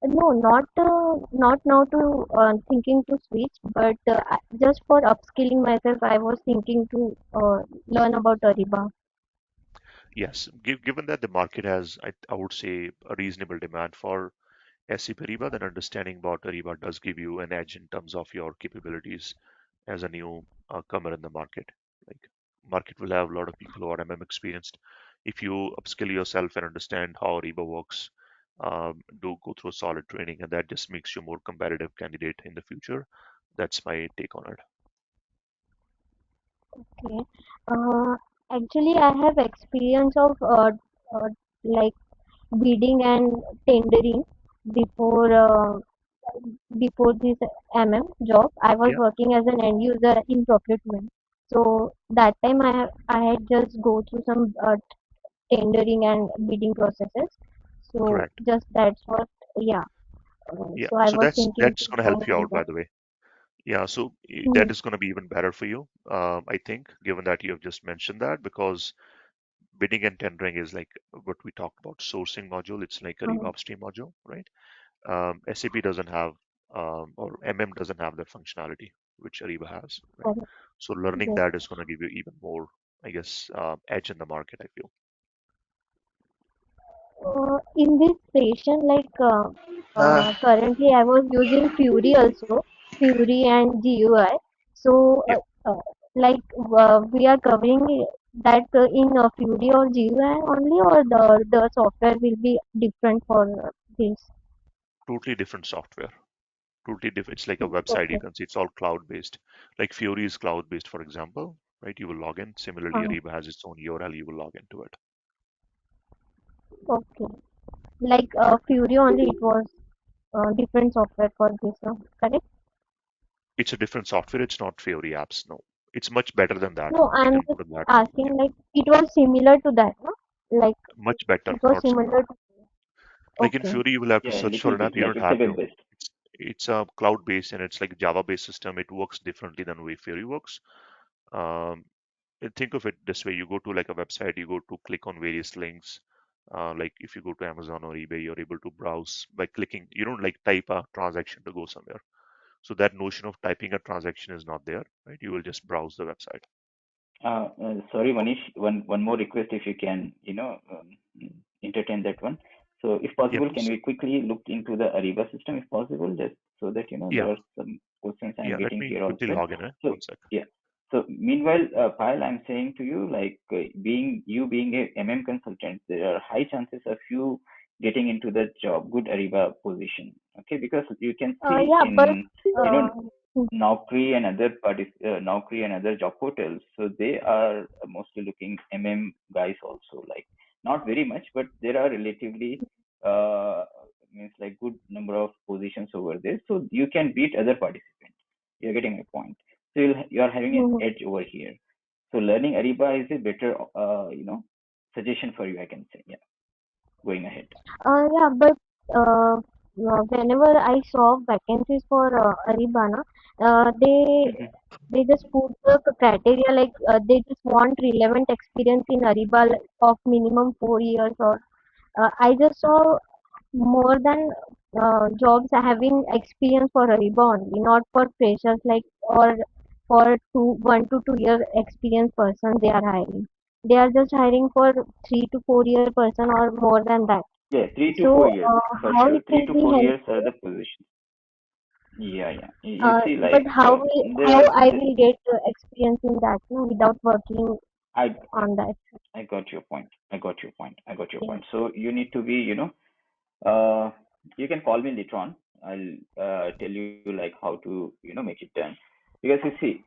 Speaker 11: no, not now to thinking to switch, but just for upskilling myself, I was thinking to learn about Ariba.
Speaker 2: Yes, given that the market has, I would say, a reasonable demand for SAP Ariba, then understanding about Ariba does give you an edge in terms of your capabilities as a new comer in the market. Like, market will have a lot of people who are MM experienced. If you upskill yourself and understand how Ariba works, do go through solid training, and that just makes you a more competitive candidate in the future. That's my take on it.
Speaker 11: Okay. Uh, Actually, I have experience of like bidding and tendering before before this MM job. I was
Speaker 2: Yeah,
Speaker 11: working as an end user in procurement. So that time I had just go through some tendering and bidding processes. So
Speaker 2: correct.
Speaker 11: just that's what, yeah.
Speaker 2: Yeah,
Speaker 11: So I
Speaker 2: so
Speaker 11: was
Speaker 2: that's
Speaker 11: thinking
Speaker 2: that's
Speaker 11: to
Speaker 2: going to
Speaker 11: join
Speaker 2: help you out, by
Speaker 11: Ariba.
Speaker 2: the way. Yeah, so that
Speaker 11: Yes.
Speaker 2: is going to be even better for you, I think, given that you have just mentioned that, because bidding and tendering is like what we talked about, sourcing module. It's like a Ariba
Speaker 11: Um,
Speaker 2: upstream module, right? SAP doesn't have, or MM doesn't have that functionality. which Ariba has, right?
Speaker 11: Correct.
Speaker 2: So learning
Speaker 11: Yes.
Speaker 2: that is going to give you even more, I guess, edge in the market, I feel.
Speaker 11: In this station,
Speaker 9: Uh,
Speaker 11: currently I was using Fury also, Fury and GUI. So,
Speaker 2: Yep,
Speaker 11: we are covering that in Fury or GUI only, or the software will be different for this.
Speaker 2: totally different software. Totally different. It's like a website. You
Speaker 11: Okay.
Speaker 2: can see it's all cloud-based. Like Fury is cloud-based, for example, right? You will log in. Similarly,
Speaker 11: Uh,
Speaker 2: Ariba has its own URL. You will log into it.
Speaker 11: okay. Fury only, it was different software for this one, correct?
Speaker 2: It's a different software. It's not Fury apps. No, it's much better than that.
Speaker 11: No,
Speaker 2: I
Speaker 11: I'm
Speaker 2: can
Speaker 11: just
Speaker 2: put it that way.
Speaker 11: asking,
Speaker 2: Yeah,
Speaker 11: like, it was similar to that, no? Like,
Speaker 2: much better,
Speaker 11: it was
Speaker 2: not similar.
Speaker 11: similar to,
Speaker 2: Like in
Speaker 11: okay.
Speaker 2: Fury, you will have to
Speaker 1: Yeah, a
Speaker 2: search for
Speaker 1: little
Speaker 2: an app.
Speaker 1: bit.
Speaker 2: You
Speaker 1: Like
Speaker 2: don't
Speaker 1: it's a
Speaker 2: have
Speaker 1: web
Speaker 2: to.
Speaker 1: based.
Speaker 2: It's a cloud-based and it's like Java-based system. It works differently than the way Fury works. Um, and think of it this way: you go to like a website, you go to click on various links. Like if you go to Amazon or eBay, you're able to browse by clicking. You don't like type a transaction to go somewhere. So that notion of typing a transaction is not there, right? You will just browse the website.
Speaker 1: Sorry, Manish. One more request, if you can, entertain that one. So, if
Speaker 2: Yep.
Speaker 1: possible, can we quickly look into the Ariba system, if possible, just so that
Speaker 2: Yeah.
Speaker 1: there are some questions I'm
Speaker 2: Yeah. Let
Speaker 1: getting
Speaker 2: me
Speaker 1: here
Speaker 2: quickly
Speaker 1: also.
Speaker 2: log in.
Speaker 1: So,
Speaker 2: 1 sec.
Speaker 1: yeah. So, meanwhile, Payal, I'm saying to you, like being a MM consultant, there are high chances of you getting into the job, good Ariba position. Okay, because you can see
Speaker 11: Yeah, but
Speaker 1: in you know
Speaker 11: uh,
Speaker 1: Naukri and other job portals. So they are mostly looking MM guys also. Like not very much, but there are relatively uh, means like good number of positions over there. So you can beat other participants. You're getting my point. So you're having an
Speaker 11: mhm.
Speaker 1: edge over here. So learning Ariba is a better suggestion for you. I can say, yeah. Going ahead.
Speaker 11: Yeah, but uh, whenever I saw vacancies for Aribana,
Speaker 1: Hmm.
Speaker 11: they just put the criteria they just want relevant experience in Ariba of minimum 4 years, or I just saw more than jobs having experience for Ariba only, not for freshers, or for 1 to 2 year experience person they are hiring. They are just hiring for 3 to 4 year person or more than that.
Speaker 1: Yeah, 3 to 4 years
Speaker 11: So
Speaker 1: for
Speaker 11: how
Speaker 1: sure.
Speaker 11: it
Speaker 1: Three
Speaker 11: will
Speaker 1: to
Speaker 11: be
Speaker 1: four years are
Speaker 11: helpful?
Speaker 1: the position. Yeah, yeah. You see,
Speaker 11: But
Speaker 1: like there
Speaker 11: how
Speaker 1: are.
Speaker 11: I will get experience in that, no, without working
Speaker 1: I
Speaker 11: on that?
Speaker 1: I got your point. I got your point. I got your
Speaker 11: Yeah.
Speaker 1: point. So you need to be, uh, you can call me later on. I'll tell you like how to, make it done. Because you see,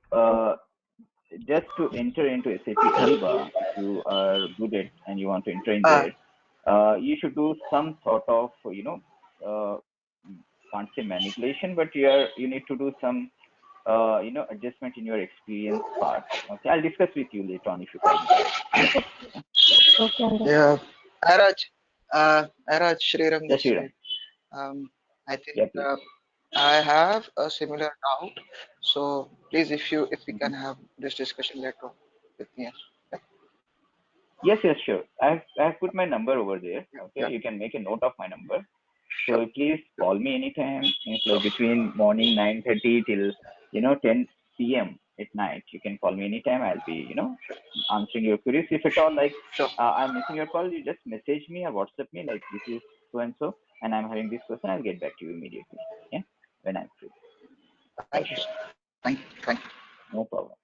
Speaker 1: just to enter into SAP Ariba, if you are good at and you want to enter in
Speaker 9: uh,
Speaker 1: there, you should do some sort of, uh, can't say manipulation, but you need to do some, adjustment in your experience part. Okay, I'll discuss with you later on if you call me back. Yeah,
Speaker 11: Okay, understood.
Speaker 9: yeah. Araj, Araj Sriram
Speaker 1: yeah,
Speaker 9: this
Speaker 1: Sriram.
Speaker 9: side. I think
Speaker 1: Yeah, please.
Speaker 9: I have a similar doubt. So please, if we can
Speaker 1: Hmm.
Speaker 9: have this discussion later with me. Yeah,
Speaker 1: Yes, yes, sure. I've put my number over there.
Speaker 9: yeah,
Speaker 1: Okay,
Speaker 9: yeah.
Speaker 1: you can make a note of my number.
Speaker 9: Sure.
Speaker 1: So please
Speaker 9: Sure.
Speaker 1: call me anytime. It's like
Speaker 9: Sure.
Speaker 1: between morning 9:30 till 10 p.m. at night. You can call me anytime. I'll be answering your queries. If at all like
Speaker 9: Sure.
Speaker 1: I'm missing your call, you just message me or WhatsApp me like this is so, and I'm having this question. I'll get back to you immediately. Yeah, when I'm free for
Speaker 9: Thank you.
Speaker 1: sure.
Speaker 9: Thank you. Thank you.
Speaker 1: No problem.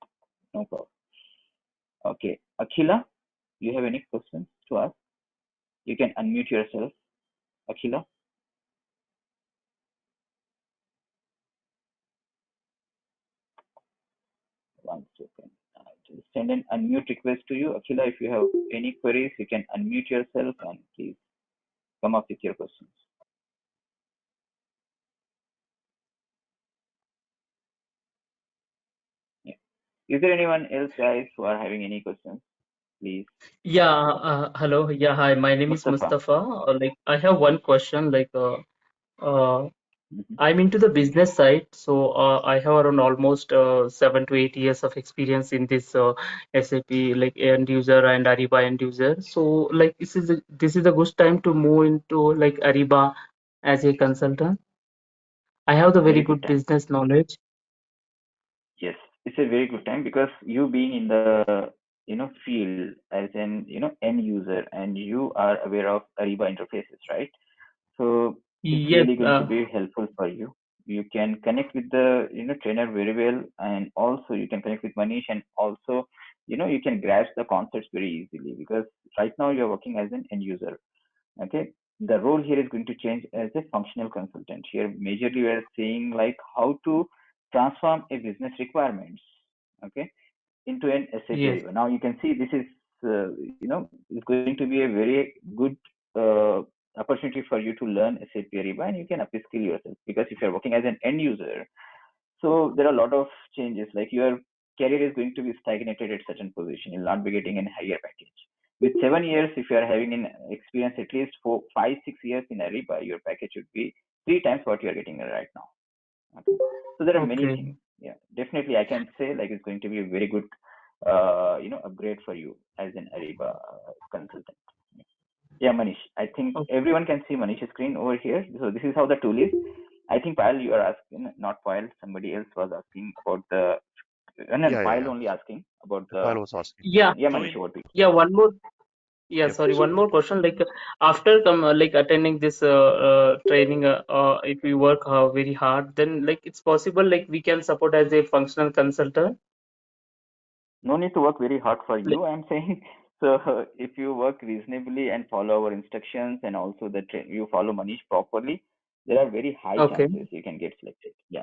Speaker 1: No problem. Okay, Akhila, you have any questions to ask? You can unmute yourself, Akhila. 1 second. I will send an unmute request to you. Akhila, if you have any queries, you can unmute yourself and please come up with your questions. Yeah. Is there anyone else, guys, who are having any questions? Please.
Speaker 12: Yeah, hello. Yeah, hi. My name is
Speaker 1: Mustafa.
Speaker 12: Mustafa. I have one question. Uh,
Speaker 1: Hmm.
Speaker 12: I'm into the business side, so I have around almost 7 to 8 years of experience in this SAP, like end user and Ariba end user. So, this is a good time to move into like Ariba as a consultant. I have the very
Speaker 1: Very good
Speaker 12: good
Speaker 1: time.
Speaker 12: business knowledge.
Speaker 1: it's a very good time because you being in the field as an end user and you are aware of Ariba interfaces, right? So it's
Speaker 12: Yes.
Speaker 1: really going to be helpful for you. You can connect with the trainer very well, and also you can connect with Manish, and also you can grasp the concepts very easily because right now you're working as an end user. Okay, the role here is going to change as a functional consultant. Here, majorly we are saying like how to transform a business requirements, okay, into an SAP
Speaker 12: Yes.
Speaker 1: Ariba. Now you can see this is is going to be a very good uh, opportunity for you to learn SAP Ariba, and you can upskill yourself because if you're working as an end user, so there are a lot of changes. Like your career is going to be stagnated at certain position. You'll not be getting a higher package. With 7 years, if you are having an experience at least 4, 5, 6 years in Ariba, your package would be 3 times what you are getting right now. Okay. So there are many
Speaker 12: Okay.
Speaker 1: things. Yeah, definitely I can say like it's going to be a very good upgrade for you as an Ariba consultant. Yeah, Manish. I think
Speaker 12: Okay.
Speaker 1: everyone can see Manish's screen over here. So this is how the tool is. I think Payal, you are asking, not Payal, somebody else was asking about the, no,
Speaker 2: Yeah, yeah,
Speaker 1: Payal
Speaker 2: yeah.
Speaker 1: only asking about the
Speaker 2: Pyle was asking.
Speaker 12: Yeah.
Speaker 1: Yeah,
Speaker 2: No,
Speaker 1: Manish, over to you.
Speaker 12: Yeah. One more. Yeah.
Speaker 2: yep.
Speaker 12: Sorry.
Speaker 2: So
Speaker 12: One more question. Like after like attending this training, if we work very hard, then like it's possible like we can support as a functional consultant.
Speaker 1: No need to work very hard for
Speaker 12: Like,
Speaker 1: you, I'm saying. So if you work reasonably and follow our instructions and also you follow Manish properly, there are very high
Speaker 12: okay.
Speaker 1: chances you can get selected. Yeah,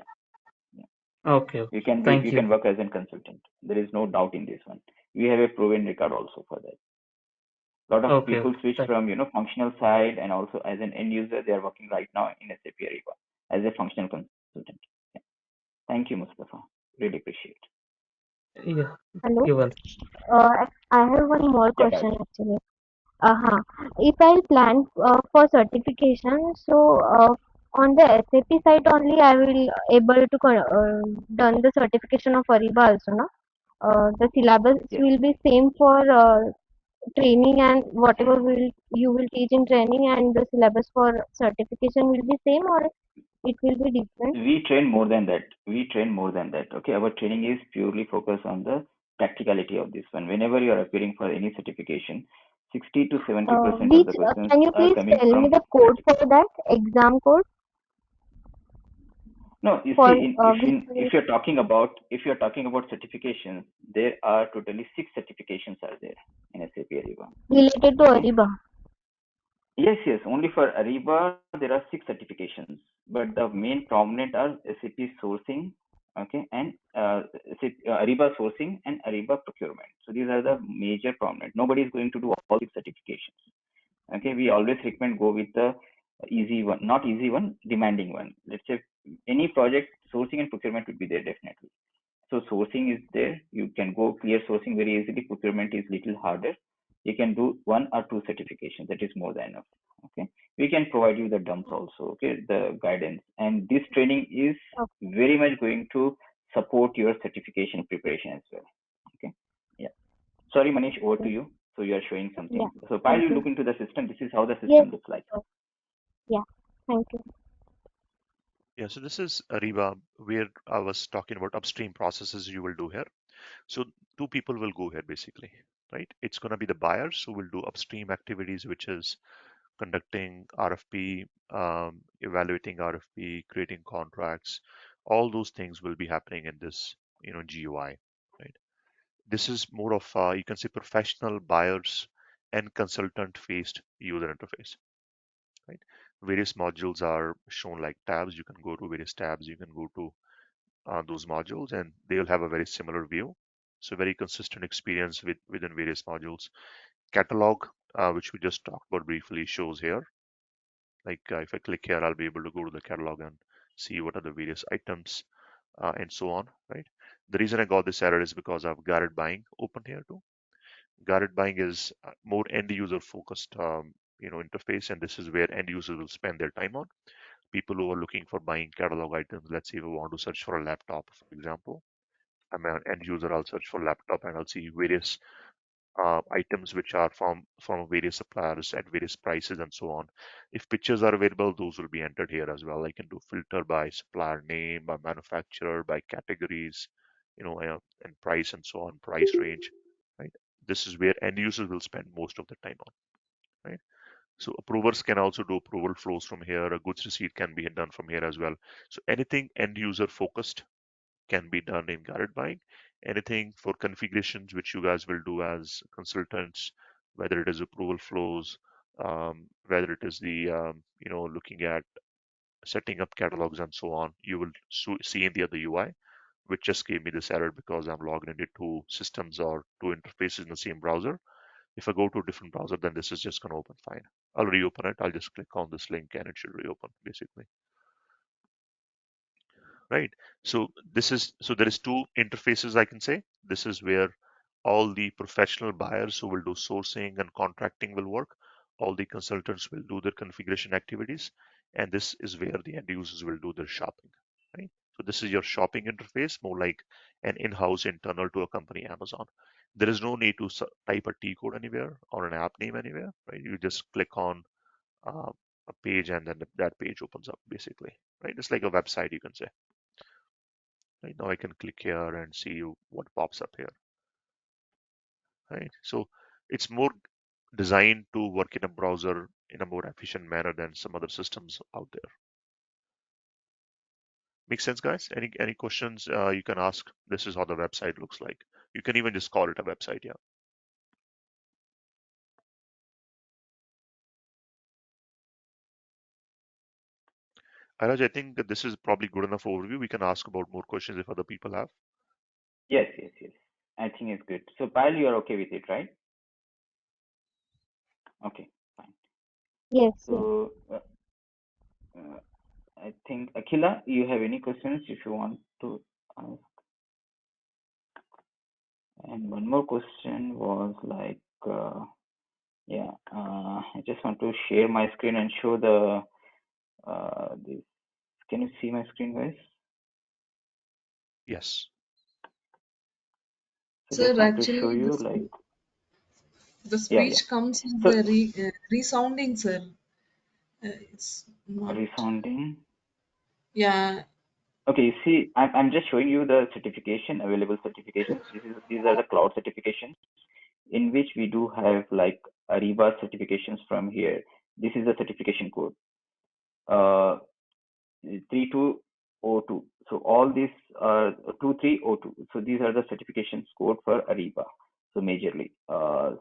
Speaker 1: yeah.
Speaker 12: Okay. Okay.
Speaker 1: You can be,
Speaker 12: Thank
Speaker 1: you
Speaker 12: you.
Speaker 1: can work as a consultant. There is no doubt in this one. We have a proven record also for that. A lot of
Speaker 12: Okay.
Speaker 1: people
Speaker 12: Okay.
Speaker 1: switch from functional side and also as an end user, they are working right now in SAP Ariba as a functional consultant. Yeah. Thank you, Mustafa. Really appreciate.
Speaker 12: Yeah.
Speaker 11: Hello.
Speaker 12: Even.
Speaker 11: I have one more
Speaker 1: Yeah, Payal.
Speaker 11: question actually. Uh-huh. If I plan for certification, so on the SAP side only, I will able to done the certification of Ariba also, no? The syllabus
Speaker 1: Yes.
Speaker 11: will be same for training and whatever will you will teach in training and the syllabus for certification will be same or it will be different.
Speaker 1: We train more than that. We train more than that. Okay, our training is purely focused on the practicality of this one. Whenever you are appearing for any certification, 60 to 70% of
Speaker 11: Which
Speaker 1: the questions
Speaker 11: can you
Speaker 1: are
Speaker 11: please
Speaker 1: coming
Speaker 11: tell me
Speaker 1: from
Speaker 11: the code
Speaker 1: practical.
Speaker 11: for that exam code
Speaker 1: No, you see,
Speaker 11: for which
Speaker 1: if you're talking about certifications, there are totally 6 certifications are there in SAP Ariba.
Speaker 11: related to
Speaker 1: Okay.
Speaker 11: Ariba?
Speaker 1: Yes, yes. Only for Ariba there are 6 certifications, but the main prominent are SAP sourcing, okay, and SAP, Ariba sourcing and Ariba procurement. So these are the major prominent. Nobody is going to do all 6 certifications. Okay, we always recommend go with the easy one, not easy one, demanding one. Let's say any project sourcing and procurement would be there definitely. So sourcing is there. You can go clear sourcing very easily. Procurement is little harder. You can do 1 or 2 certifications. That is more than enough. Okay. We can provide you the dumps also. Okay. The guidance. And this training is
Speaker 11: Okay.
Speaker 1: very much going to support your certification preparation as well. Okay. Yeah. Sorry, Manish, over to you. So you are showing
Speaker 11: Yeah.
Speaker 1: something. So while
Speaker 11: Thank
Speaker 1: you
Speaker 11: you.
Speaker 1: look into the system, this is how the
Speaker 11: Yes.
Speaker 1: system looks like.
Speaker 11: Yeah. Thank you.
Speaker 2: yeah, so this is Ariba, where I was talking about upstream processes you will do here. So two people will go here basically, right? It's going to be the buyers who will do upstream activities, which is conducting RFP, evaluating RFP, creating contracts. All those things will be happening in this, GUI, right? This is more of you can say professional buyers and consultant-faced user interface, right? Various modules are shown like tabs. You can go to various tabs. You can go to those modules, and they'll have a very similar view. So very consistent experience within various modules. Catalog, which we just talked about briefly, shows here. Like if I click here, I'll be able to go to the catalog and see what are the various items and so on, right? The reason I got this error is because I've guided buying open here too. Guided buying is more end user focused, interface, and this is where end users will spend their time on. People who are looking for buying catalog items, let's say we want to search for a laptop, for example. I'm an end user, I'll search for laptop and I'll see various items which are from various suppliers at various prices and so on. If pictures are available, those will be entered here as well. I can do filter by supplier name, by manufacturer, by categories, and price and so on, price range, right? This is where end users will spend most of the time on, right? So approvers can also do approval flows from here. A goods receipt can be done from here as well. So anything end user focused can be done in guided buying. Anything for configurations, which you guys will do as consultants, whether it is approval flows, whether it is the looking at setting up catalogs and so on, you will see in the other UI, which just gave me this error because I'm logged into two systems or two interfaces in the same browser. If I go to a different browser, then this is just going to open fine. I'll reopen it. I'll just click on this link and it should reopen basically. Right. So there is two interfaces I can say. This is where all the professional buyers who will do sourcing and contracting will work. All the consultants will do their configuration activities, and this is where the end users will do their shopping. Right. So this is your shopping interface, more like an in-house internal to a company, Amazon. There is no need to type a T code anywhere or an app name anywhere. Right. You just click on a page, and then that page opens up basically. Right. It's like a website, you can say. Right now I can click here and see what pops up here. Right. So it's more designed to work in a browser in a more efficient manner than some other systems out there. Make sense, guys? Any questions you can ask? This is how the website looks like. You can even just call it a website, yeah. Araj, I think that this is probably good enough overview. We can ask about more questions if other people have.
Speaker 1: Yes, yes, yes. I think it's good. So, Payal, you are okay with it, right? Okay, fine.
Speaker 11: Yes, yes.
Speaker 1: So, I think Akhila, you have any questions if you want to ask? And one more question was like, I just want to share my screen and show the this. Can you see my screen, guys?
Speaker 2: Yes.
Speaker 1: So
Speaker 6: Sir,
Speaker 1: just want to show
Speaker 6: actually,
Speaker 1: you like,
Speaker 6: the
Speaker 1: yeah.
Speaker 6: speech comes in
Speaker 1: So
Speaker 6: the resounding, sir. It's not.
Speaker 1: resounding.
Speaker 6: Yeah.
Speaker 1: Okay, you see, I'm just showing you the certification, available certifications. These are the cloud certifications in which we do have like Ariba certifications from here. This is the certification code. 3202. So all these are 2302. So these are the certifications code for Ariba. So majorly,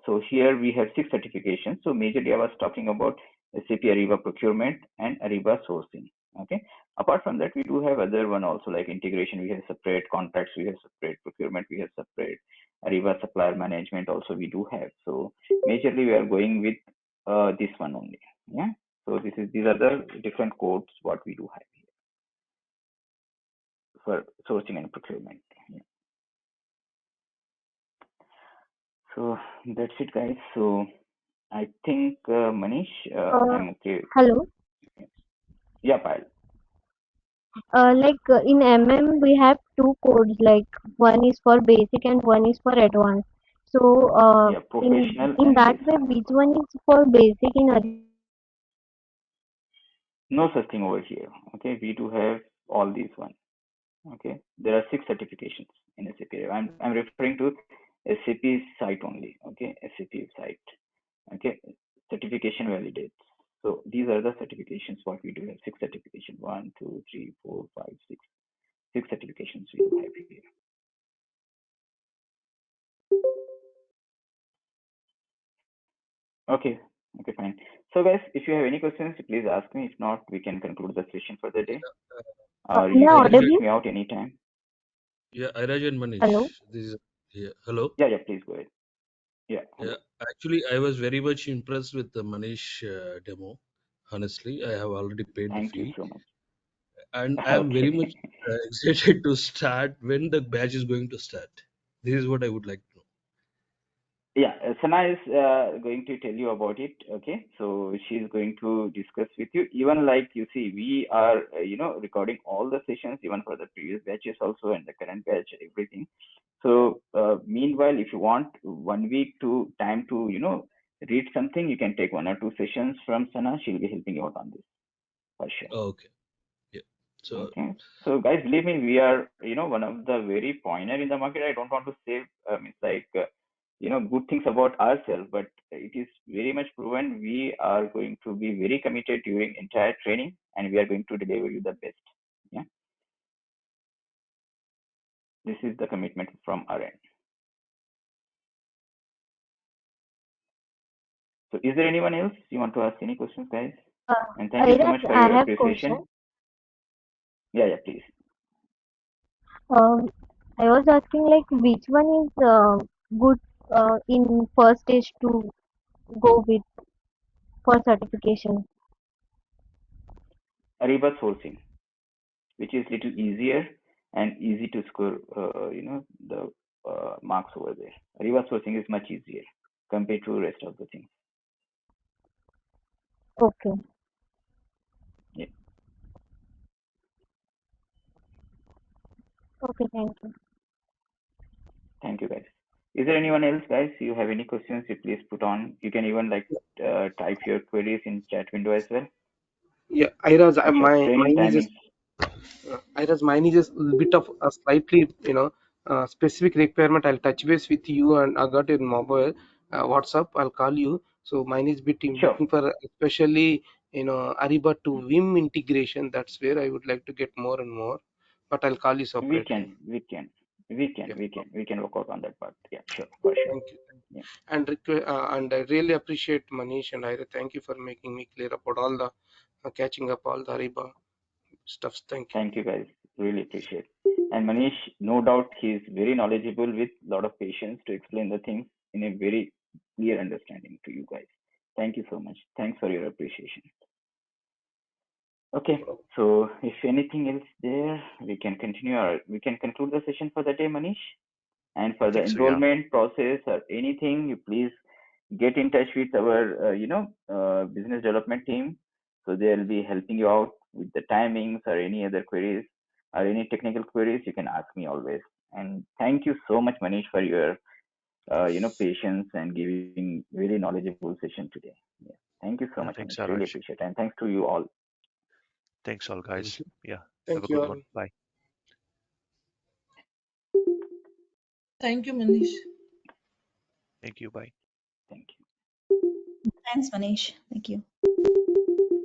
Speaker 1: so here we have 6 certifications. So majorly I was talking about SAP Ariba procurement and Ariba sourcing. Okay. Apart from that, we do have other one also like integration. We have separate contracts. We have separate procurement. We have separate Ariba supplier management. Also we do have. So majorly we are going with this one only. Yeah. So these are the different codes what we do have here for sourcing and procurement. Yeah. So that's it, guys. So I think Manish, I'm okay.
Speaker 11: Hello.
Speaker 1: Yeah, Payal.
Speaker 11: In we have two codes, like one is for basic and one is for advanced. So
Speaker 1: Yeah, professional
Speaker 11: in
Speaker 1: and
Speaker 11: that
Speaker 1: this
Speaker 11: way,
Speaker 1: one.
Speaker 11: which one is for basic in
Speaker 1: No such thing over here. Okay, we do have all these one. Okay, there are 6 certifications in SAP. I'm referring to SAP site only. Okay, SAP site. Okay, certification validates. So these are the certifications what we do have. 6 certification. 1, 2, 3, 4, 5, 6. 6 certifications we do have here. Okay. Okay, fine. So guys, if you have any questions, please ask me. If not, we can conclude the session for the day. Or
Speaker 11: am
Speaker 1: you
Speaker 11: I
Speaker 1: can
Speaker 5: Iraj,
Speaker 1: reach
Speaker 11: audible?
Speaker 1: me out anytime.
Speaker 5: yeah, Iraj and Manish.
Speaker 11: Hello.
Speaker 5: This is hello.
Speaker 1: Yeah, please go ahead. Yeah,
Speaker 5: Yeah,
Speaker 1: hello.
Speaker 5: actually, I was very much impressed with the Manish demo. Honestly, I have already paid the
Speaker 1: Thank you
Speaker 5: fee,
Speaker 1: so much.
Speaker 5: and I am very much
Speaker 1: Okay.
Speaker 5: excited to start when the batch is going to start. This is what I would like to know.
Speaker 1: Yeah, Sana is going to tell you about it. Okay, so she's going to discuss with you. Even like you see, we are recording all the sessions, even for the previous batches also and the current batch, everything. So meanwhile, if you want 1 week to time to read something, you can take 1 or 2 sessions from Sana. She'll be helping you out on this for sure.
Speaker 5: Okay. Yeah. So
Speaker 1: Okay. So guys, believe me, we are, one of the very pioneer in the market. I don't want to say, it's like, good things about ourselves, but it is very much proven. We are going to be very committed during entire training, and we are going to deliver you the best. Yeah. This is the commitment from our end. So is there anyone else you want to ask any questions, guys? And thank you so much
Speaker 11: Airaj,
Speaker 1: for
Speaker 11: I
Speaker 1: your
Speaker 11: have question.
Speaker 1: appreciation. Yeah, please.
Speaker 11: Um, I was asking like which one is good in first stage to go with for certification.
Speaker 1: Ariba sourcing, which is little easier and easy to score, the marks over there. Ariba sourcing is much easier compared to rest of the things.
Speaker 11: Okay.
Speaker 1: Yeah.
Speaker 11: Okay, thank you.
Speaker 1: Thank you, guys. Is there anyone else, guys? You have any questions? You please put on. You can even type your queries in chat window as well.
Speaker 4: Yeah, Iraz,
Speaker 1: Sure. Training
Speaker 4: mine is just
Speaker 1: timings.
Speaker 4: mine is just a bit of a slightly, specific requirement. I'll touch base with you, and I got your mobile, WhatsApp. I'll call you. So mine is bit
Speaker 1: Sure.
Speaker 4: looking for especially, Ariba to Vim integration. That's where I would like to get more and more. But I'll call you
Speaker 1: We
Speaker 4: separately.
Speaker 1: can, we can,
Speaker 4: Yeah.
Speaker 1: we can work out on that part. Yeah, sure, for sure.
Speaker 4: Thank you.
Speaker 1: Yeah.
Speaker 4: And I really appreciate Manish and Ira. Thank you for making me clear about all the catching up all the Ariba stuffs. Thank you.
Speaker 1: Thank you, guys. Really appreciate. And Manish, no doubt, he's very knowledgeable with a lot of patience to explain the things in a very clear understanding to you guys. Thank you so much. Thanks for your appreciation. Okay, so if anything else there, we can continue or we can conclude the session for the day, Manish. And for
Speaker 2: I
Speaker 1: the
Speaker 2: think so, yeah.
Speaker 1: enrollment process or anything, you please get in touch with our, business development team. So they'll be helping you out with the timings or any other queries or any technical queries. You can ask me always. And thank you so much, Manish, for your, patience and giving very knowledgeable session today. Yeah. Thank you so much,
Speaker 2: Thanks,
Speaker 1: Manish. Really
Speaker 2: Araj.
Speaker 1: appreciate it. And thanks to you all.
Speaker 2: Thanks, all,
Speaker 5: thank
Speaker 2: guys.
Speaker 5: you.
Speaker 2: Yeah. Have a
Speaker 4: Thank you
Speaker 2: good
Speaker 4: all.
Speaker 2: one. Bye.
Speaker 6: Thank you, Manish.
Speaker 2: Thank you. Bye.
Speaker 1: Thank you.
Speaker 13: Thanks, Manish. Thank you.